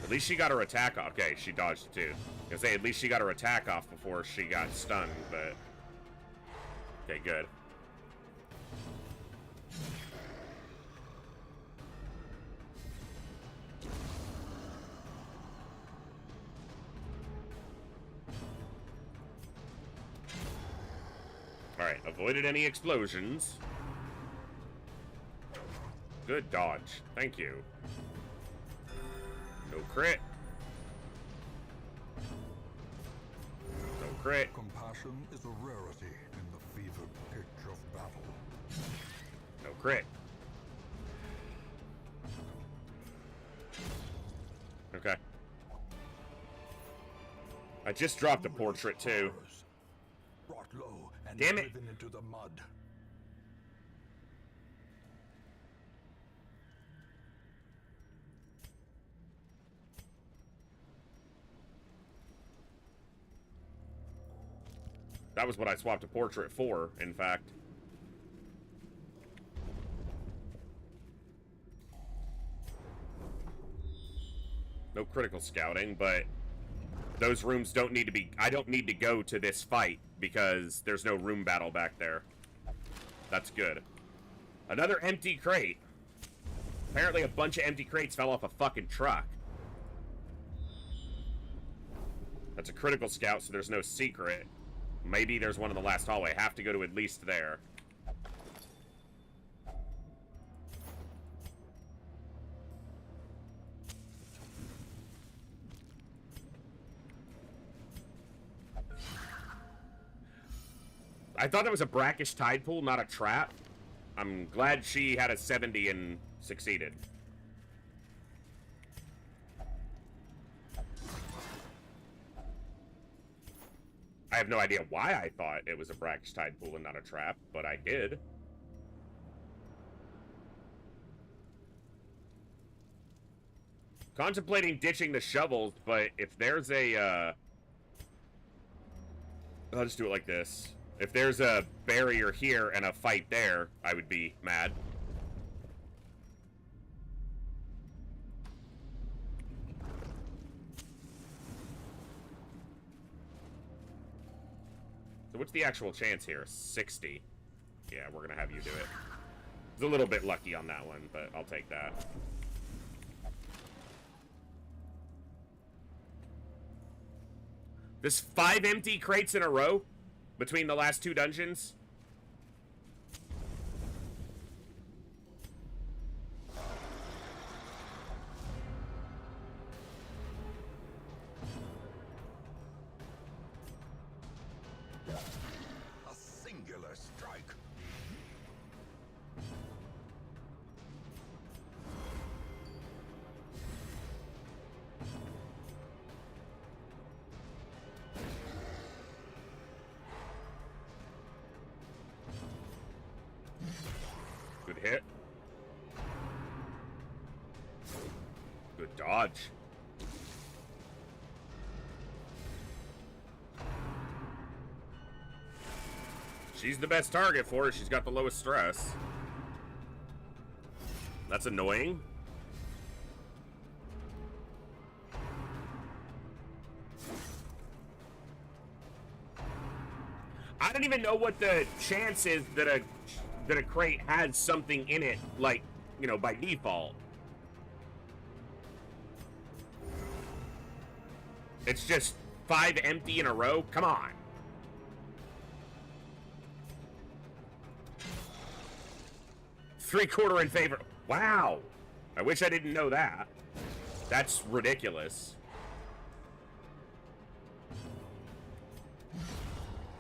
At least she got her attack off. Okay, she dodged it too. I was gonna say, at least she got her attack off before she got stunned, but... Okay, good. Alright, avoided any explosions. Good dodge. Thank you. No crit. No crit. Compassion is a rarity in the fevered pitch of battle. No crit. Okay. I just dropped a portrait too. Brought low and Damn it. driven into the mud. That was what I swapped a portrait for, in fact. No critical scouting, but those rooms don't need to be... I don't need to go to this fight because there's no room battle back there. That's good. Another empty crate. Apparently a bunch of empty crates fell off a fucking truck. That's a critical scout, so there's no secret. Maybe there's one in the last hallway. Have to go to at least there. I thought that was a brackish tide pool, not a trap. I'm glad she had a 70 and succeeded. I have no idea why I thought it was a brackish tide pool and not a trap, but I did. Contemplating ditching the shovels, but if there's a, I'll just do it like this. If there's a barrier here and a fight there, I would be mad. So what's the actual chance here? 60. Yeah, we're gonna have you do it. It's a little bit lucky on that one, but I'll take that. There's 5 empty crates in a row between the last 2 dungeons. A singular strike. Good hit. Good dodge. She's the best target for it. She's got the lowest stress. That's annoying. I don't even know what the chance is that a crate has something in it, like, you know, by default. It's just 5 empty in a row? Come on. Three-quarter in favor. Wow. I wish I didn't know that. That's ridiculous.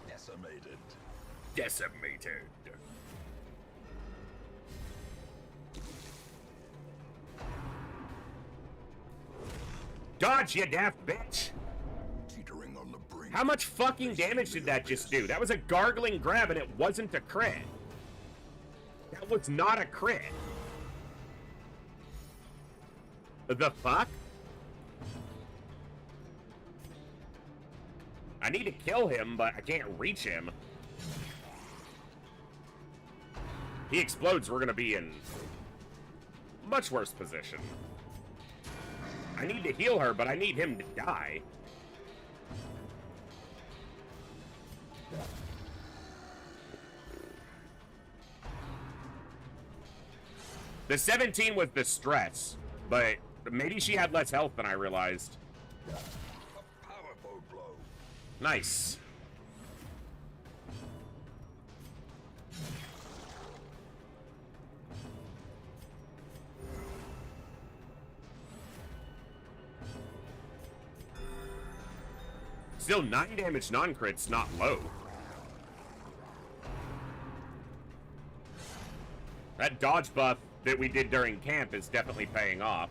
Decimated. Decimated. Dodge, you daft bitch! Teetering on the brink. How much fucking damage did that just do? That was a gargling grab and it wasn't a crit. That was not a crit. The fuck? I need to kill him, but I can't reach him. He explodes, we're gonna be in much worse position. I need to heal her, but I need him to die. The 17 was the stress, but maybe she had less health than I realized. A powerful blow. Nice. Still 9 damage non-crit's not low. That dodge buff that we did during camp is definitely paying off.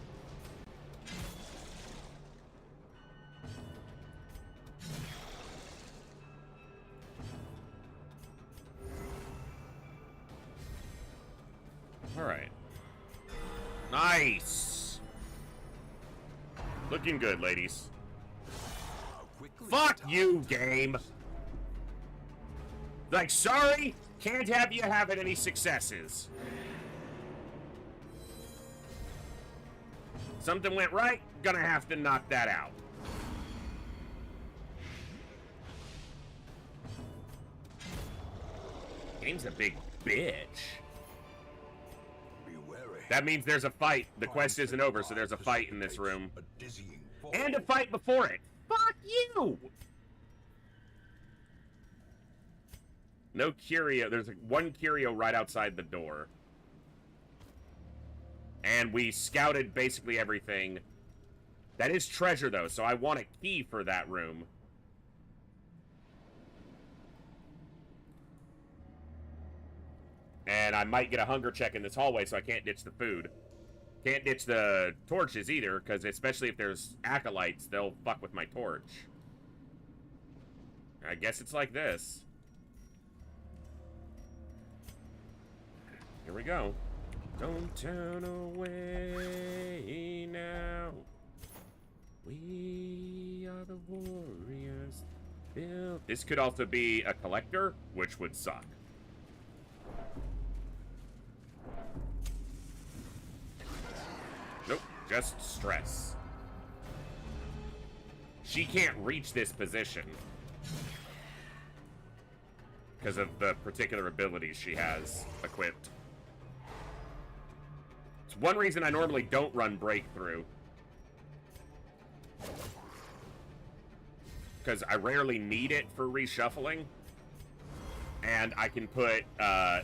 Alright. Nice! Looking good, ladies. Fuck you, game! Like, sorry, can't have you having any successes. Something went right, gonna have to knock that out. Game's a big bitch. Be wary. That means there's a fight. The quest isn't over, so there's a fight in this room. A dizzying fall. And a fight before it. Fuck you! No curio. There's one curio right outside the door. And we scouted basically everything. That is treasure, though, so I want a key for that room. And I might get a hunger check in this hallway, so I can't ditch the food. Can't ditch the torches either, because especially if there's acolytes, they'll fuck with my torch. I guess it's like this. Here we go. Don't turn away now. We are the warriors. This could also be a collector, which would suck. Nope, just stress. She can't reach this position because of the particular abilities she has equipped. It's one reason I normally don't run Breakthrough. Because I rarely need it for reshuffling. And I can put,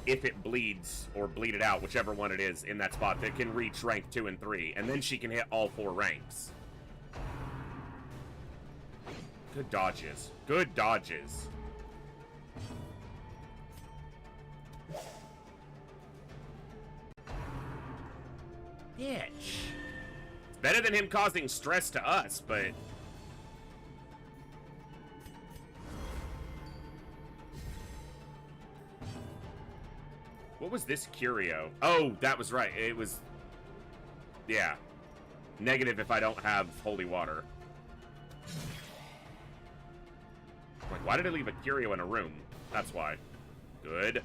if it bleeds, or bleed it out, whichever one it is, in that spot that can reach rank 2 and 3. And then she can hit all 4 ranks. Good dodges. Good dodges. Bitch. It's better than him causing stress to us, but... What was this curio? Oh, that was right. It was... Yeah. Negative if I don't have holy water. Like, why did I leave a curio in a room? That's why. Good.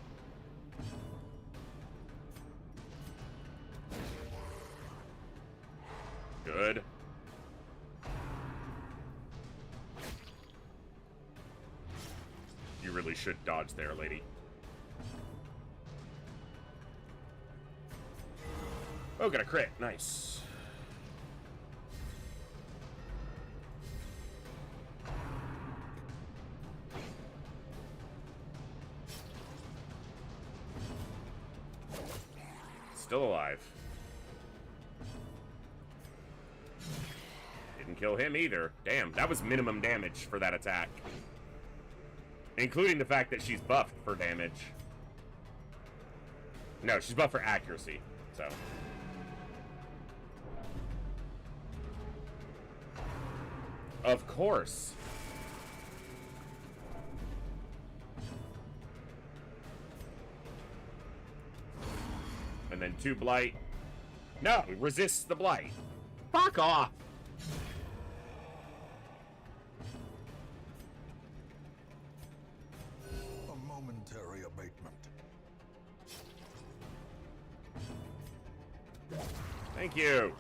Good. You really should dodge there, lady. Oh, got a crit. Nice. Still alive. Didn't kill him either. Damn, that was minimum damage for that attack. Including the fact that she's buffed for damage. No, she's buffed for accuracy, so... Of course. And then 2 blight. No, resists the blight. Fuck off. A momentary abatement. Thank you.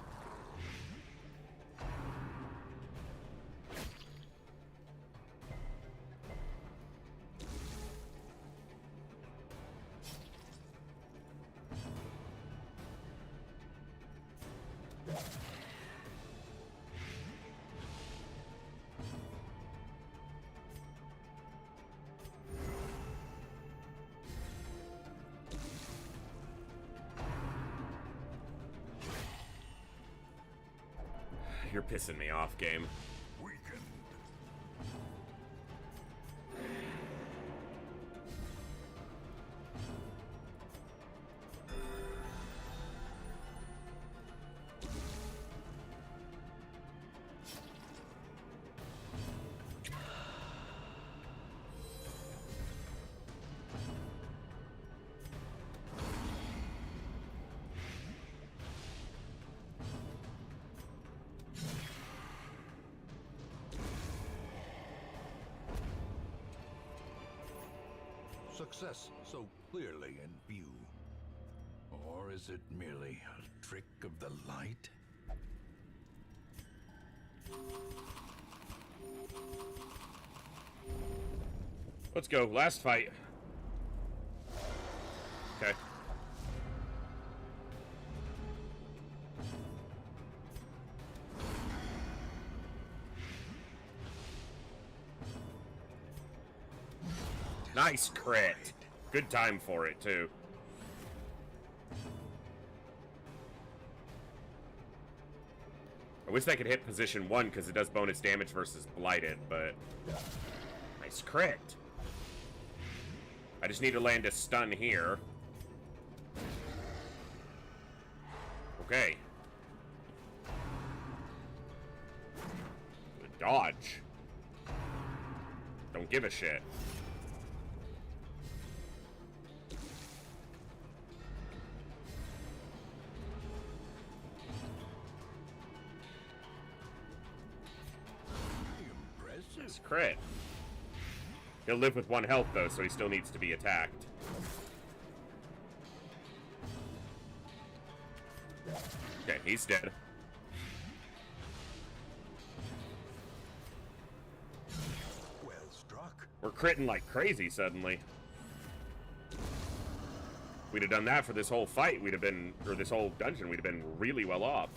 You're pissing me off, game. Weakened. Success so clearly in view. Or is it merely a trick of the light? Let's go. Last fight. Okay. Nice crit. Good time for it, too. I wish I could hit position 1 because it does bonus damage versus blighted, but... Nice crit. I just need to land a stun here. Okay. Good dodge. Don't give a shit. Nice crit. He'll live with 1 health, though, so he still needs to be attacked. Okay, he's dead. Well struck. We're critting like crazy suddenly. We'd have done that for this whole fight, we'd have been, or this whole dungeon, we'd have been really well off.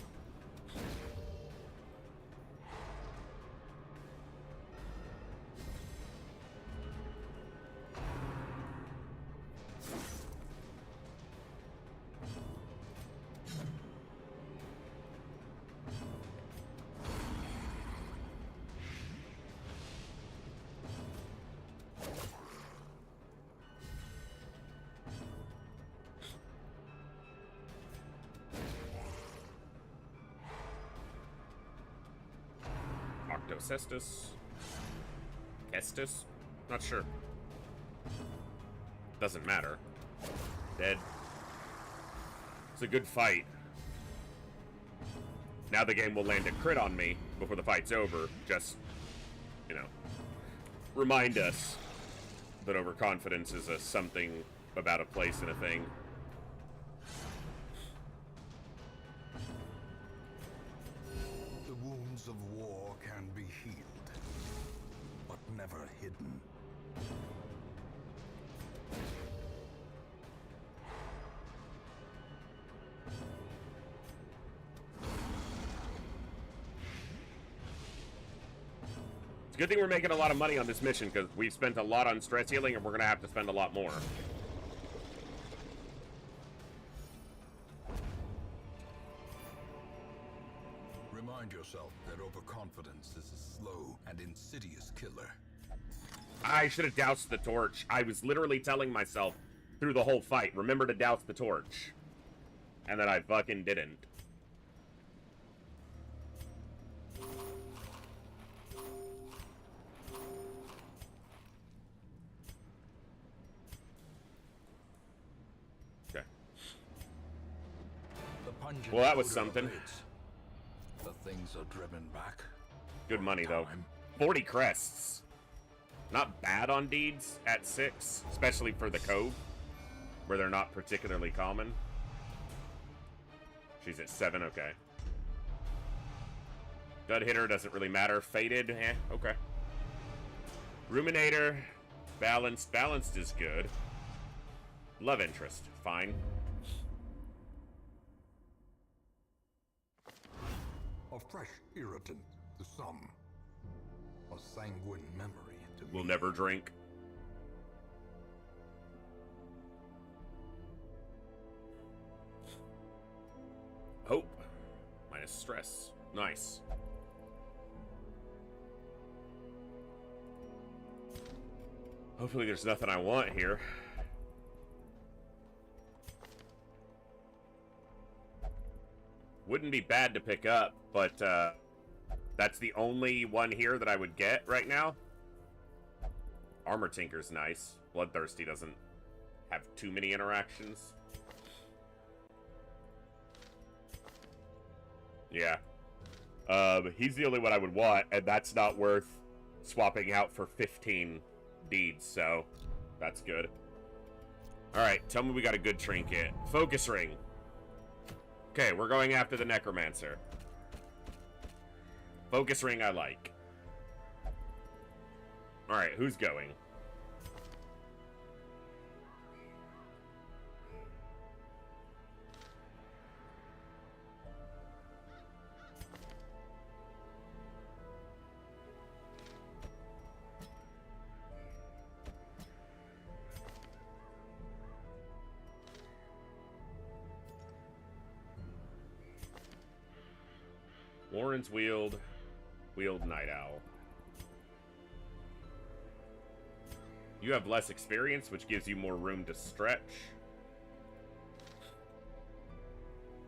Octocestus? Kestis? Not sure. Doesn't matter. Dead. It's a good fight. Now the game will land a crit on me before the fight's over. Just, you know, remind us that overconfidence is a something about a place and a thing. The wounds of war can be healed, but never hidden. It's a good thing we're making a lot of money on this mission, because we've spent a lot on stress healing, and we're going to have to spend a lot more. Remind yourself that overconfidence is a slow and insidious killer. I should have doused the torch. I was literally telling myself through the whole fight, remember to douse the torch. And then I fucking didn't. Okay. Well, that was something. The things are driven back. Good money, though. 40 crests. Not bad on deeds at 6, especially for the Cove, where they're not particularly common. She's at 7, okay. Dud hitter doesn't really matter. Faded, okay. Ruminator, balanced. Balanced is good. Love interest, fine. A fresh irritant to some. A sanguine memory to We'll me. never drink. Hope. Minus stress. Nice. Hopefully there's nothing I want here. Wouldn't be bad to pick up, but that's the only one here that I would get right now. Armor Tinker's nice. Bloodthirsty doesn't have too many interactions. Yeah. He's the only one I would want, and that's not worth swapping out for 15 deeds, so that's good. Alright, tell me we got a good trinket. Focus ring. Okay, we're going after the Necromancer. Focus ring I like. Alright, who's going? Warren's Wield Night Owl. You have less experience, which gives you more room to stretch.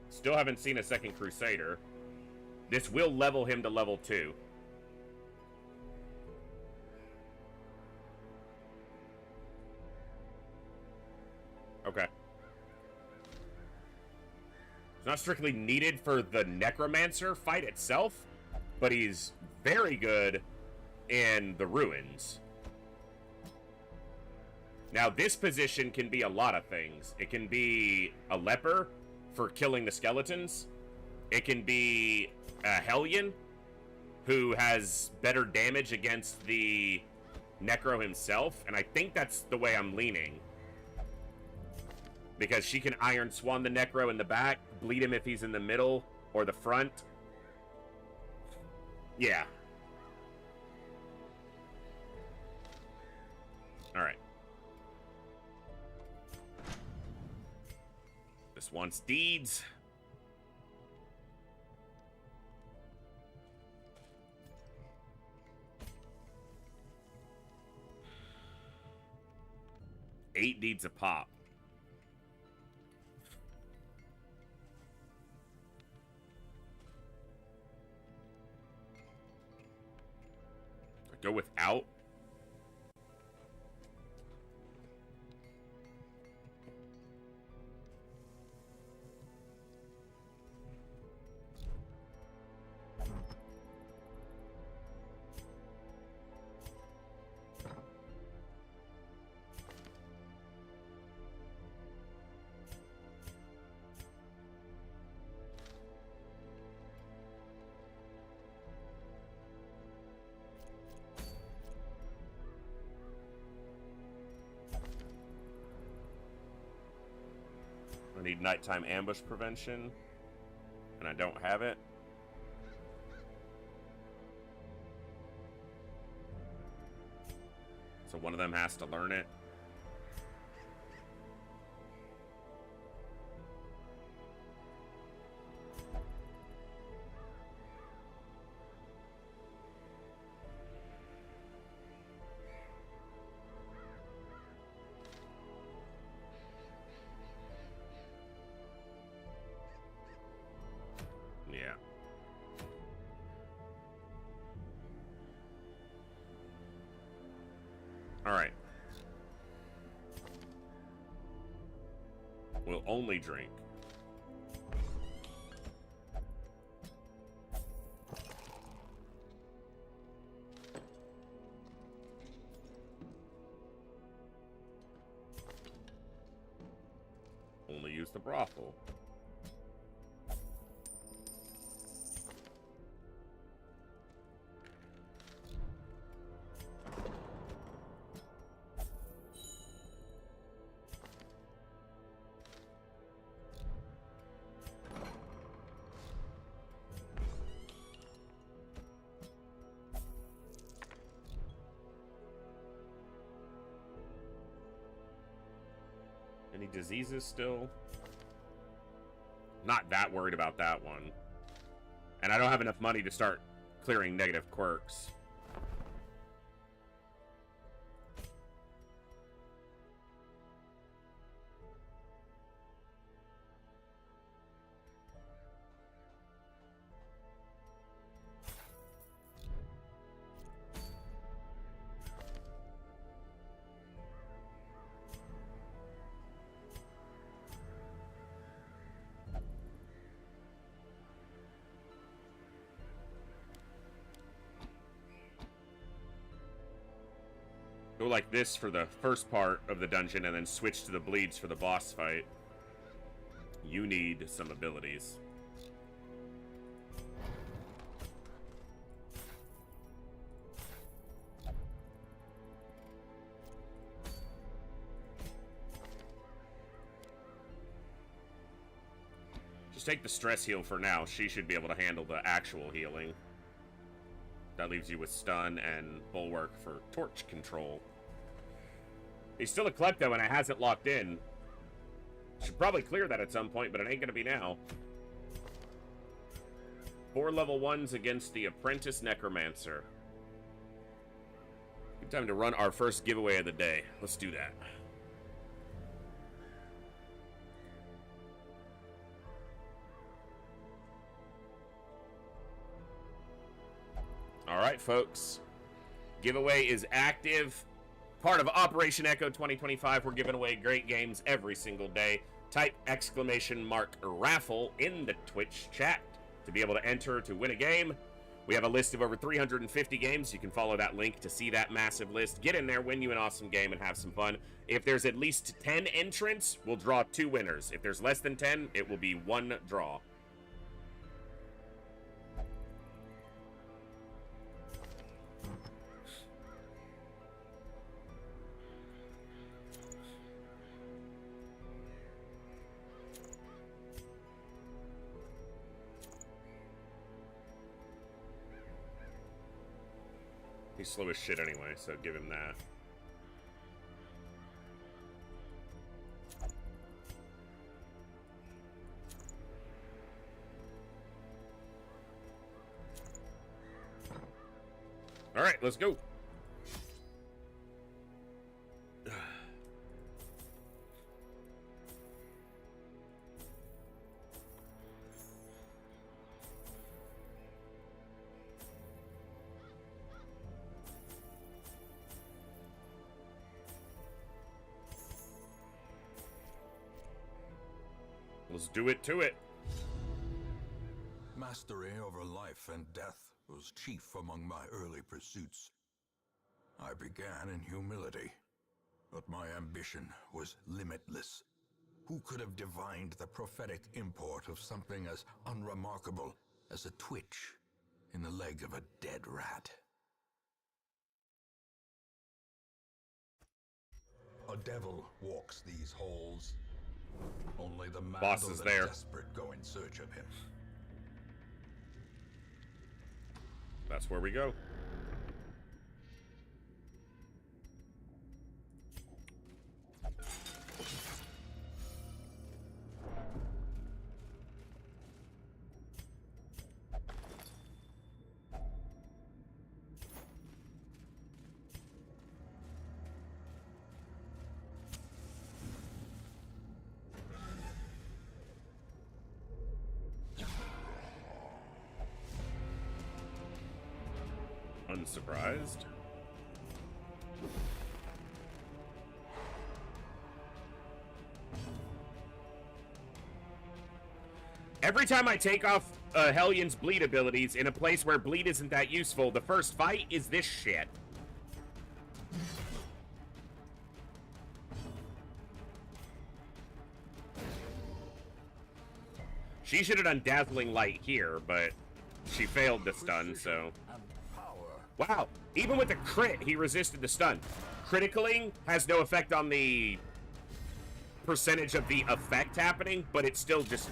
Still haven't seen a second Crusader. This will level him to level 2. Okay. It's not strictly needed for the Necromancer fight itself, but he's very good in the Ruins. Now, this position can be a lot of things. It can be a Leper for killing the skeletons. It can be a Hellion who has better damage against the Necro himself, and I think that's the way I'm leaning. Because she can Iron Swan the Necro in the back, bleed him if he's in the middle or the front. Yeah. Alright. This wants deeds. Eight deeds a pop. Go without. I need nighttime ambush prevention, and I don't have it. So one of them has to learn it. Yeah. All right. We'll only drink. use the brothel. Any diseases still? Not that worried about that one. And I don't have enough money to start clearing negative quirks. Go like this for the first part of the dungeon and then switch to the bleeds for the boss fight. You need some abilities. Just take the stress heal for now. She should be able to handle the actual healing. That leaves you with stun and bulwark for torch control. He's still a klepto and it hasn't locked in. Should probably clear that at some point, but it ain't gonna be now. 4 level 1s against the Apprentice Necromancer. Good time to run our first giveaway of the day. Let's do that. All right, folks. Giveaway is active. Part of Operation Echo 2025. We're giving away great games every single day. Type !raffle in the Twitch chat to be able to enter to win a game. We have a list of over 350 games. You can follow that link to see that massive list. Get in there, win you an awesome game, and have some fun. If there's at least 10 entrants, we'll draw 2 winners. If there's less than 10, it will be 1 draw. He's slow as shit anyway, so give him that. All right, let's go. Let's do it to it. Mastery over life and death was chief among my early pursuits. I began in humility, but my ambition was limitless. Who could have divined the prophetic import of something as unremarkable as a twitch in the leg of a dead rat? A devil walks these halls. Only the mad Boss or is the there. desperate go in search of him. That's where we go. Unsurprised. Every time I take off Hellion's bleed abilities in a place where bleed isn't that useful, the first fight is this shit. She should have done Dazzling Light here, but she failed the stun, so... Wow, even with the crit, he resisted the stun. Criticaling has no effect on the percentage of the effect happening, but it's still just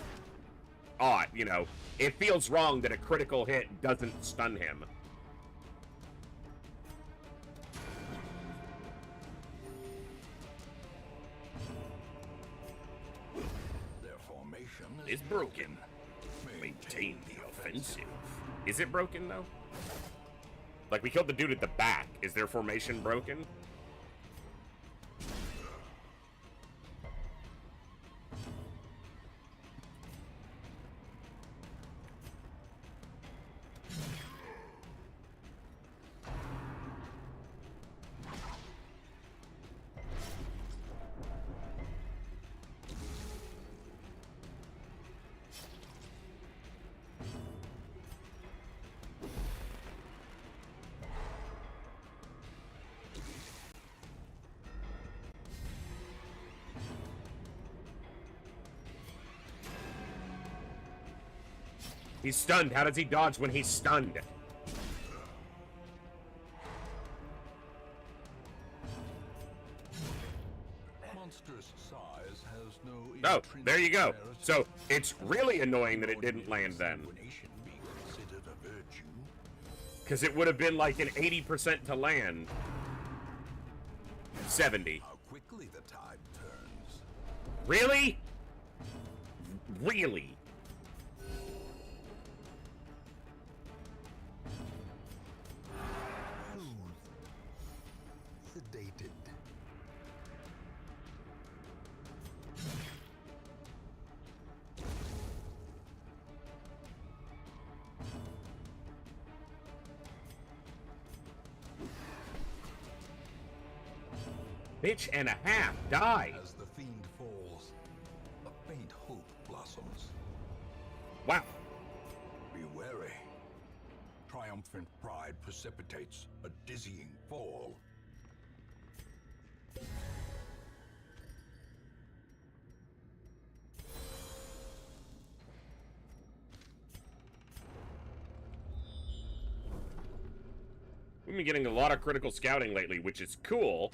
odd, you know. It feels wrong that a critical hit doesn't stun him. Their formation It's broken. Maintain the offensive. Is it broken, though? Like, we killed the dude at the back. Is their formation broken? He's stunned. How does he dodge when he's stunned? monstrous size has no Oh, there you go. So, it's really annoying that it didn't land then. Be considered a virtue. Because it would have been like an 80% to land. 70. How quickly the tide turns. Really? Really? Sedated. Bitch and a half, die. As the fiend falls, a faint hope blossoms. Wow. Be wary. Triumphant pride precipitates a dizzying fall. We've been getting a lot of critical scouting lately, which is cool.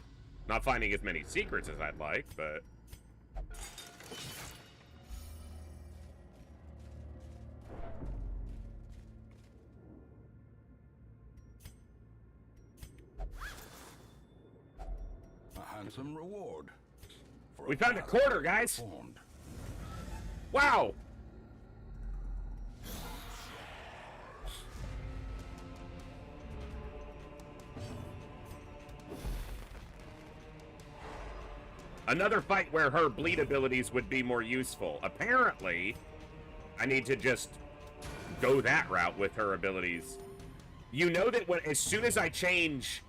Not finding as many secrets as I'd like, but... A handsome reward. For We found a quarter, guys! performed. Wow! Another fight where her bleed abilities would be more useful. Apparently, I need to just go that route with her abilities. You know that when, as soon as I change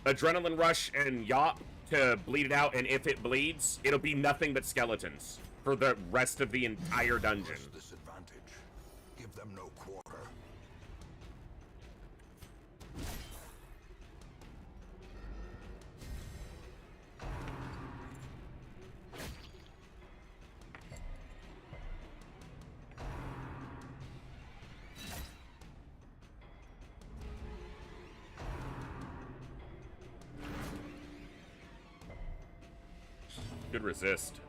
Adrenaline Rush and Yop to bleed it out, and if it bleeds, it'll be nothing but skeletons for the rest of the entire dungeon. Press disadvantage. Give them no quarter. Good resist.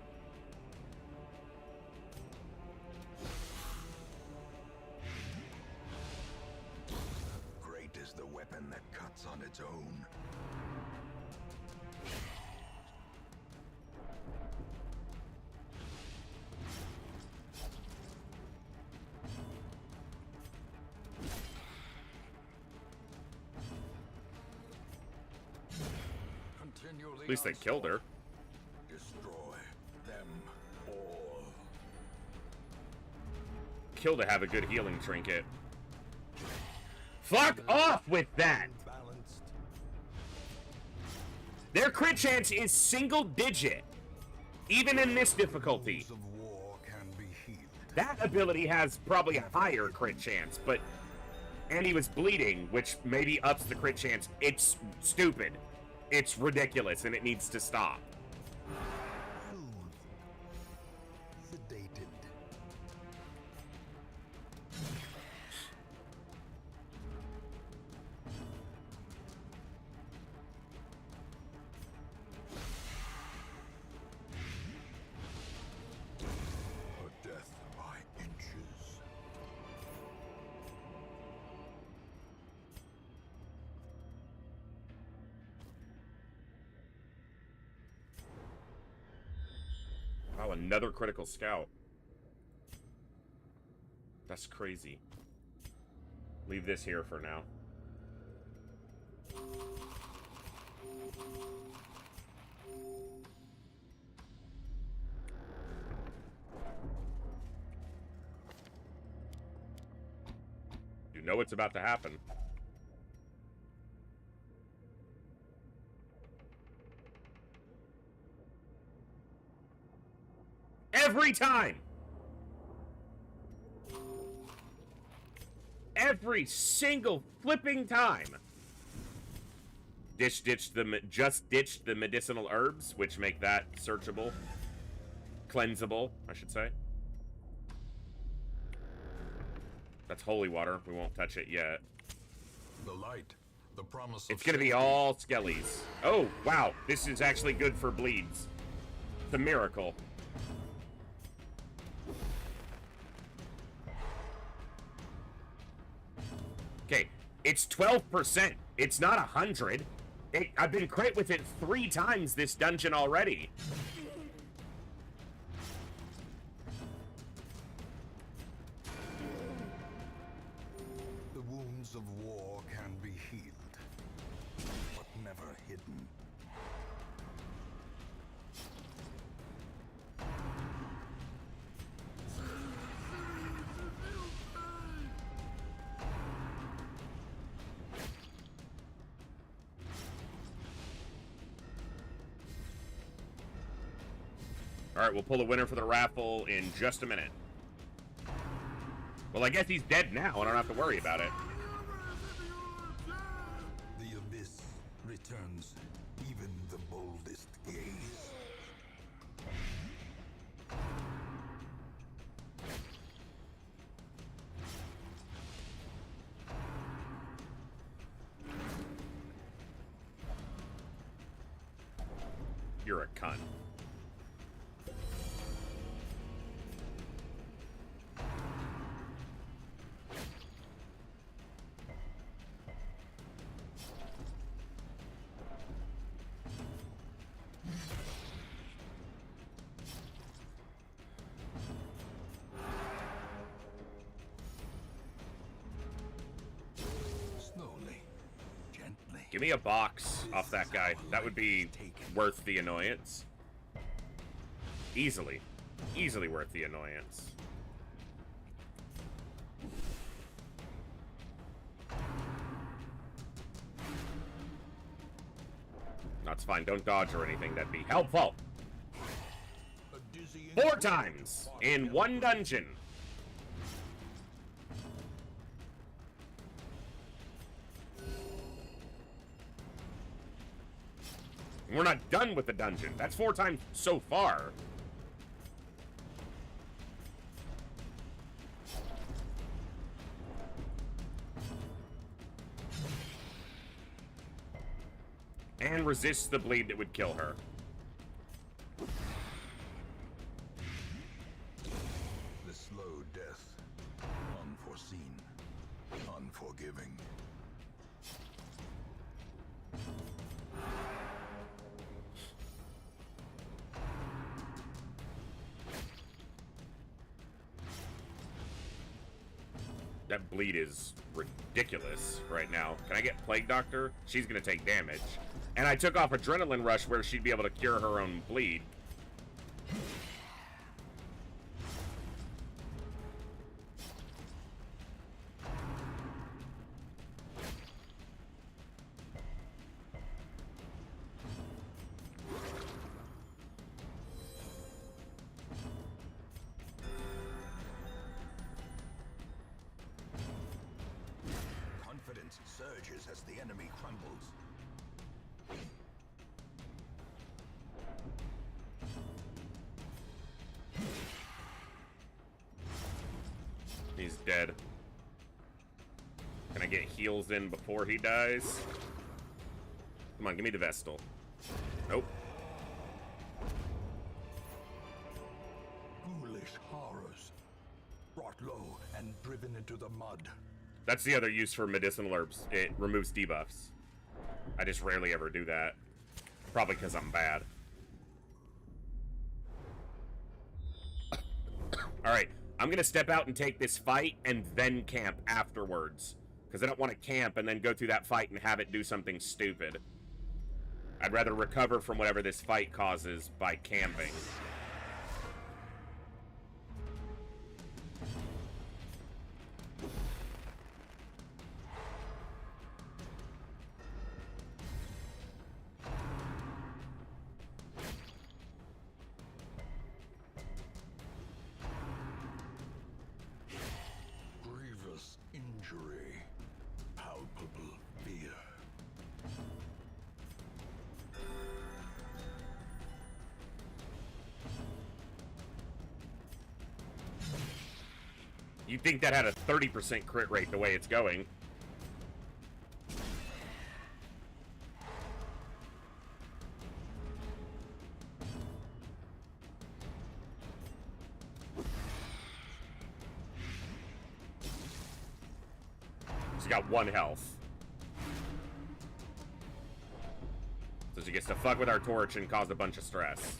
Great is the weapon that cuts on its own. Continually At least they killed her. destroy them all. Kill to have a good healing trinket. Fuck off with that! Balanced. Their crit chance is single digit. Even in this difficulty. Wounds of war can be healed. That ability has probably a higher crit chance, but... And he was bleeding, which maybe ups the crit chance. It's stupid. It's ridiculous, and it needs to stop. Sedated. Another critical scout. That's crazy. Leave this here for now. You know what's about to happen. Every time! Every single flipping time! Just ditched the medicinal herbs, which make that searchable. Cleansable, I should say. That's holy water. We won't touch it yet. The light, the promise of It's gonna be all skellies. Oh, wow. This is actually good for bleeds. It's a miracle. Okay, it's 12%. It's not 100. I've been crit with it 3 times this dungeon already. The wounds of war can be healed, but never hidden. All right, we'll pull a winner for the raffle in just a minute. Well, I guess he's dead now. I don't have to worry about it. The abyss returns even the boldest gaze. You're a cunt. Slowly, gently. Give me a box off that guy. That would be worth the annoyance. Easily. Easily worth the annoyance. That's fine. Don't dodge or anything. That'd be helpful. A dizzying 4 times in 1 dungeon. We're not done with the dungeon. That's 4 times so far. And resists the bleed that would kill her. The slow death, unforeseen, unforgiving. That bleed is ridiculous right now. Can I get Plague Doctor? She's gonna take damage. And I took off Adrenaline Rush where she'd be able to cure her own bleed. Confidence surges as the enemy crumbles. He's dead. Can I get heals in before he dies? Come on, give me the Vestal. Nope. Ghoulish horrors, brought low and driven into the mud. That's the other use for medicinal herbs. It removes debuffs. I just rarely ever do that. Probably because I'm bad. Alright, I'm gonna step out and take this fight and then camp afterwards. Because I don't want to camp and then go through that fight and have it do something stupid. I'd rather recover from whatever this fight causes by camping. Grievous injury. Palpable fear. You'd think that had a 30% crit rate the way it's going. She's got 1 health. So she gets to fuck with our torch and cause a bunch of stress.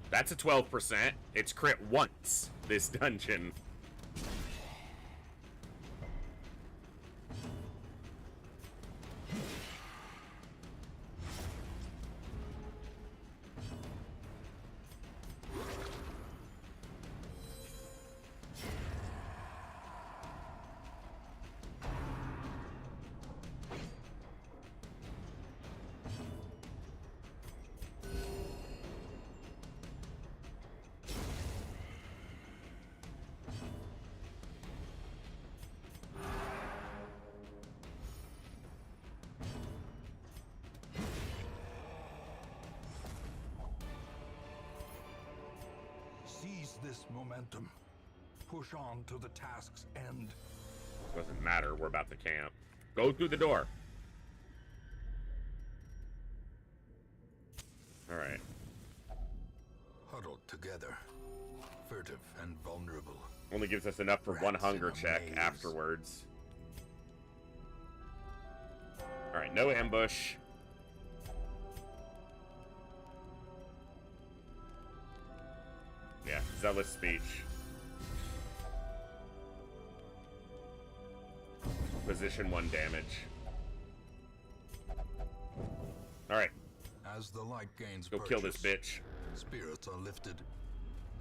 That's a 12%. It's crit once, this dungeon. Seize this momentum. Push on to the task's end. Doesn't matter, we're about to camp. Go through the door. Alright. Huddled together. Furtive and vulnerable. Only gives us enough for 1 Rats hunger in a check maze. afterwards. Alright, no ambush. Yeah, zealous speech. Position 1 damage. Alright, As the light gains go kill this purchase, bitch. spirits are lifted,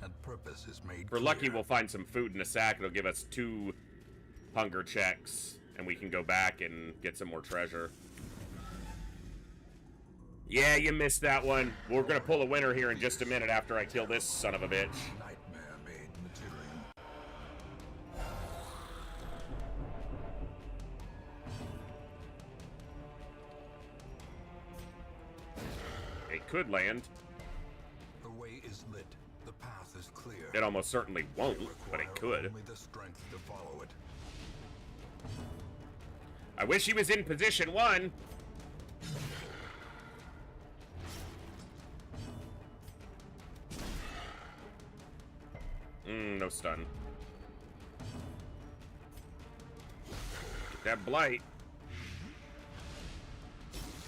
and purpose is made If we're lucky, clear. we'll find some food in a sack. It'll give us 2 hunger checks, and we can go back and get some more treasure. Yeah, you missed that one. We're gonna pull a winner here in just a minute after I kill this son of a bitch. Nightmare made material. It could land. The way is lit. The path is clear. It almost certainly won't, but it Require could. Only the strength to follow it. I wish he was in position 1. No stun. Get that blight.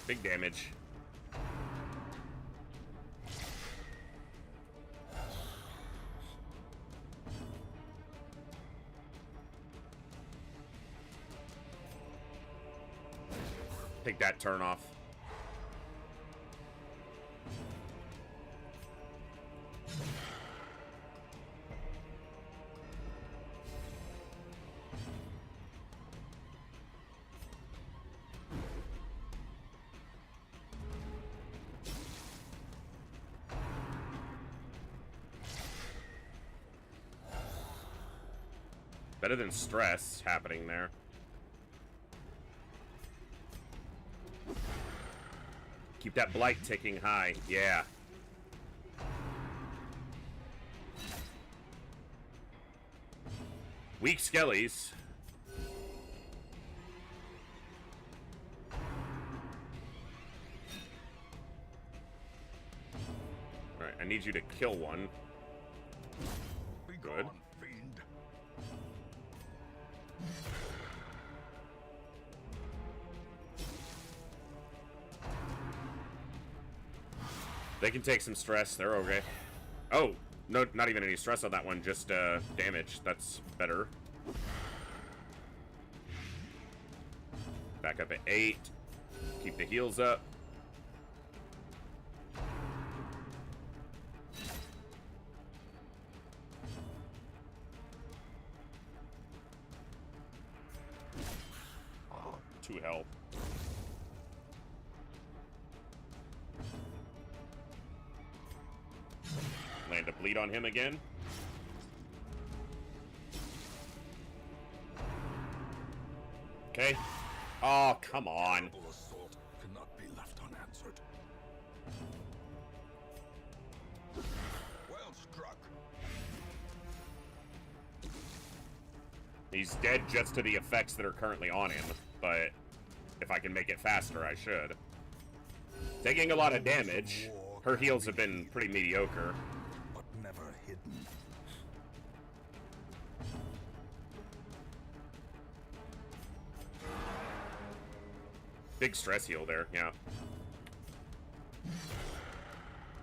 Big damage. Take that turn off. Better than stress happening there. Keep that blight ticking high. Yeah. Weak skellies. Alright, I need you to kill one. Be Good. gone, fiend. They can take some stress. They're okay. Oh, no, not even any stress on that one. Just damage. That's better. Back up at 8. Keep the heals up. Oh, 2 health. Land a bleed on him again. Okay. Oh, come on. Terrible assault cannot be left unanswered. Well struck. He's dead just to the effects that are currently on him, but if I can make it faster, I should. Taking a lot of damage. Her heals have been pretty mediocre. But never hidden. Big stress heal there, yeah.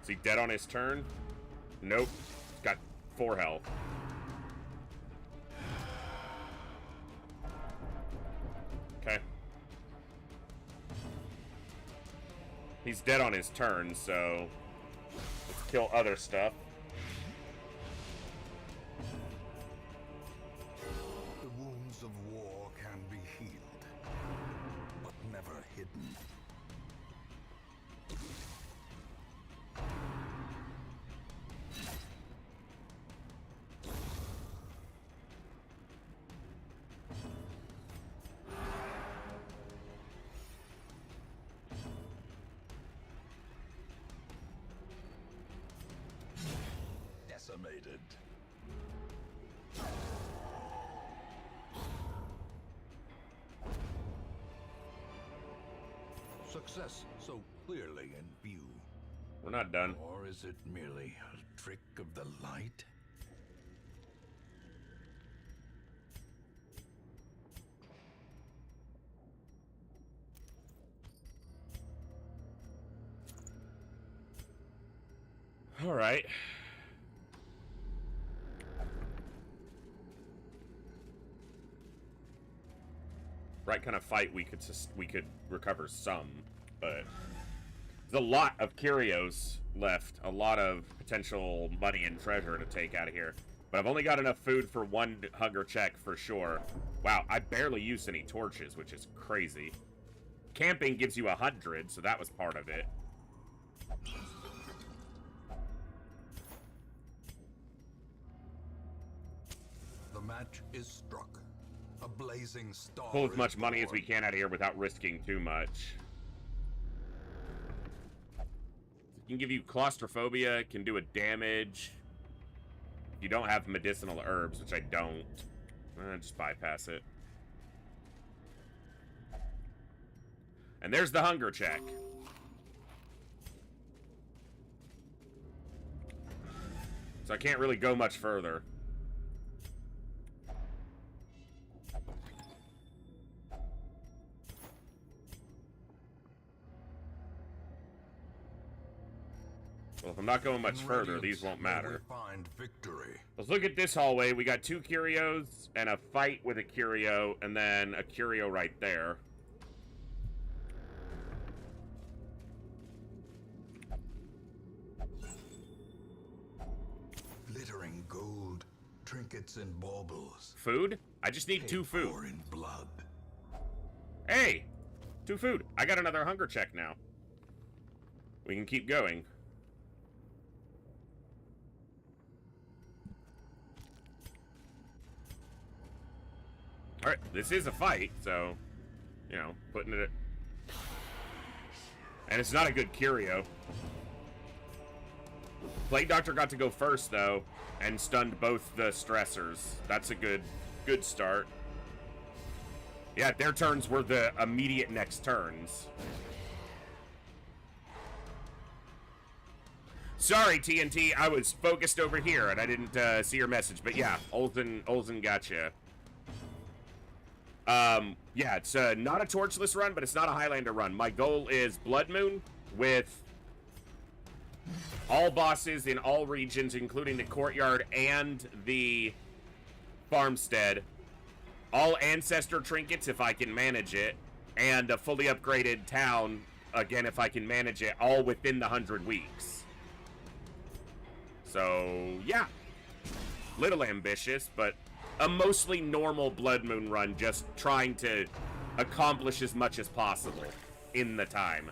Is he dead on his turn? Nope. He's got 4 health. Okay. He's dead on his turn, so let's kill other stuff. The wounds of war can be healed, but never hidden. Decimated. Success so clearly in view. We're not done. Or is it merely a trick of the light? All right. Right kind of fight, we could recover some, but there's a lot of curios left, a lot of potential money and treasure to take out of here. But I've only got enough food for 1 hunger check for sure. Wow, I barely used any torches, which is crazy. Camping gives you 100, so that was part of it. The match is struck. A blazing star. Pull as much is money as we born. can out of here without risking too much. It can give you claustrophobia, can do a damage. If you don't have medicinal herbs, which I don't, just bypass it. And there's the hunger check. So I can't really go much further. Well, if I'm not going much In further, Radiance, these won't may we matter. find victory. Let's look at this hallway. We got 2 curios and a fight with a curio, and then a curio right there. Glittering gold, trinkets and baubles. Food? I just need 2 food. Or in blood. Hey! 2 food. I got another hunger check now. We can keep going. Alright, this is a fight, so, you know, putting it... And it's not a good curio. Plague Doctor got to go first, though, and stunned both the stressors. That's a good start. Yeah, their turns were the immediate next turns. Sorry, TNT, I was focused over here, and I didn't see your message. But yeah, Olsen gotcha. Yeah, it's not a Torchless run, but it's not a Highlander run. My goal is Blood Moon with All bosses in all regions, including the courtyard and the farmstead. All ancestor trinkets, if I can manage it. And a fully upgraded town, again, if I can manage it, all within the 100 weeks. So, yeah. Little ambitious, but a mostly normal Blood Moon run, just trying to accomplish as much as possible in the time.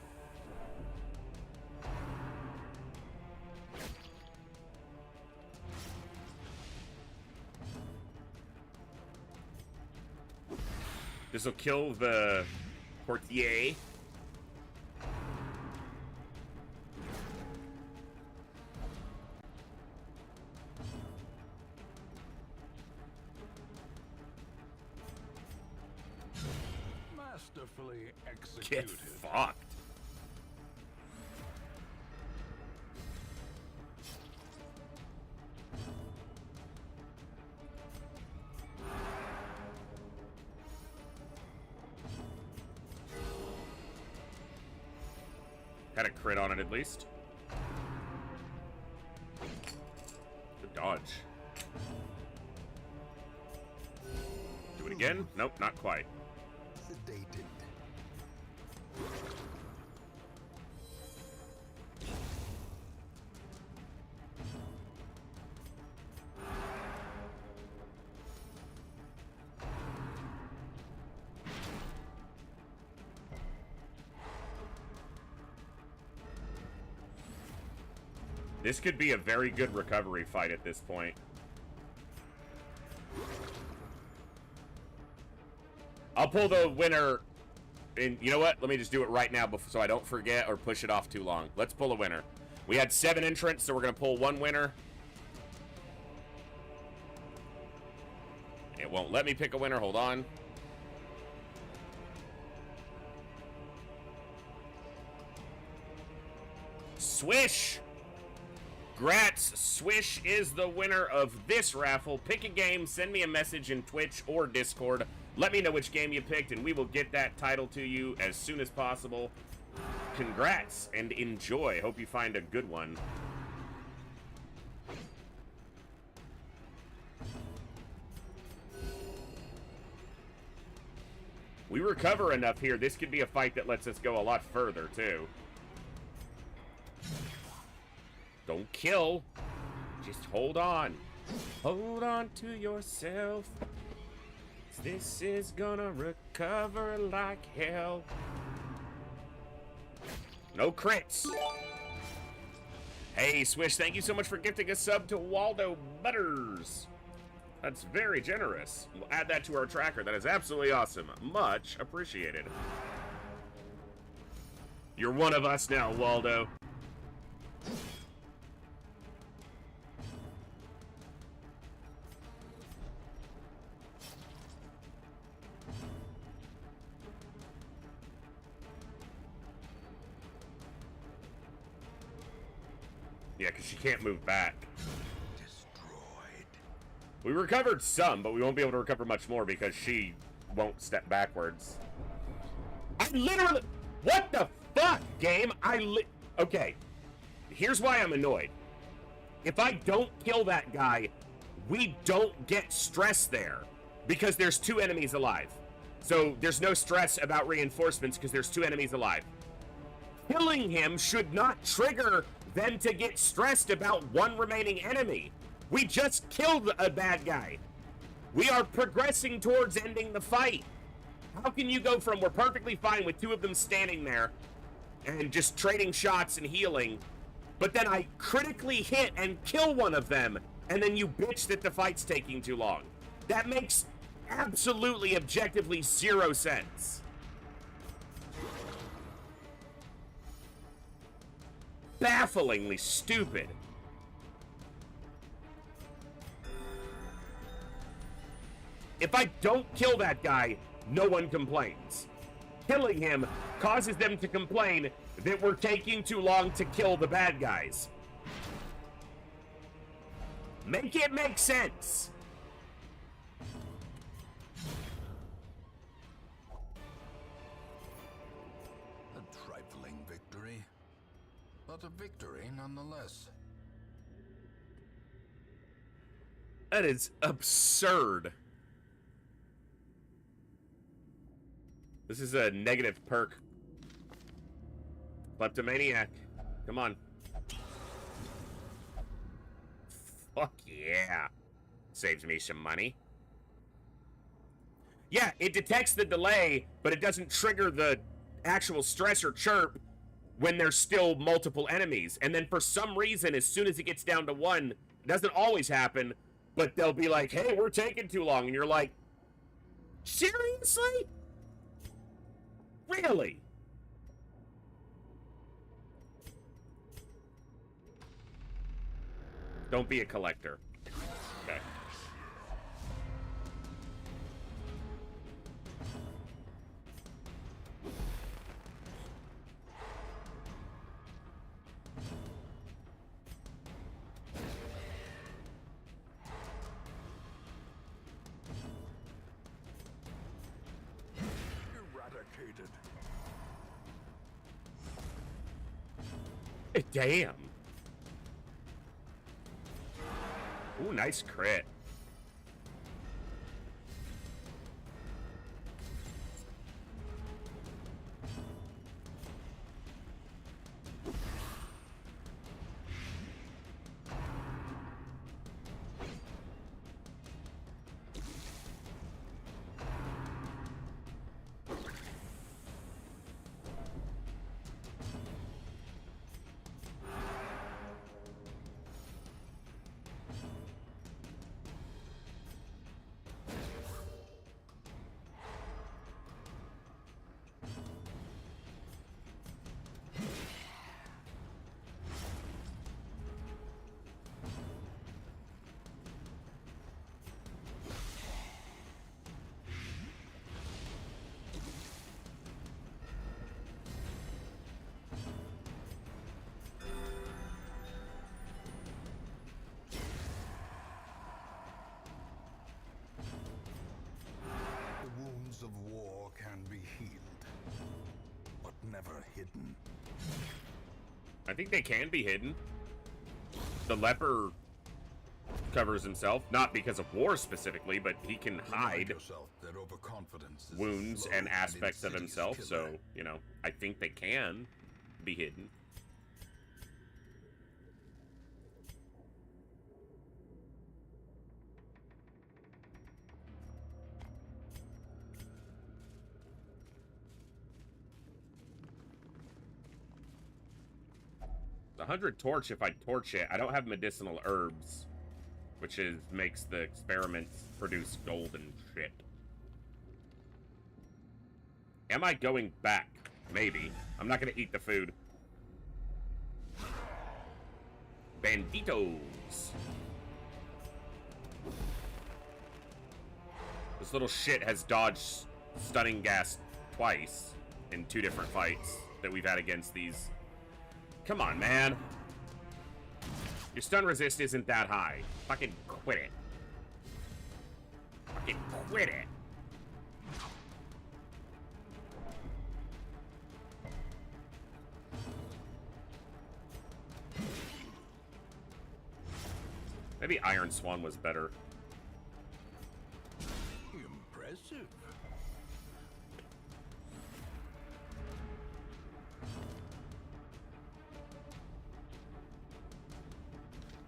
This will kill the courtier. Masterfully Get executed. fucked. Had a crit on it at least. Good dodge. Do it again? Nope, not quite. Sedated. This could be a very good recovery fight at this point. I'll pull the winner. And you know what? Let me just do it right now before, so I don't forget or push it off too long. Let's pull a winner. We had 7 entrants, so we're going to pull one winner. It won't let me pick a winner. Hold on. Swish! Grats, Swish is the winner of this raffle. Pick a game, send me a message in Twitch or Discord. Let me know which game you picked, and we will get that title to you as soon as possible. Congrats, and enjoy. Hope you find a good one. We recover enough here. This could be a fight that lets us go a lot further, too. Don't kill. Just hold on. Hold on to yourself. This is gonna recover like hell. No crits. Hey, Swish, thank you so much for gifting a sub to Waldo Butters. That's very generous. We'll add that to our tracker. That is absolutely awesome. Much appreciated. You're one of us now, Waldo. Yeah, because she can't move back. Destroyed. We recovered some, but we won't be able to recover much more because she won't step backwards. I literally... What the fuck, game? Okay. Here's why I'm annoyed. If I don't kill that guy, we don't get stress there. Because there's 2 enemies alive. So there's no stress about reinforcements because there's 2 enemies alive. Killing him should not trigger them to get stressed about 1 remaining enemy. We just killed a bad guy. We are progressing towards ending the fight. How can you go from we're perfectly fine with 2 of them standing there and just trading shots and healing, but then I critically hit and kill one of them, and then you bitch that the fight's taking too long? That makes absolutely objectively 0 sense. Bafflingly stupid. If I don't kill that guy, no one complains. Killing him causes them to complain that we're taking too long to kill the bad guys. Make it make sense. A trifling victory, but but a victory nonetheless. That is absurd. This is a negative perk. Kleptomaniac. Come on. Fuck yeah. Saves me some money. Yeah, it detects the delay, but it doesn't trigger the actual stress or chirp when there's still multiple enemies. And then for some reason, as soon as it gets down to one, it doesn't always happen, but they'll be like, hey, we're taking too long. And you're like, seriously? Really? Don't be a collector. Okay. Eradicated. Damn. Ooh, nice crit. The wounds of war can be healed, but never hidden. I think they can be hidden. The leper covers himself, not because of war specifically, but he can hide yourself that overconfidence is wounds slow and aspects of insidious himself, killer. so, you know, I think they can be hidden. The 100 torch, if I torch it, I don't have medicinal herbs, which makes the experiments produce gold and shit. Am I going back? Maybe. I'm not gonna eat the food. Banditos. This little shit has dodged stunning gas twice in 2 different fights that we've had against these. Come on, man. Your stun resist isn't that high. Fucking quit it. Fucking quit it. Maybe Iron Swan was better. Impressive.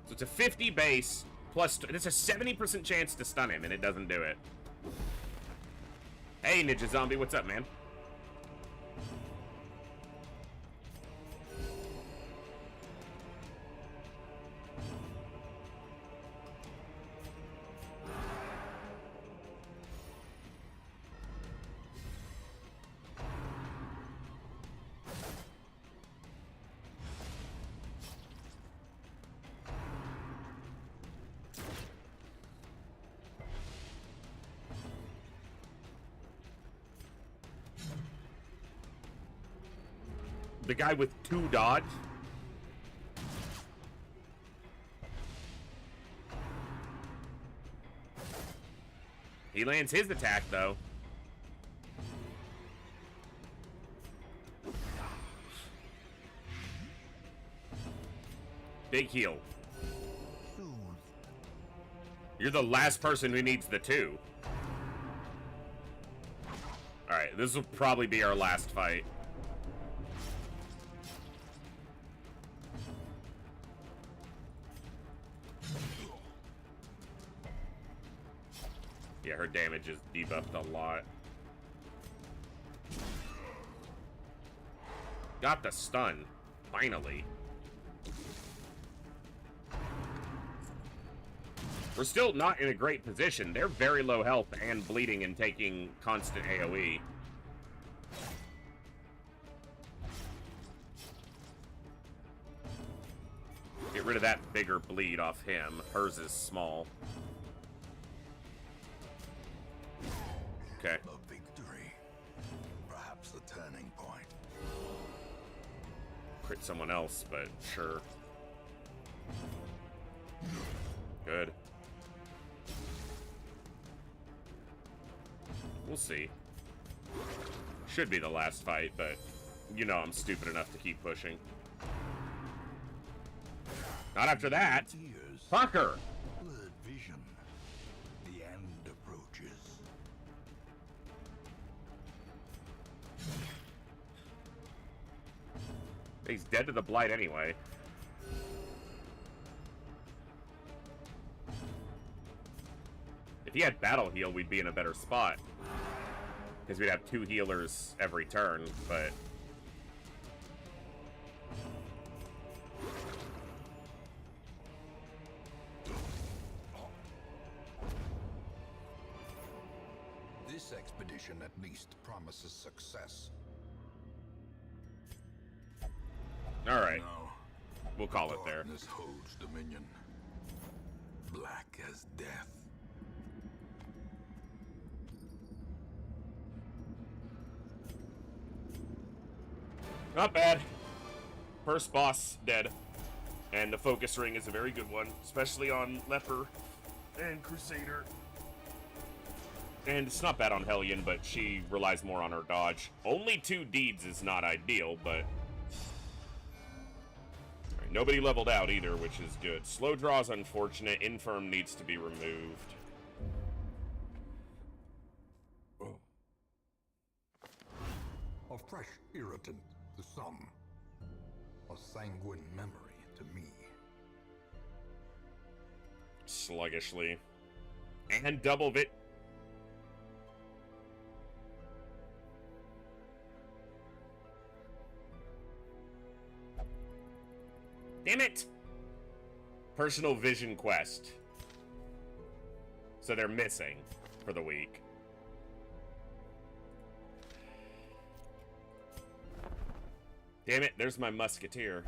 So it's a 50 base plus. It's a 70% chance to stun him, and it doesn't do it. Hey, Ninja Zombie, what's up, man? The guy with 2 dodge. He lands his attack, though. Big heal. Soothe. You're the last person who needs the 2. Alright, this will probably be our last fight. Yeah, her damage is debuffed a lot. Got the stun. Finally. We're still not in a great position. They're very low health and bleeding and taking constant AoE. Get rid of that bigger bleed off him. Hers is small. Okay. A victory. Perhaps the turning point. Crit someone else, but sure. Good. We'll see. Should be the last fight, but you know I'm stupid enough to keep pushing. Not after that. Tears. Fucker! Blurred vision. The end approaches. He's dead to the blight anyway. If he had battle heal, we'd be in a better spot. Because we'd have 2 healers every turn, but... This expedition at least promises success. Alright, Now, we'll call it there. darkness holds dominion. Black as death. Not bad. First boss dead. And the focus ring is a very good one, especially on Leper and Crusader. And it's not bad on Hellion, but she relies more on her dodge. Only 2 deeds is not ideal, but... Alright, nobody leveled out either, which is good. Slow draw is unfortunate. Infirm needs to be removed. A fresh irritant to some. A sanguine memory to me. Sluggishly. And double vit. Damn it! Personal vision quest. So they're missing for the week. Damn it, there's my musketeer.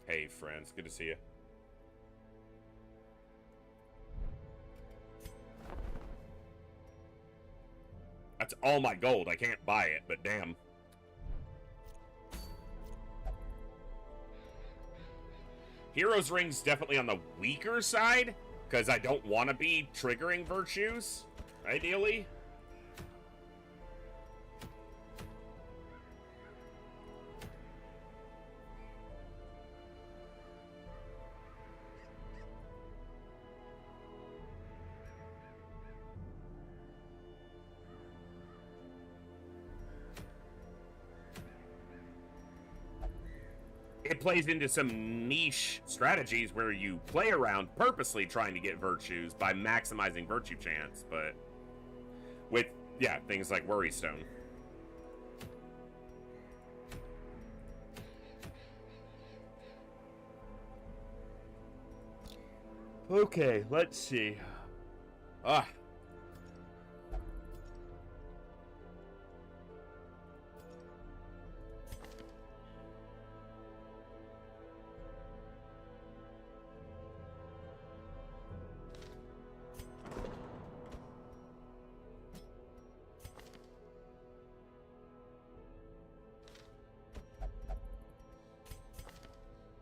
Hey, friends. Good to see you. That's all my gold. I can't buy it, but damn. Hero's Ring's definitely on the weaker side, because I don't want to be triggering virtues, ideally. It plays into some niche strategies where you play around purposely trying to get virtues by maximizing virtue chance, but with, yeah, things like Worry Stone. Okay, let's see. Ah.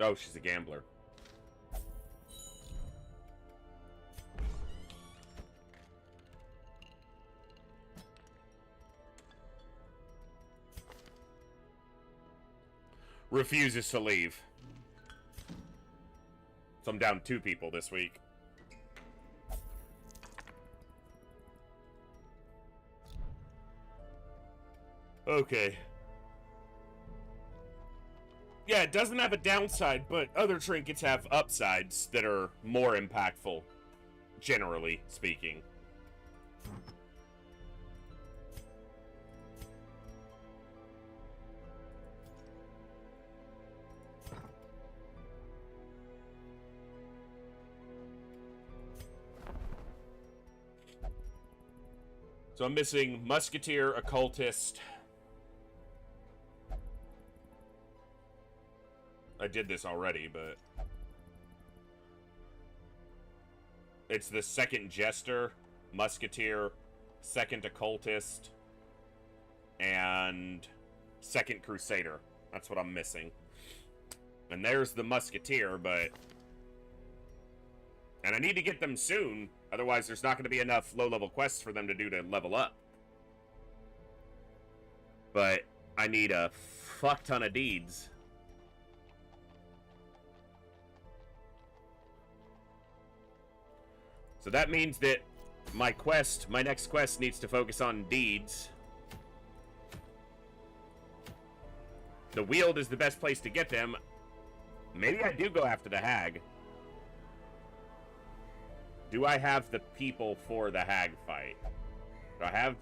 Oh, she's a gambler. Refuses to leave. So I'm down 2 people this week. Okay. Yeah, it doesn't have a downside, but other trinkets have upsides that are more impactful, generally speaking. So I'm missing Musketeer, Occultist. I did this already, but... It's the second Jester, Musketeer, second Occultist, and second Crusader. That's what I'm missing. And there's the Musketeer, but... And I need to get them soon, otherwise there's not going to be enough low-level quests for them to do to level up. But I need a fuck ton of deeds. So that means that my next quest needs to focus on deeds. The Weald is the best place to get them. Maybe I do go after the Hag. Do I have the people for the Hag fight? Do I have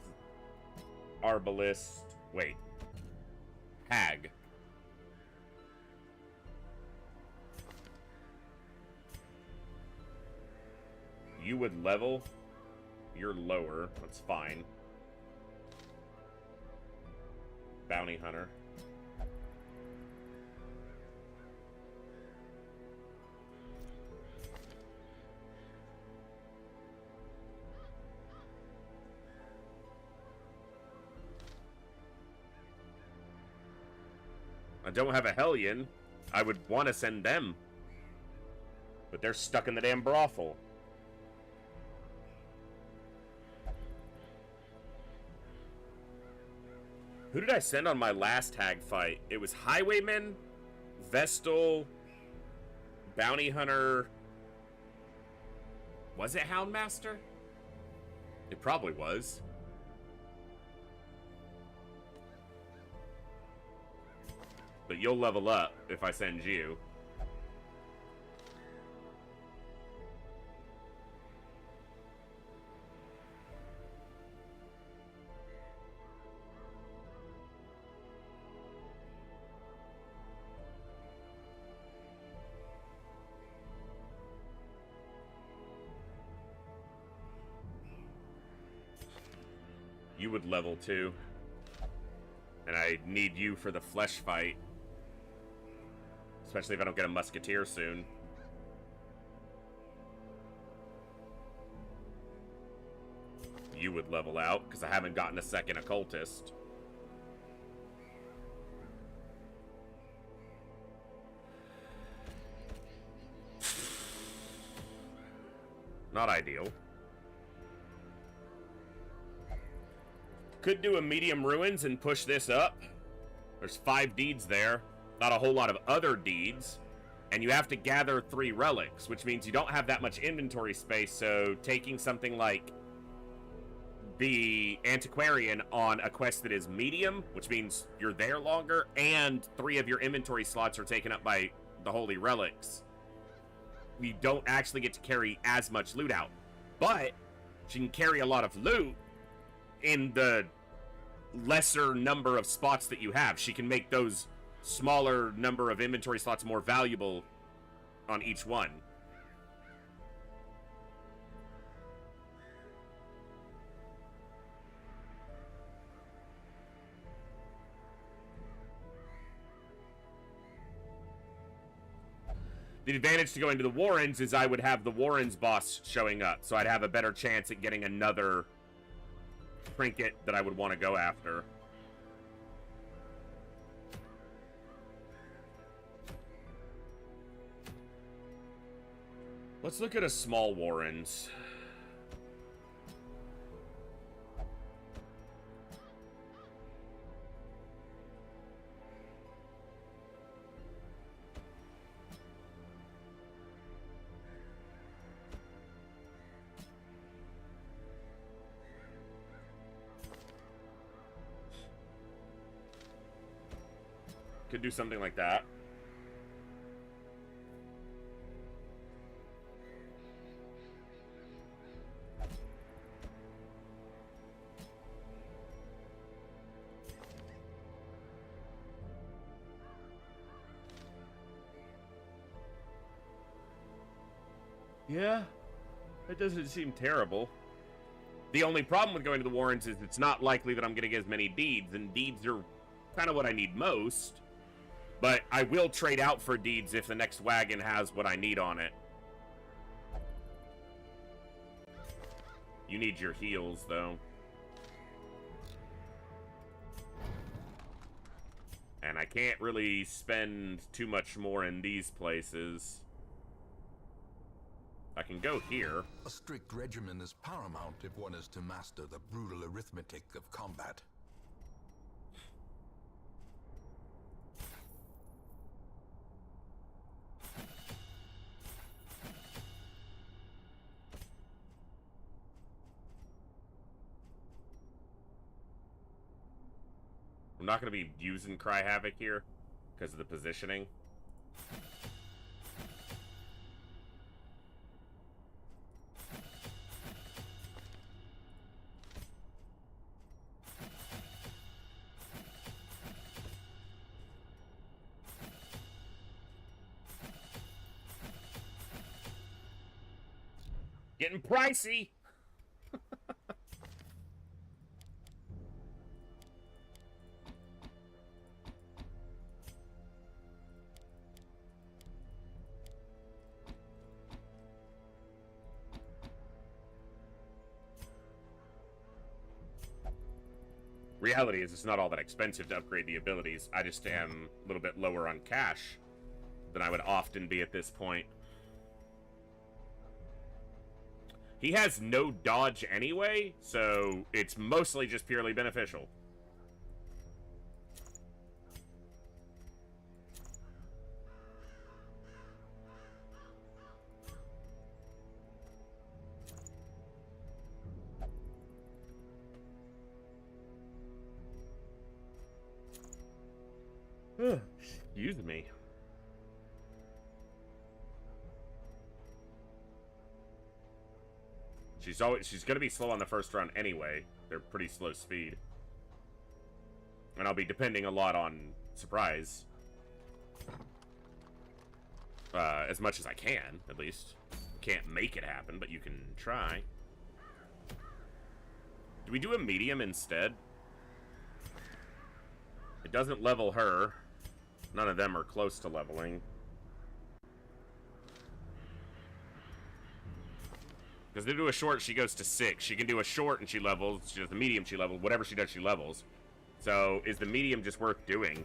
Arbalist? Wait. Hag. You would level. You're lower. That's fine. Bounty Hunter. I don't have a Hellion. I would want to send them. But they're stuck in the damn brothel. Who did I send on my last Hag fight? It was Highwayman, Vestal, Bounty Hunter. Was it Houndmaster? It probably was. But you'll level up if I send you. You would level too. And I need you for the flesh fight. Especially if I don't get a Musketeer soon. You would level out, because I haven't gotten a second Occultist. Not ideal. Could do a medium ruins and push this up. There's 5 deeds there. Not a whole lot of other deeds. And you have to gather 3 relics, which means you don't have that much inventory space, so taking something like the Antiquarian on a quest that is medium, which means you're there longer, and 3 of your inventory slots are taken up by the holy relics. You don't actually get to carry as much loot out. But you can carry a lot of loot in the lesser number of spots that you have. She can make those smaller number of inventory slots more valuable on each one. The advantage to going to the Warrens is I would have the Warrens boss showing up, so I'd have a better chance at getting another trinket that I would want to go after. Let's look at a small Warrens. Could do something like that. Yeah, that doesn't seem terrible. The only problem with going to the Warrens is it's not likely that I'm going to get as many deeds, and deeds are kind of what I need most. But I will trade out for deeds if the next wagon has what I need on it. You need your heals, though. And I can't really spend too much more in these places. I can go here. A strict regimen is paramount if one is to master the brutal arithmetic of combat. I'm not going to be using Cry Havoc here because of the positioning. Getting pricey. Reality is it's not all that expensive to upgrade the abilities. I just am a little bit lower on cash than I would often be at this point. He has no dodge anyway, so it's mostly just purely beneficial. Excuse me. She's gonna be slow on the first run anyway. They're pretty slow speed. And I'll be depending a lot on surprise. As much as I can, at least. Can't make it happen, but you can try. Do we do a medium instead? It doesn't level her. None of them are close to leveling. Because they do a short, she goes to 6. She can do a short and she levels. She does the medium, she levels. Whatever she does, she levels. So, is the medium just worth doing?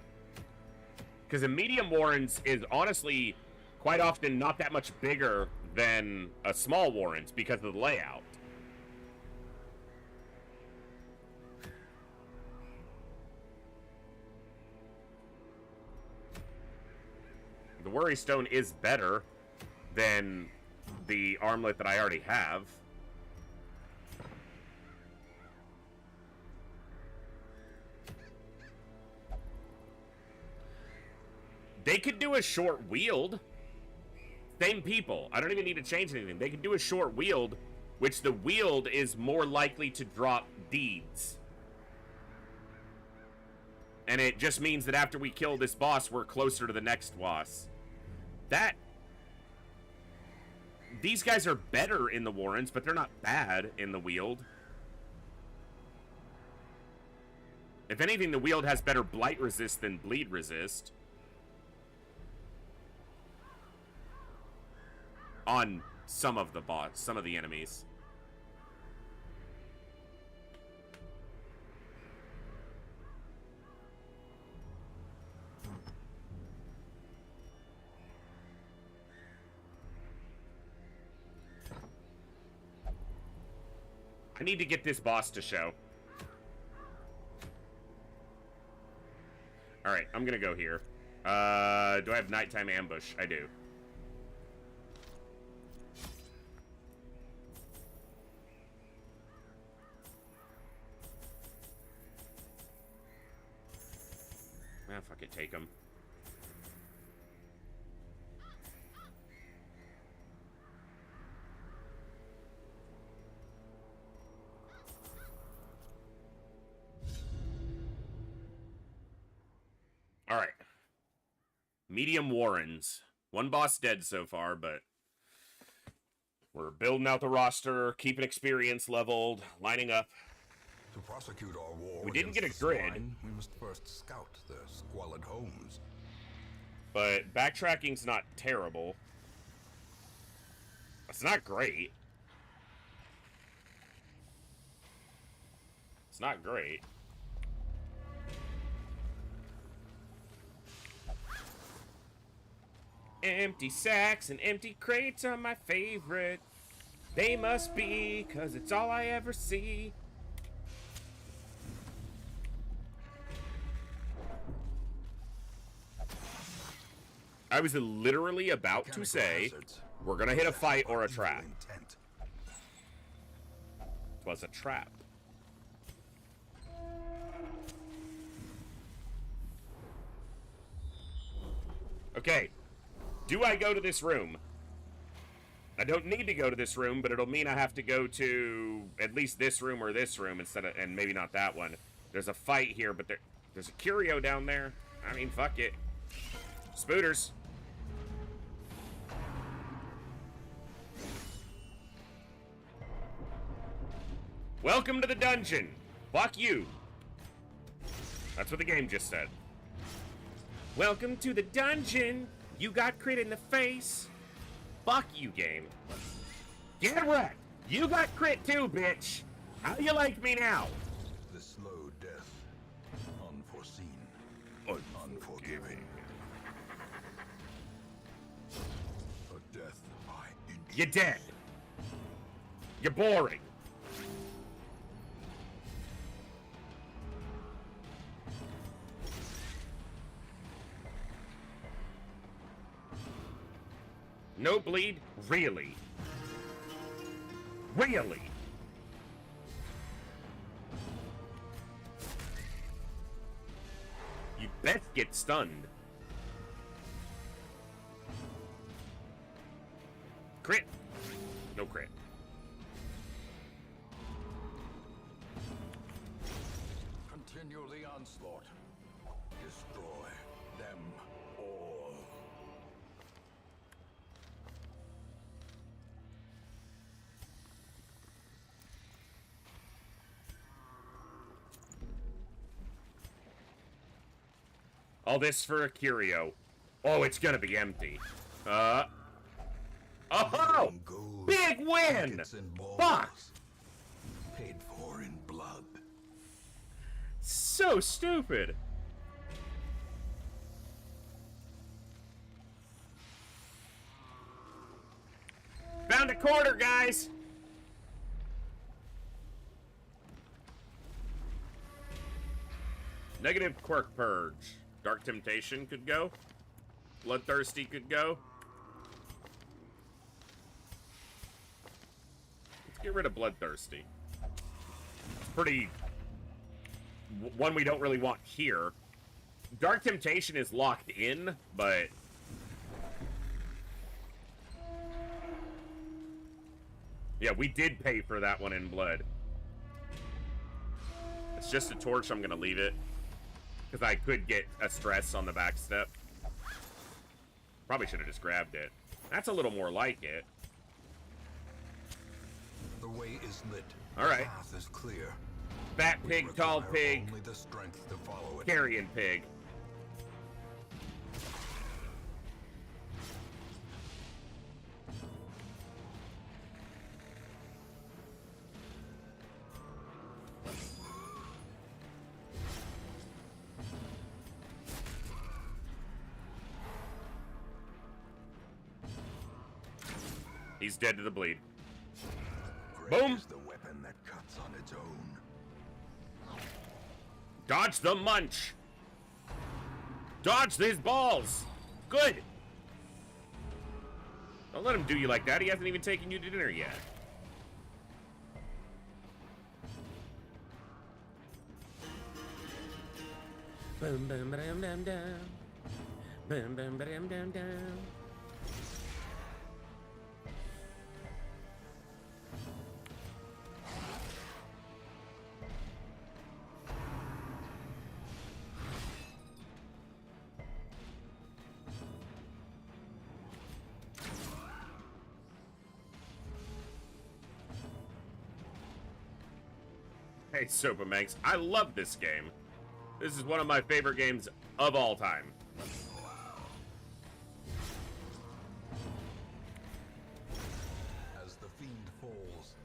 Because a medium Warrens is honestly quite often not that much bigger than a small Warrens because of the layout. The Worry Stone is better than the armlet that I already have. They could do a short wield. Same people. I don't even need to change anything. They could do a short wield, which the wield is more likely to drop deeds. And it just means that after we kill this boss, we're closer to the next boss. These guys are better in the Warrens, but they're not bad in the wield. If anything, the wield has better blight resist than bleed resist. On some of the enemies. I need to get this boss to show. Alright, I'm gonna go here. Do I have nighttime ambush? I do. Ah, fuck it, take him. Alright. Medium Warrens. One boss dead so far, but we're building out the roster, keeping experience leveled, lining up. To prosecute our war, We didn't get a against the grid. swine, we must first scout their squalid homes. But backtracking's not terrible. It's not great. It's not great. Empty sacks and empty crates are my favorite. They must be, 'cause it's all I ever see. I was literally about to Mechanical say, hazards. we're gonna hit a fight or a Evil trap. intent. It was a trap. Okay. Do I go to this room? I don't need to go to this room, but it'll mean I have to go to at least this room or this room instead of, and maybe not that one. There's a fight here, but there's a curio down there. I mean, fuck it. Spooters. Welcome to the dungeon. Fuck you. That's what the game just said. Welcome to the dungeon. You got crit in the face. Fuck you, game. Get wrecked. You got crit too, bitch. How do you like me now? The slow death. Unforeseen. Unforgiving. A death by injury. You're dead. You're boring. No bleed? Really? Really? You best get stunned. Crit. No crit. Continue the onslaught. Destroy them all. All this for a curio. Oh, it's gonna be empty. Oh! Gold, Big win! buckets and balls, Fuck! paid for in blood. So stupid. Found a quarter, guys. Negative quirk purge. Dark temptation could go. Bloodthirsty could go. Let's get rid of bloodthirsty. It's pretty one we don't really want here. Dark temptation is locked in, but yeah, we did pay for that one in blood. It's just a torch. I'm gonna leave it because I could get a stress on the back step. Probably should have just grabbed it. That's a little more like it. The way is lit. All right. The path is clear. Fat We pig, tall require pig, Only the strength to follow it. carrion pig. He's dead to the bleed. Great Boom. is the weapon that cuts Dodge the munch. Dodge these balls. Good. Don't let him do you like that. He hasn't even taken you to dinner yet. Boom, boom, ba-dum, dum, dum. Boom, boom, ba-dum, dum, dum. Hey, Sopamanx, I love this game. This is one of my favorite games of all time. As the fiend falls,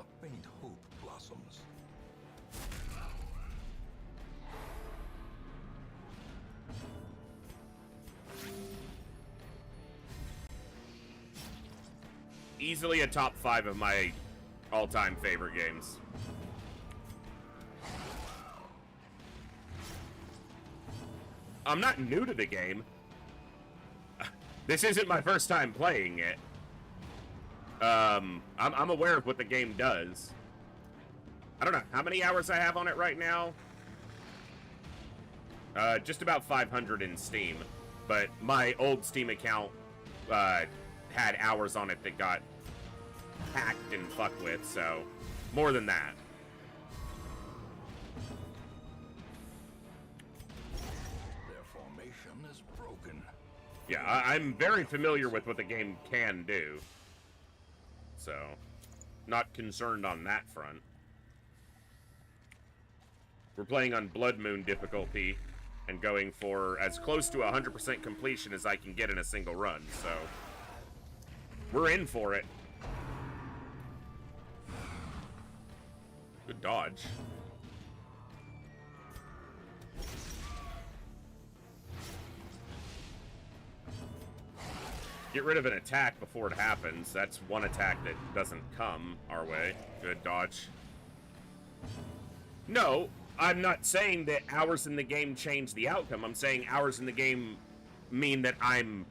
a faint hope blossoms. Easily a top 5 of my all-time favorite games. I'm not new to the game. This isn't my first time playing it. I'm aware of what the game does. I don't know how many hours I have on it right now. Just about 500 in Steam. But my old Steam account had hours on it that got hacked and fucked with, so more than that. Yeah, I'm very familiar with what the game can do. So, not concerned on that front. We're playing on Blood Moon difficulty and going for as close to 100% completion as I can get in a single run, so we're in for it. Good dodge. Get rid of an attack before it happens. That's one attack that doesn't come our way. Good dodge. No, I'm not saying that hours in the game change the outcome. I'm saying hours in the game mean that I'm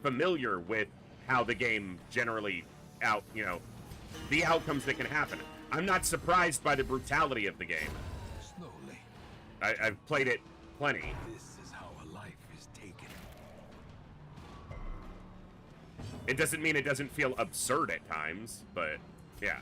familiar with how the game generally the outcomes that can happen. I'm not surprised by the brutality of the game. Slowly. I've played it plenty. This is how a life is taken. It doesn't mean it doesn't feel absurd at times, but yeah.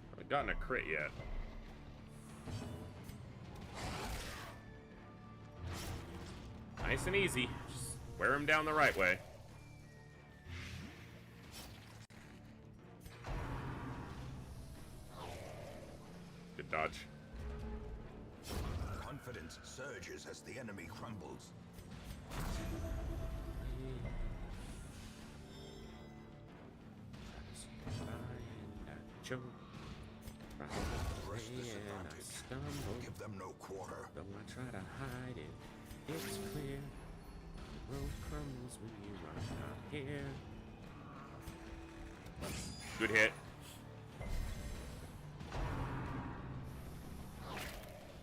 I haven't gotten a crit yet. Nice and easy. Just wear him down the right way. Good dodge. Confidence surges as the enemy crumbles. Press this advantage. Give them no quarter. Though I try to hide it, it's clear. The road crumbles when you run out here. Good hit.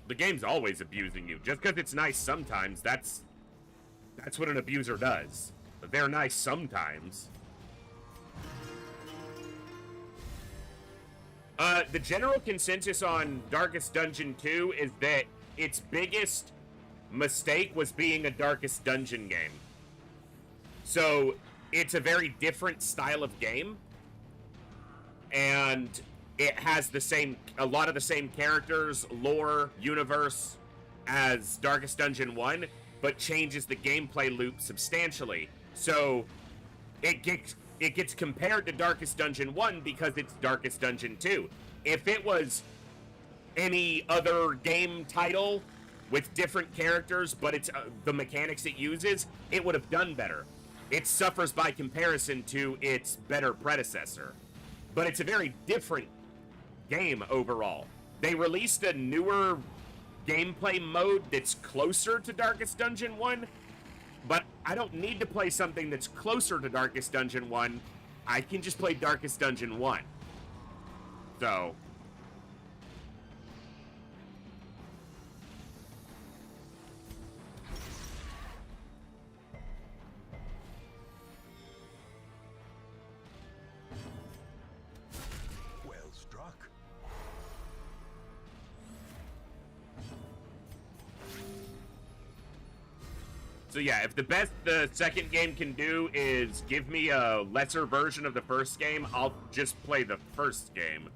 The game's always abusing you. Just because it's nice sometimes, that's what an abuser does. They're nice sometimes. The general consensus on Darkest Dungeon 2 is that its biggest mistake was being a Darkest Dungeon game. So, it's a very different style of game. And it has a lot of the same characters, lore, universe as Darkest Dungeon 1, but changes the gameplay loop substantially. So, it gets compared to Darkest Dungeon 1 because it's Darkest Dungeon 2. If it was any other game title with different characters, but it's the mechanics it uses, it would have done better. it suffers by comparison to its better predecessor. But it's a very different game overall. They released a newer gameplay mode that's closer to Darkest Dungeon 1, but I don't need to play something that's closer to Darkest Dungeon 1. I can just play Darkest Dungeon 1. So... Well struck. So yeah, if the best the second game can do is give me a lesser version of the first game, I'll just play the first game.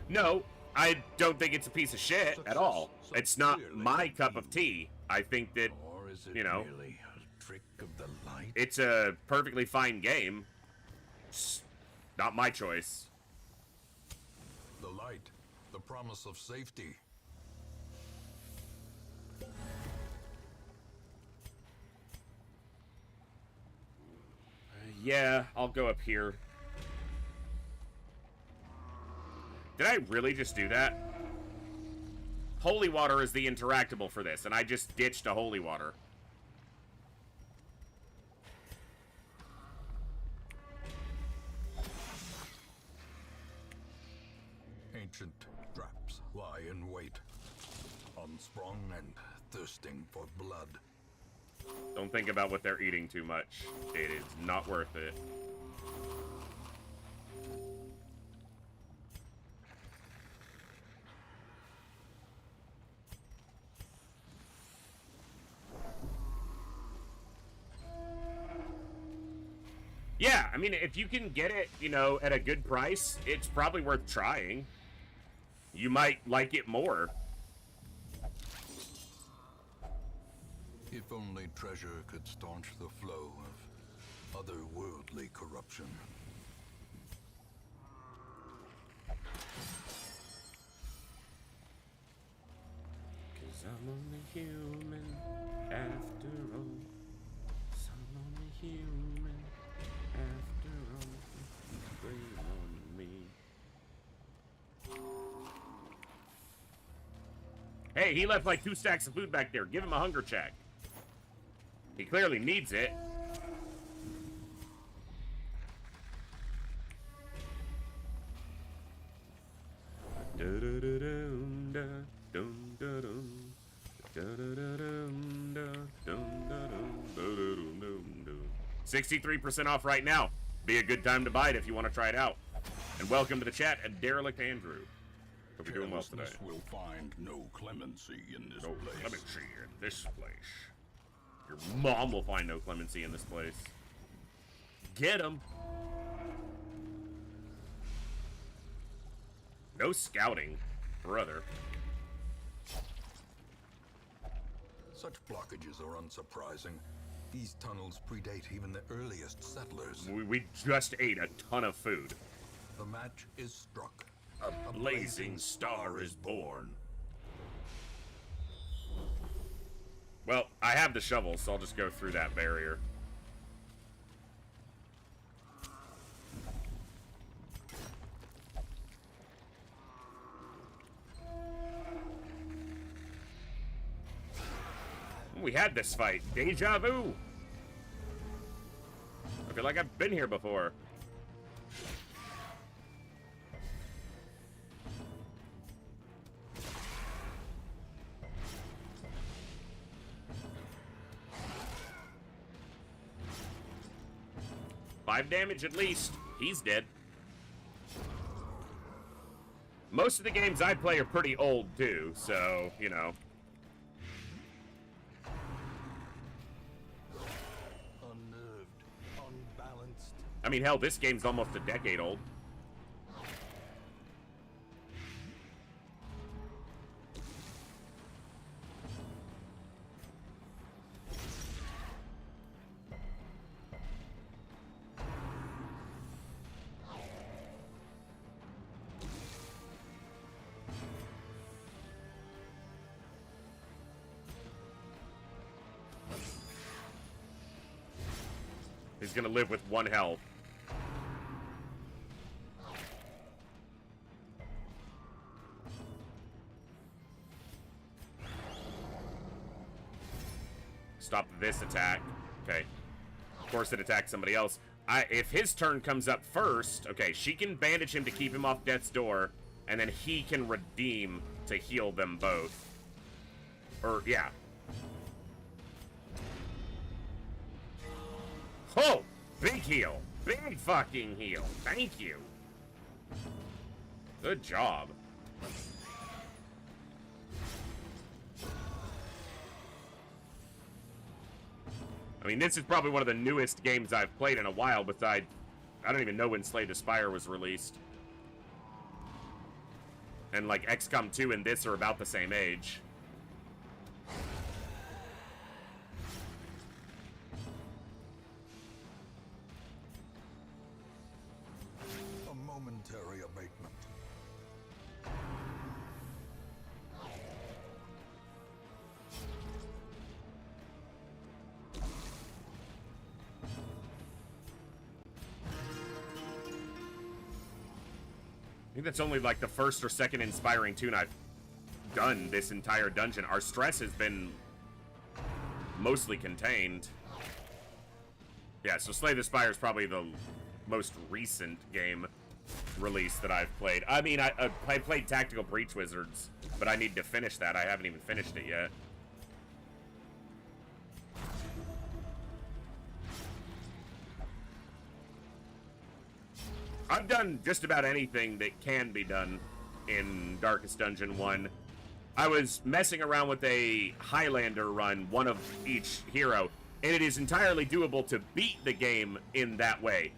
No, I don't think it's a piece of shit at all. It's not my cup of tea. I think that, Or is it you know, merely a trick of the light? it's a perfectly fine game. It's not my choice. The light, the promise of safety. Yeah, I'll go up here. Did I really just do that? Holy water is the interactable for this, and I just ditched a holy water. Ancient traps lie in wait, unsprung and thirsting for blood. Don't think about what they're eating too much. It is not worth it. Yeah, I mean, if you can get it, you know, at a good price, it's probably worth trying. You might like it more. If only treasure could staunch the flow of otherworldly corruption. Cause I'm only human after all. 'Cause I'm only human after all. Blame on me. Hey, he left like 2 stacks of food back there. Give him a hunger check. He clearly needs it. Dun-dun-dun-dun, dun-dun-dun. 63% off right now. Be a good time to buy it if you want to try it out. And welcome to the chat at Derelict Andrew. Hope you're doing well today. Carelessness will find no clemency in this No place. clemency in this place. Your mom will find no clemency in this place. Get him. No scouting, brother. Such blockages are unsurprising. These tunnels predate even the earliest settlers. We just ate a ton of food. The match is struck. A blazing star is born. Well, I have the shovel, so I'll just go through that barrier. We had this fight. Deja vu. I feel like I've been here before. Five damage at least. He's dead. Most of the games I play are pretty old too, so, you know. Unnerved, unbalanced. I mean, hell, this game's almost a decade old. He's gonna live with 1 health. Stop this attack. Okay. Of course it attacks somebody else. If his turn comes up first, okay, she can bandage him to keep him off death's door, and then he can redeem to heal them both. Or, yeah. Oh! Big heal. Big fucking heal. Thank you. Good job. I mean, this is probably one of the newest games I've played in a while, besides, I don't even know when Slay the Spire was released. And, like, XCOM 2 and this are about the same age. A momentary abatement. I think that's only like the first or second inspiring tune I've done this entire dungeon. Our stress has been mostly contained. Yeah, so Slay the Spire is probably the most recent game release that I've played. I mean, I played Tactical Breach Wizards, but I need to finish that. I haven't even finished it yet. I've done just about anything that can be done in Darkest Dungeon 1. I was messing around with a Highlander run, one of each hero, and it is entirely doable to beat the game in that way.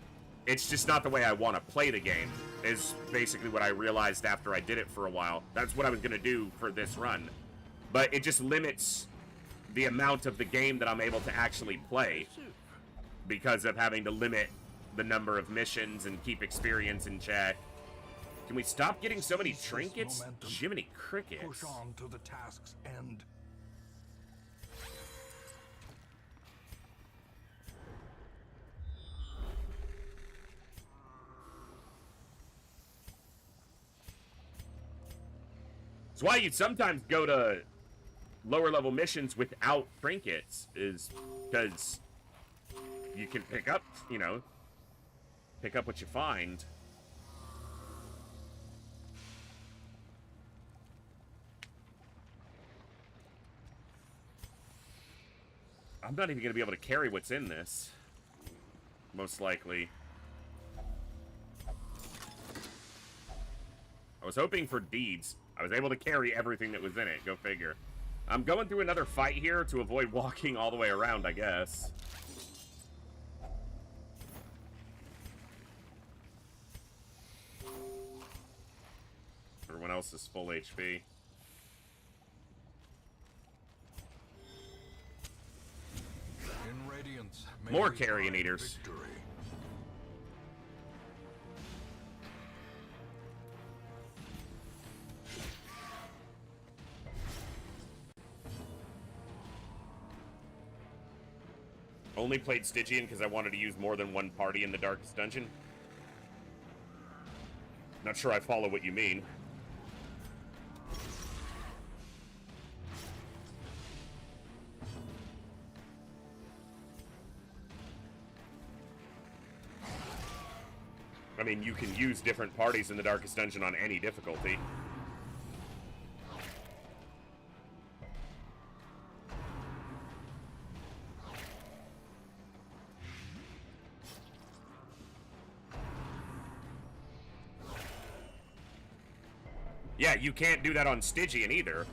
It's just not the way I want to play the game, is basically what I realized after I did it for a while. That's what I was going to do for this run. But it just limits the amount of the game that I'm able to actually play because of having to limit the number of missions and keep experience in check. Can we stop getting so many trinkets? Jiminy crickets. Push on to the task's end. It's why you sometimes go to lower level missions without trinkets, is because you can pick up, you know, pick up what you find. I'm not even going to be able to carry what's in this. Most likely. I was hoping for deeds. I was able to carry everything that was in it. Go figure. I'm going through another fight here to avoid walking all the way around, I guess. Everyone else is full HP. In Radiance, may More we carrion find eaters. victory. Only played Stygian because I wanted to use more than one party in the Darkest Dungeon. Not sure I follow what you mean. I mean, you can use different parties in the Darkest Dungeon on any difficulty. Yeah, you can't do that on Stygian either.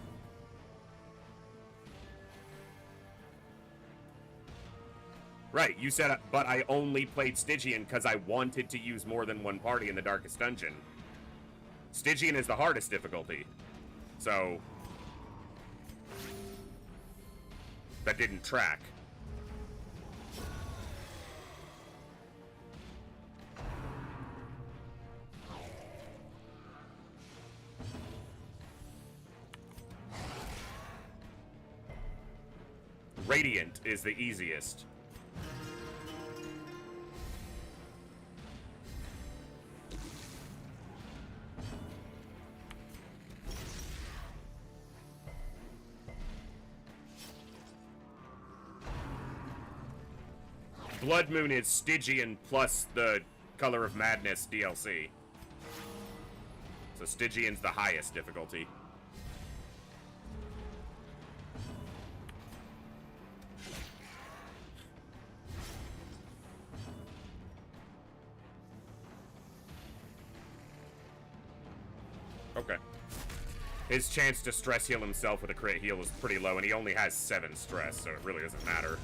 Right, you said, but I only played Stygian because I wanted to use more than one party in the Darkest Dungeon. Stygian is the hardest difficulty. So... that didn't track. Radiant is the easiest. Blood Moon is Stygian plus the Color of Madness DLC. So Stygian's the highest difficulty. Okay. His chance to stress heal himself with a crit heal is pretty low, and he only has 7 stress, so it really doesn't matter.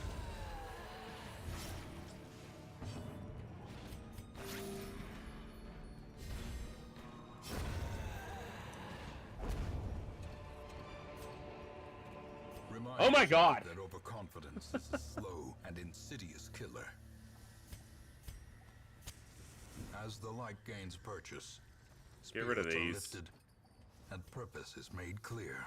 Oh my god! That overconfidence is a slow and insidious killer. As the light gains purchase, Get rid of spirits are these. lifted, and purpose is made clear.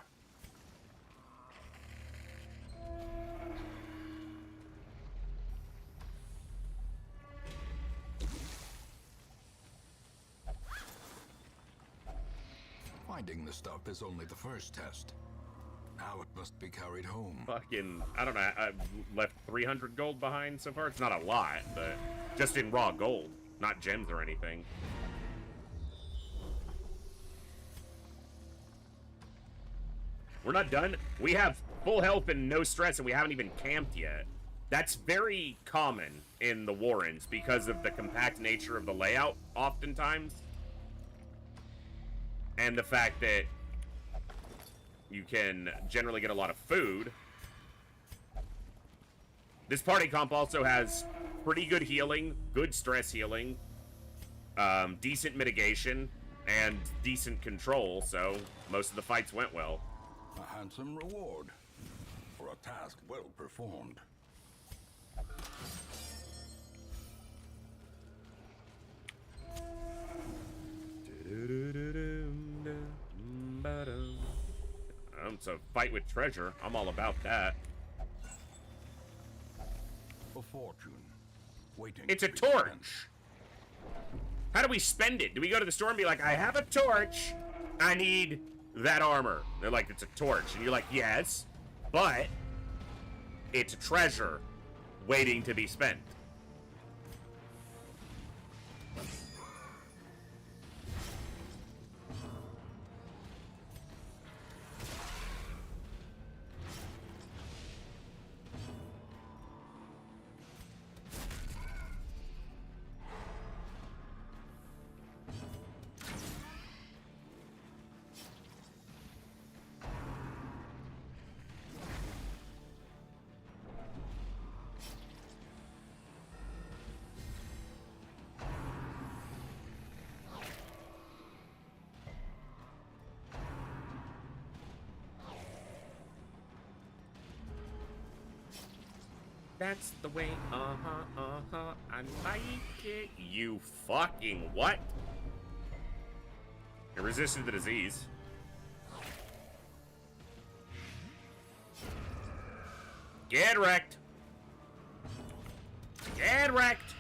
Finding the stuff is only the first test. Now it must be carried home. Fucking, I don't know, I've left 300 gold behind so far. It's not a lot, but just in raw gold, not gems or anything. We're not done. We have full health and no stress, and we haven't even camped yet. That's very common in the Warrens because of the compact nature of the layout, oftentimes. And the fact that you can generally get a lot of food. This party comp also has pretty good healing, good stress healing, decent mitigation, and decent control, so most of the fights went well. A handsome reward for a task well performed. So fight with treasure. I'm all about that. A fortune waiting. It's a to be spent. torch. How do we spend it? Do we go to the store and be like, I have a torch. I need that armor. They're like, it's a torch. And you're like, yes, but it's a treasure waiting to be spent. That's the way, I like it. You fucking what? It resisted the disease. Get wrecked. Get wrecked.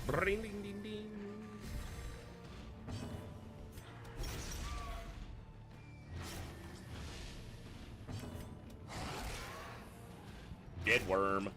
Bring, ding, ding, ding. Dead worm.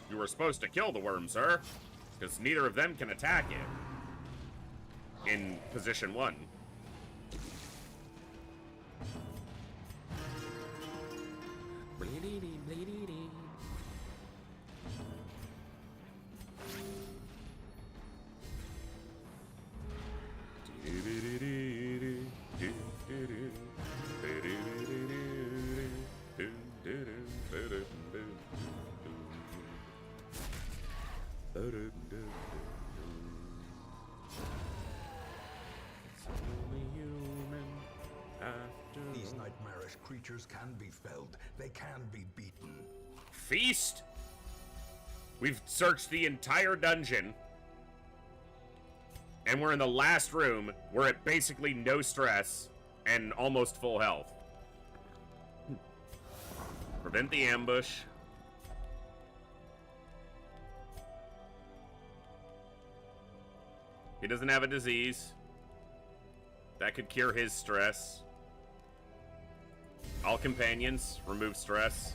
You were supposed to kill the worm, sir, because neither of them can attack it in position 1. These nightmarish creatures can be felled. They can be beaten. Feast? We've searched the entire dungeon And we're in the last room. We're at basically no stress and almost full health. Prevent the ambush. He doesn't have a disease. That could cure his stress. All companions, remove stress.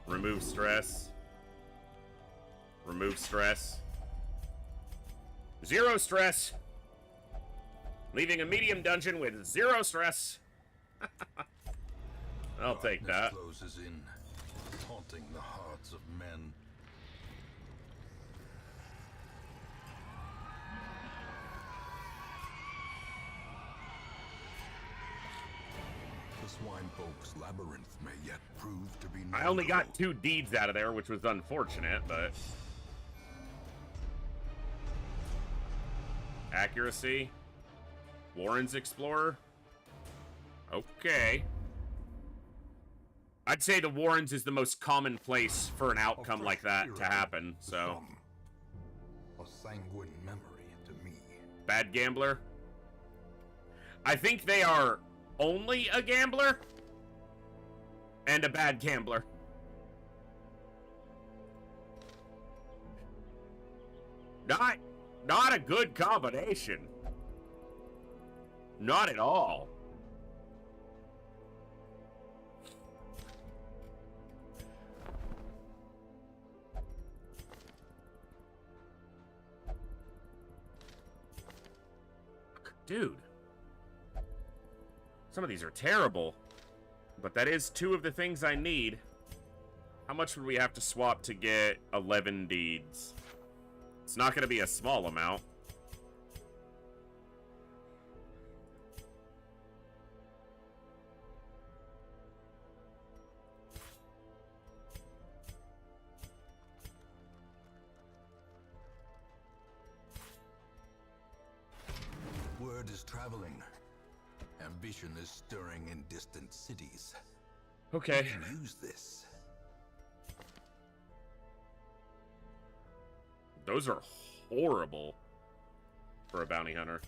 Remove stress. Remove stress. 0 stress. Leaving a medium dungeon with 0 stress. I'll take that. Closes in, taunting the hearts of men. The swine folk's labyrinth may yet prove to be. I only got 2 deeds out of there, which was unfortunate, but accuracy. Warren's Explorer. Okay. I'd say the Warrens is the most common place for an outcome like that to happen, so. A sanguine memory to me. Bad gambler. I think they are only a gambler and a bad gambler. Not a good combination. Not at all. Dude. Some of these are terrible. But that is 2 of the things I need. How much would we have to swap to get 11 deeds? It's not going to be a small amount. Word is traveling. Ambition is stirring in distant cities. Okay. We can use this. Those are horrible for a bounty hunter.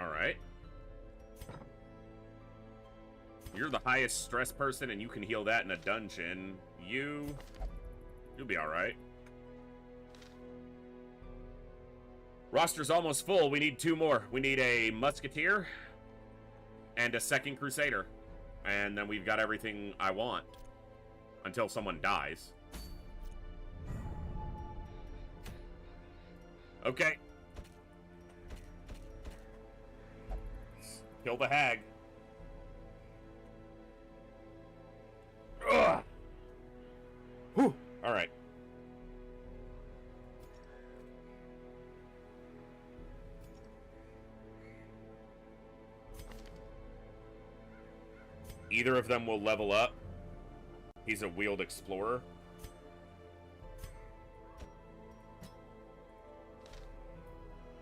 All right. You're the highest stress person, and you can heal that in a dungeon. You'll be all right. Roster's almost full. We need 2 more. We need a Musketeer and a Second Crusader. And then we've got everything I want. Until someone dies. Okay. Kill the hag. Ugh. Whew. All right. Either of them will level up. He's a wheeled explorer.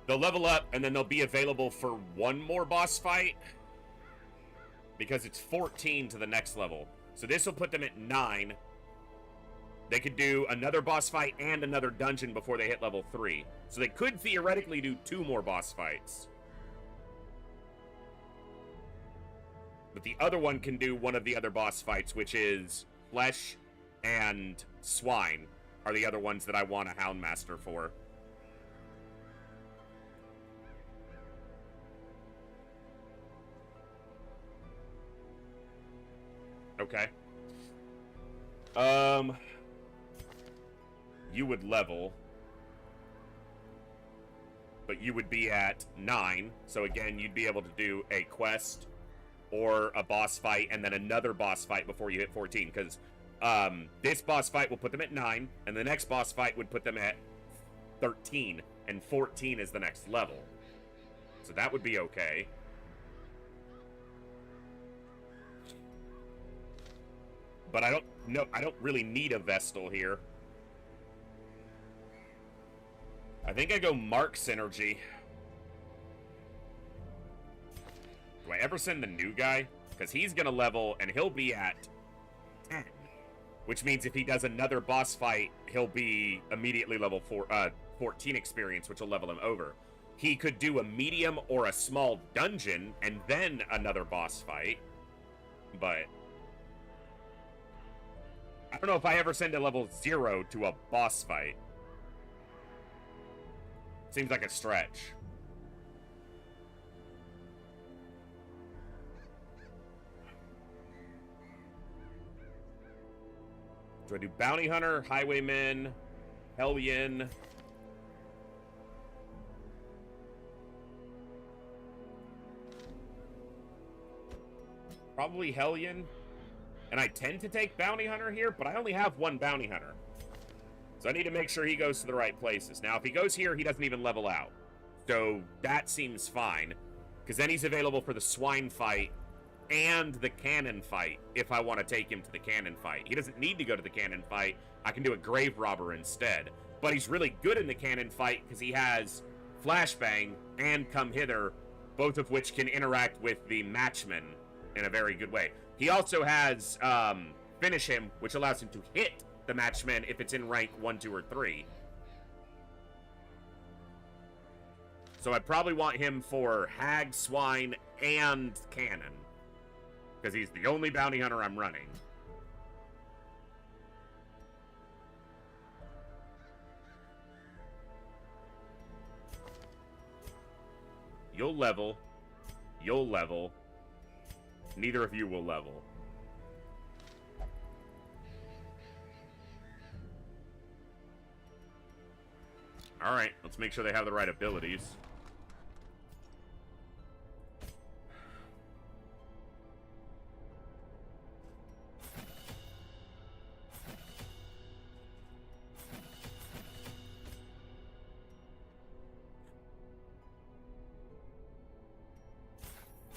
They'll level up, and then they'll be available for 1 more boss fight. Because it's 14 to the next level. So this will put them at 9. They could do another boss fight and another dungeon before they hit level 3. So they could theoretically do 2 more boss fights. But the other one can do one of the other boss fights, which is Flesh and Swine are the other ones that I want a Houndmaster for. Okay. You would level. But you would be at 9. So again, you'd be able to do a quest or a boss fight, and then another boss fight before you hit 14, because this boss fight will put them at 9, and the next boss fight would put them at 13, and 14 is the next level. So that would be okay. But I don't really need a Vestal here. I think I go Mark Synergy. Do I ever send the new guy? Because he's going to level, and he'll be at 10. Which means if he does another boss fight, he'll be immediately level 14 experience, which will level him over. He could do a medium or a small dungeon, and then another boss fight. But I don't know if I ever send a level 0 to a boss fight. Seems like a stretch. Do I do Bounty Hunter, Highwayman, Hellion? Probably Hellion. And I tend to take Bounty Hunter here, but I only have one Bounty Hunter. So I need to make sure he goes to the right places. Now, if he goes here, he doesn't even level out. So that seems fine. Because then he's available for the Swine fight and the Cannon fight, if I want to take him to the Cannon fight. He doesn't need to go to the Cannon fight. I can do a Grave Robber instead. But he's really good in the Cannon fight because he has Flashbang and Come Hither, both of which can interact with the Matchman in a very good way. He also has Finish Him, which allows him to hit the Matchman if it's in rank 1, 2, or 3. So I'd probably want him for Hag, Swine, and Cannon. Because he's the only bounty hunter I'm running. You'll level. You'll level. Neither of you will level. Alright, let's make sure they have the right abilities.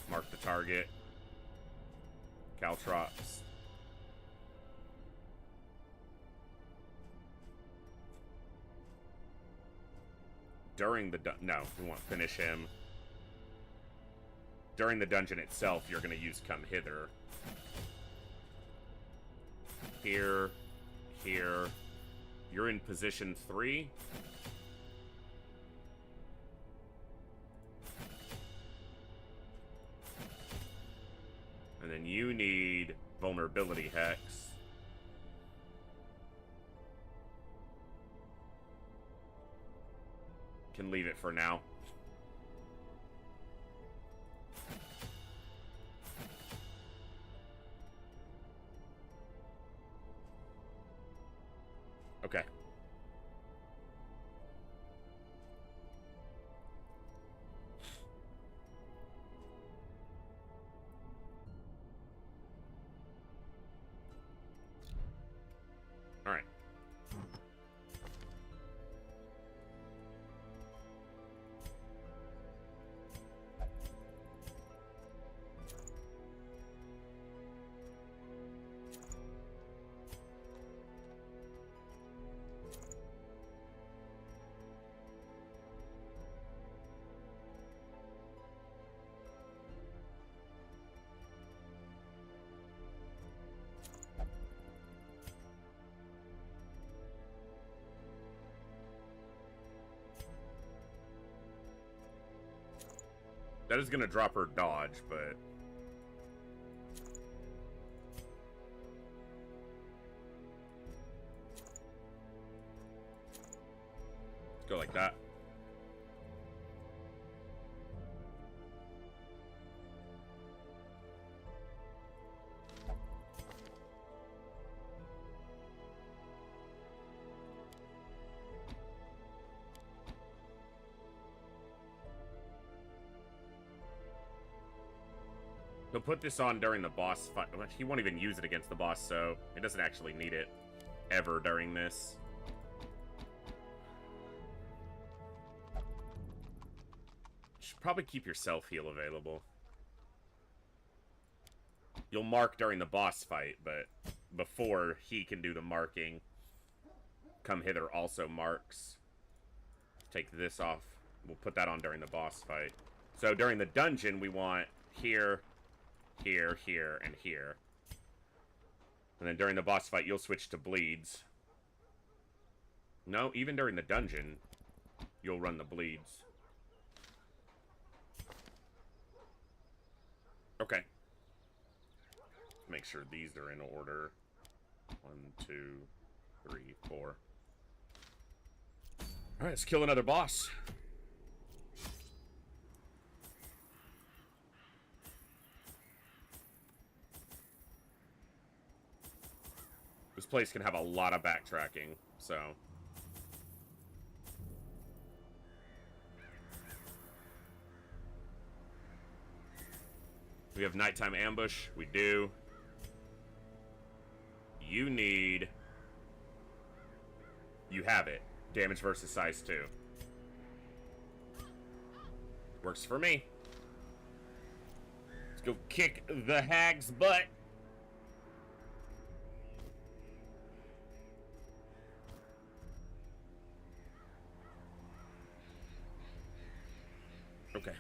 Mark the target. Caltrops. During the no, we won't finish him. During the dungeon itself, you're going to use Come Hither. Here, here. You're in position 3. And then you need Vulnerability Hex. Can leave it for now. Okay. All right. That is going to drop her dodge, but... Let's go like that. He'll put this on during the boss fight. He won't even use it against the boss, so he doesn't actually need it ever during this. Should probably keep your self-heal available. You'll mark during the boss fight, but before he can do the marking, Come Hither also marks. Take this off. We'll put that on during the boss fight. So during the dungeon, we want here, here, here, and here. And then during the boss fight, you'll switch to bleeds. No, even during the dungeon, you'll run the bleeds. Okay. Make sure these are in order. 1, 2, 3, 4. Alright, let's kill another boss. This place can have a lot of backtracking, so... We have nighttime ambush. We do. You need... You have it. Damage versus size 2. Works for me. Let's go kick the hag's butt. Okay.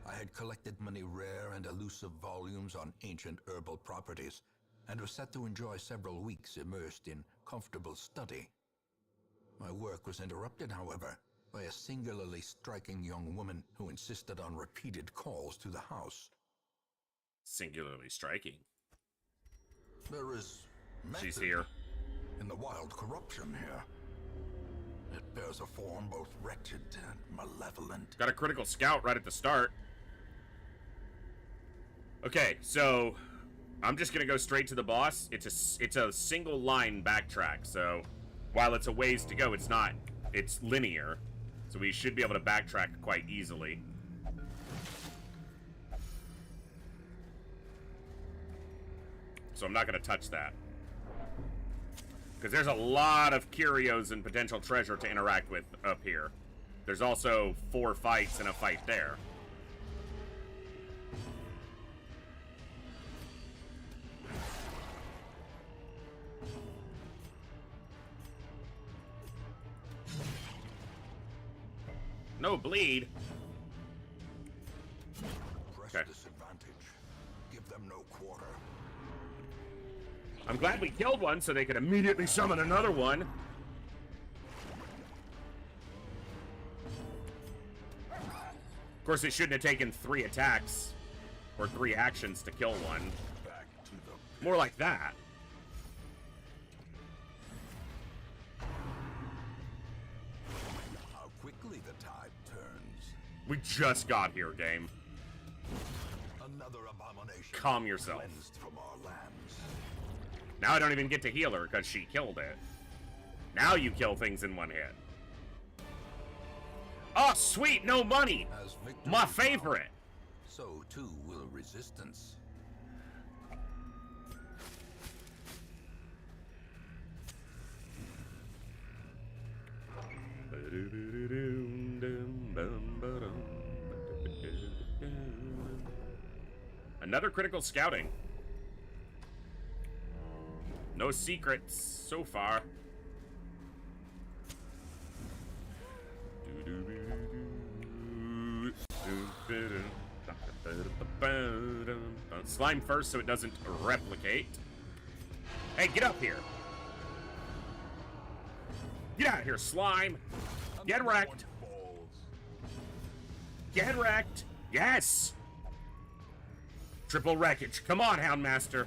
I had collected many rare and elusive volumes on ancient herbal properties, and was set to enjoy several weeks immersed in comfortable study. My work was interrupted, however, by a singularly striking young woman who insisted on repeated calls to the house. Singularly striking. There is method She's here. in the wild corruption here. It bears a form both wretched and malevolent. Got a critical scout right at the start. Okay, so I'm just gonna go straight to the boss. It's a single line backtrack, so while it's a ways to go, it's linear. So we should be able to backtrack quite easily. So I'm not gonna touch that. Because there's a lot of curios and potential treasure to interact with up here. There's also 4 fights and a fight there. No bleed. Press Okay. disadvantage. Give them no quarter. I'm glad we killed one so they could immediately summon another one. Of course, it shouldn't have taken 3 attacks or 3 actions to kill one. Back to the More like that. how quickly the tide turns. We just got here, game. Another abomination. Calm yourself. Cleansed from our lands. Now I don't even get to heal her because she killed it. Now you kill things in one hit. Oh, sweet, no money. As victory My comes, favorite. so too will resistance. Another critical scouting. No secrets so far. Slime first so it doesn't replicate. Hey, get up here. Get out of here, slime. Get wrecked. Get wrecked. Yes. Triple wreckage. Come on, Houndmaster.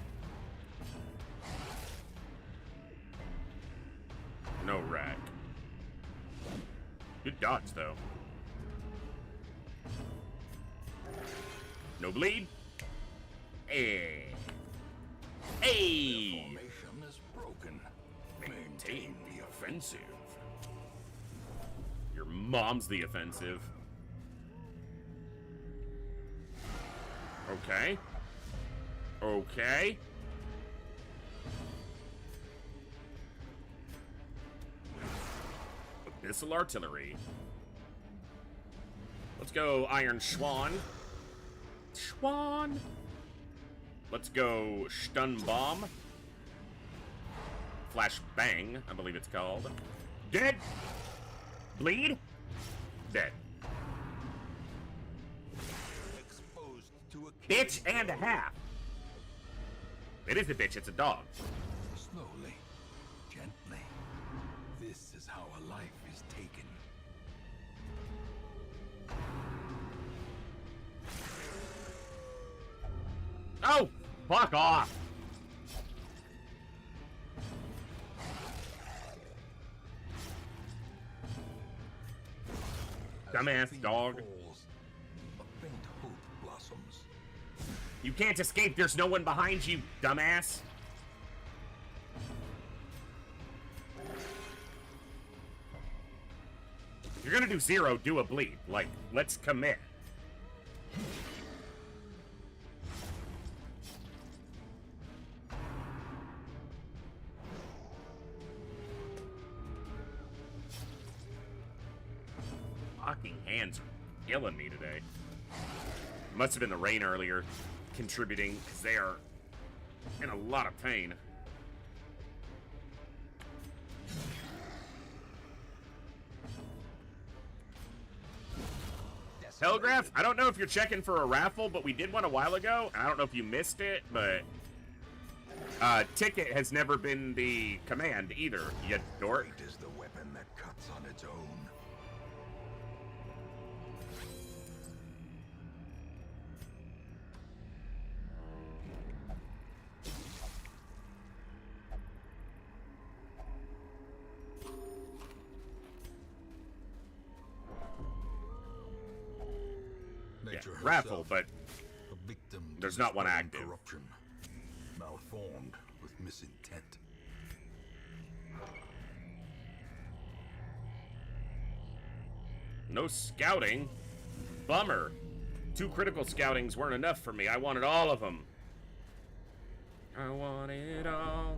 No wreck. Good dodge, though. No bleed. Hey. Hey. Formation is broken. Maintain the offensive. Your mom's the offensive. Okay. Okay. Abyssal artillery. Let's go Iron Schwan. Schwan. Let's go Stun Bomb. Flash Bang, I believe it's called. Dead. Bleed. Dead. Bitch and a half. It is a bitch, it's a dog. Slowly, gently. This is how a life is taken. Oh, fuck off. Dumbass As dog. falls, a faint hope blossoms. You can't escape, there's no one behind you, dumbass. If you're gonna do 0, do a bleed. Like, let's commit. Fucking hands are killing me today. Must have been the rain earlier contributing, because they are in a lot of pain. Telegraph, I don't know if you're checking for a raffle, but we did one a while ago. I don't know if you missed it, but ticket has never been the command either, you dork. Great is the weapon that cuts on its own. Yeah, Nature raffle, herself, but a victim to there's not one stubborn active. Corruption, malformed with misintent. no scouting. Bummer. 2 critical scoutings weren't enough for me. I wanted all of them. I want it all.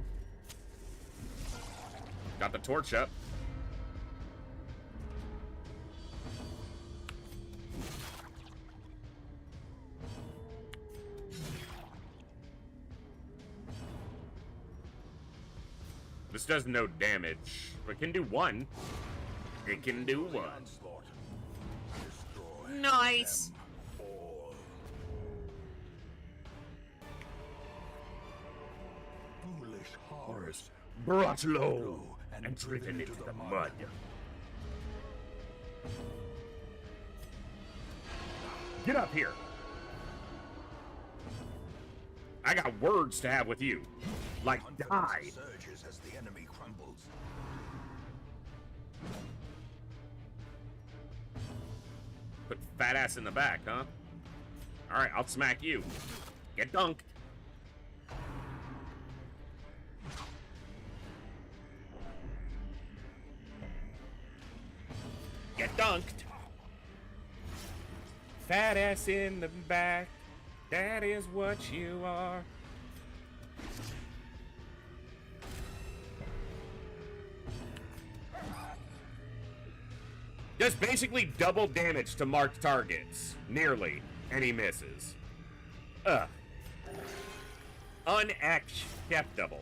Got the torch up. This does no damage, but can do 1. It can do 1. Onslaught. Destroy Nice. them all. Foolish hearts. Brought low and driven into the mud. Get up here. I got words to have with you. Like, die. Confidence surges as the enemy crumbles. Put fat ass in the back, huh? Alright, I'll smack you. Get dunked. Get dunked. Fat ass in the back. That is what you are. Does basically double damage to marked targets. Nearly. And he misses. Ugh. Unacceptable.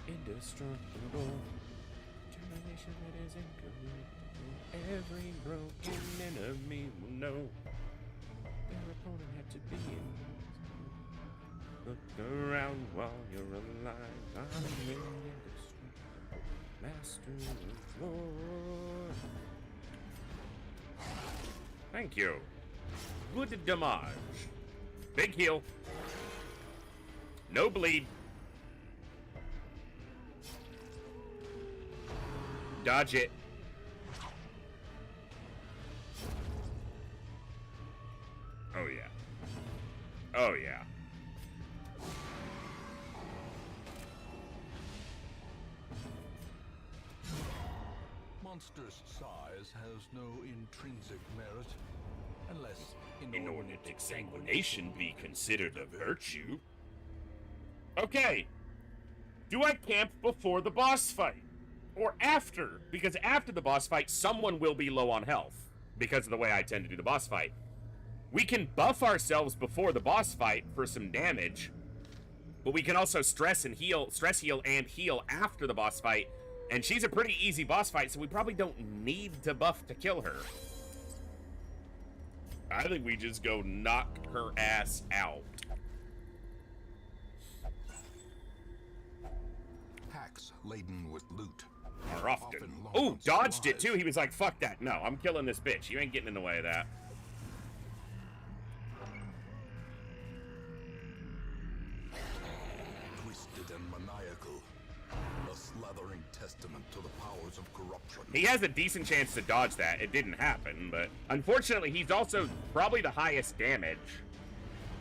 Indestructible. Determination that isn't good. Every broken enemy will know their opponent had to be in. Look around while you're alive. I'm an indestructible master of war. Thank you. Good damage. Big heal. No bleed. Dodge it. Oh yeah. Oh yeah. Monster's size has no intrinsic merit, unless Inordinate exsanguination be considered a virtue. Okay. Do I camp before the boss fight? Or after? Because after the boss fight, someone will be low on health. Because of the way I tend to do the boss fight. We can buff ourselves before the boss fight for some damage. but we can also stress heal and heal after the boss fight. And she's a pretty easy boss fight, so we probably don't need to buff to kill her. I think we just go knock her ass out. Packs laden with loot. More often. Oh, dodged it too. He was like, fuck that. No, I'm killing this bitch. You ain't getting in the way of that. Twisted and maniacal. A slathering testament to the powers of corruption. He has a decent chance to dodge that. It didn't happen, but unfortunately, he's also probably the highest damage.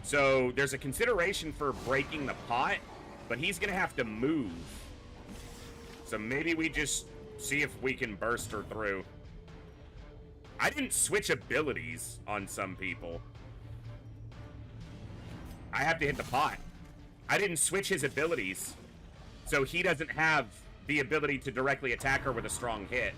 So there's a consideration for breaking the pot, but he's gonna have to move. So maybe we just see if we can burst her through. I didn't switch abilities on some people. I have to hit the pot. I didn't switch his abilities, so he doesn't have the ability to directly attack her with a strong hit.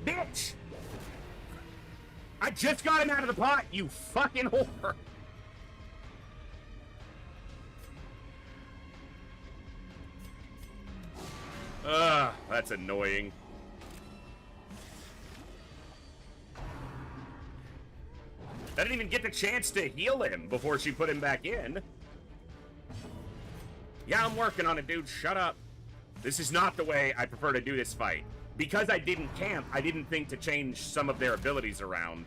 Bitch! I just got him out of the pot, you fucking whore! Ugh, that's annoying. I didn't even get the chance to heal him before she put him back in. Yeah, I'm working on it, dude. Shut up. This is not the way I prefer to do this fight. Because I didn't camp, I didn't think to change some of their abilities around.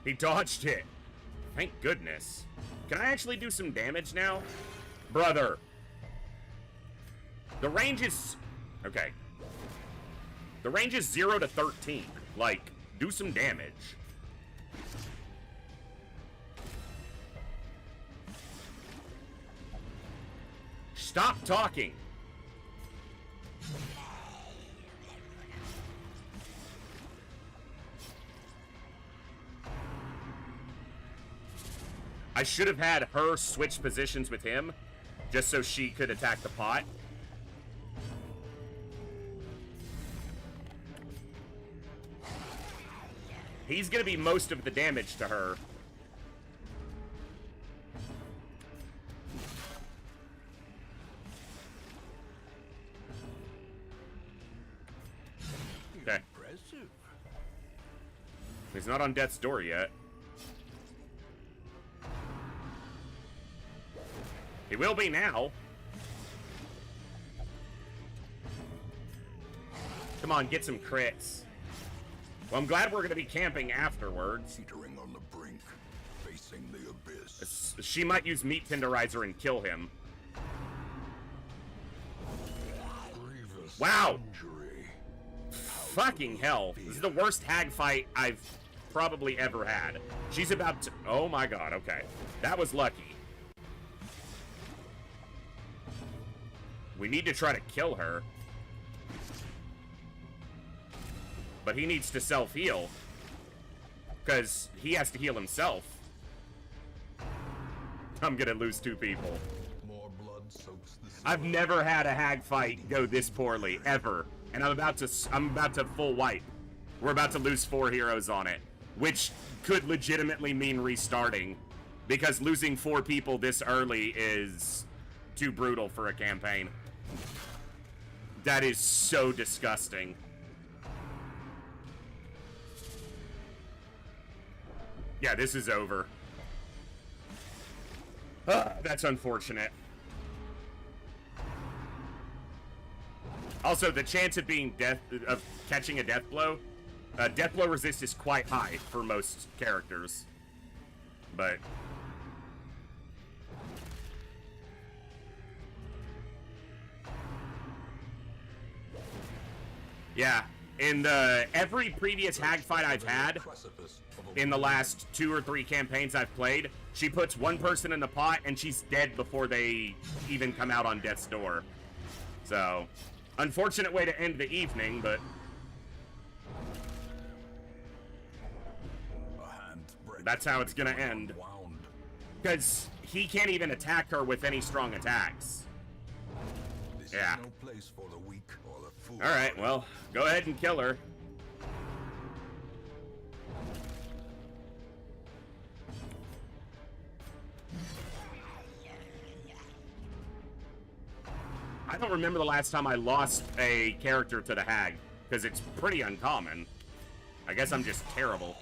He dodged it. Thank goodness. Can I actually do some damage now? Brother. The range is... Okay. The range is 0 to 13. Like, do some damage. Stop talking. I should have had her switch positions with him, just so she could attack the pot. He's gonna be most of the damage to her. Okay. Impressive. He's not on death's door yet. He will be now. Come on, get some crits. Well, I'm glad we're going to be camping afterwards. Teetering on the brink, facing the abyss. She might use Meat Tenderizer and kill him. Grievous Wow. injury. Fucking hell. This is the worst hag fight I've probably ever had. She's about to... Oh my god, okay. That was lucky. We need to try to kill her. But he needs to self-heal. Because he has to heal himself. I'm gonna lose 2 people. More blood soaks the I've never had a hag fight go this poorly, ever. And I'm about to full wipe. We're about to lose 4 heroes on it. Which could legitimately mean restarting. Because losing 4 people this early is too brutal for a campaign. That is so disgusting. Yeah, this is over. That's unfortunate. Also, the chance of being of catching a death blow resist is quite high for most characters. But yeah, In the every previous hag fight I've had in the last 2 or 3 campaigns I've played, she puts one person in the pot and she's dead before they even come out on death's door. So, unfortunate way to end the evening, but that's how it's gonna end. Because he can't even attack her with any strong attacks. Yeah. Alright, well, go ahead and kill her. I don't remember the last time I lost a character to the hag, because it's pretty uncommon. I guess I'm just terrible.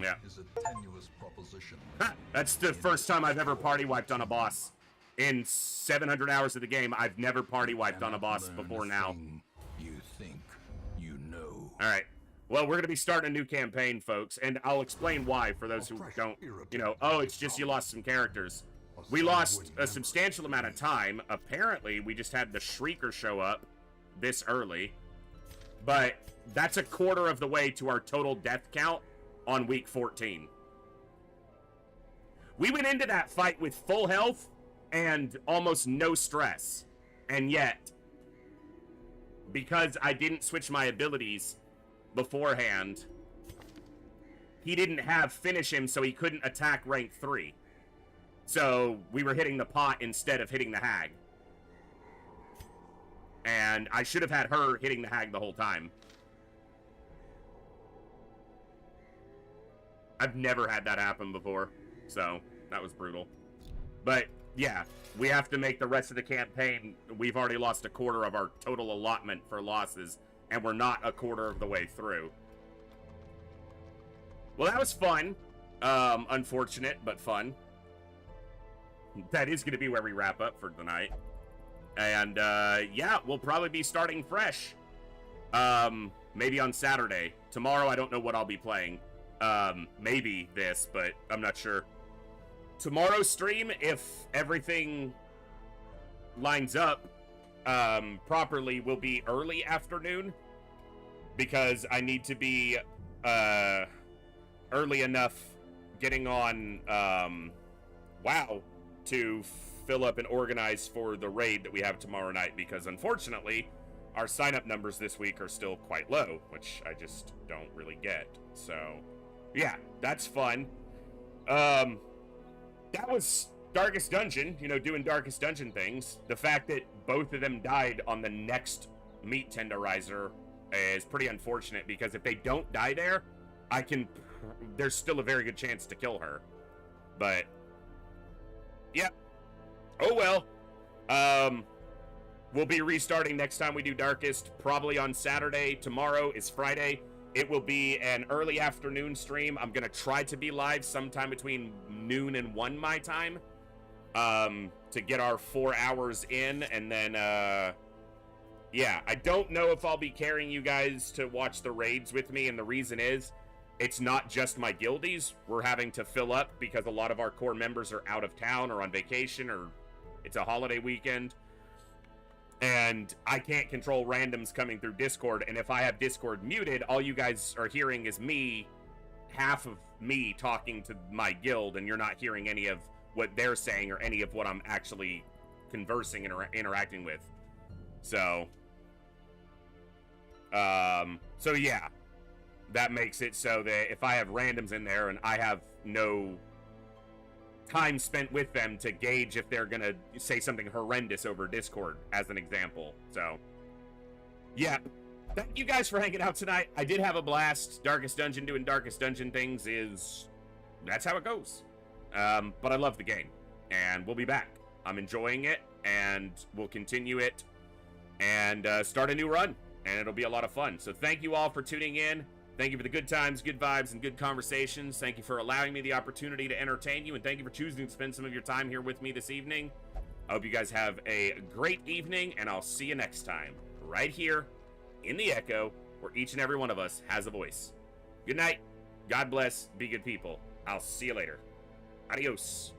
Yeah. Is a tenuous proposition. That's the first time I've ever party wiped on a boss. In 700 hours of the game, I've never party wiped on a boss before now. You think you know. Alright. Well, we're going to be starting a new campaign, folks, and I'll explain why for those who don't, you know, oh, it's just you lost some characters. We lost a substantial amount of time. Apparently, we just had the Shrieker show up this early. But that's a quarter of the way to our total death count on week 14. We went into that fight with full health and almost no stress. And yet, because I didn't switch my abilities beforehand, he didn't have finish him, so he couldn't attack rank 3. So we were hitting the pot instead of hitting the hag. And I should have had her hitting the hag the whole time. I've never had that happen before, so that was brutal. But yeah, we have to make the rest of the campaign. We've already lost a quarter of our total allotment for losses, and we're not a quarter of the way through. Well, that was fun. Unfortunate, but fun. That is going to be where we wrap up for tonight. And yeah, we'll probably be starting fresh. Maybe on Saturday. Tomorrow, I don't know what I'll be playing. Maybe this, but I'm not sure. Tomorrow's stream, if everything lines up properly, will be early afternoon, because I need to be early enough getting on WoW to fill up and organize for the raid that we have tomorrow night, because unfortunately our sign-up numbers this week are still quite low, which I just don't really get. So yeah, that's fun. That was Darkest Dungeon, you know, doing Darkest Dungeon things. The fact that both of them died on the next meat tenderizer is pretty unfortunate, because if they don't die there, there's still a very good chance to kill her. But yeah. Oh well. We'll be restarting next time we do Darkest, probably on Saturday. Tomorrow is Friday. It will be an early afternoon stream. I'm going to try to be live sometime between noon and 1 my time, to get our 4 hours in. And then, yeah, I don't know if I'll be carrying you guys to watch the raids with me. And the reason is, it's not just my guildies. We're having to fill up because a lot of our core members are out of town or on vacation, or it's a holiday weekend. And I can't control randoms coming through Discord, and if I have Discord muted, all you guys are hearing is me, half of me talking to my guild, and you're not hearing any of what they're saying or any of what I'm actually conversing and interacting with. So, so yeah, that makes it so that if I have randoms in there and I have no time spent with them to gauge if they're gonna say something horrendous over Discord, as an example. So yeah, thank you guys for hanging out tonight. I did have a blast. Darkest Dungeon doing Darkest Dungeon things that's how it goes. But I love the game, and we'll be back. I'm enjoying it, and we'll continue it and start a new run, and it'll be a lot of fun. So thank you all for tuning in. Thank you for the good times, good vibes, and good conversations. Thank you for allowing me the opportunity to entertain you, and thank you for choosing to spend some of your time here with me this evening. I hope you guys have a great evening, and I'll see you next time, right here in the Echo, where each and every one of us has a voice. Good night. God bless. Be good people. I'll see you later. Adios.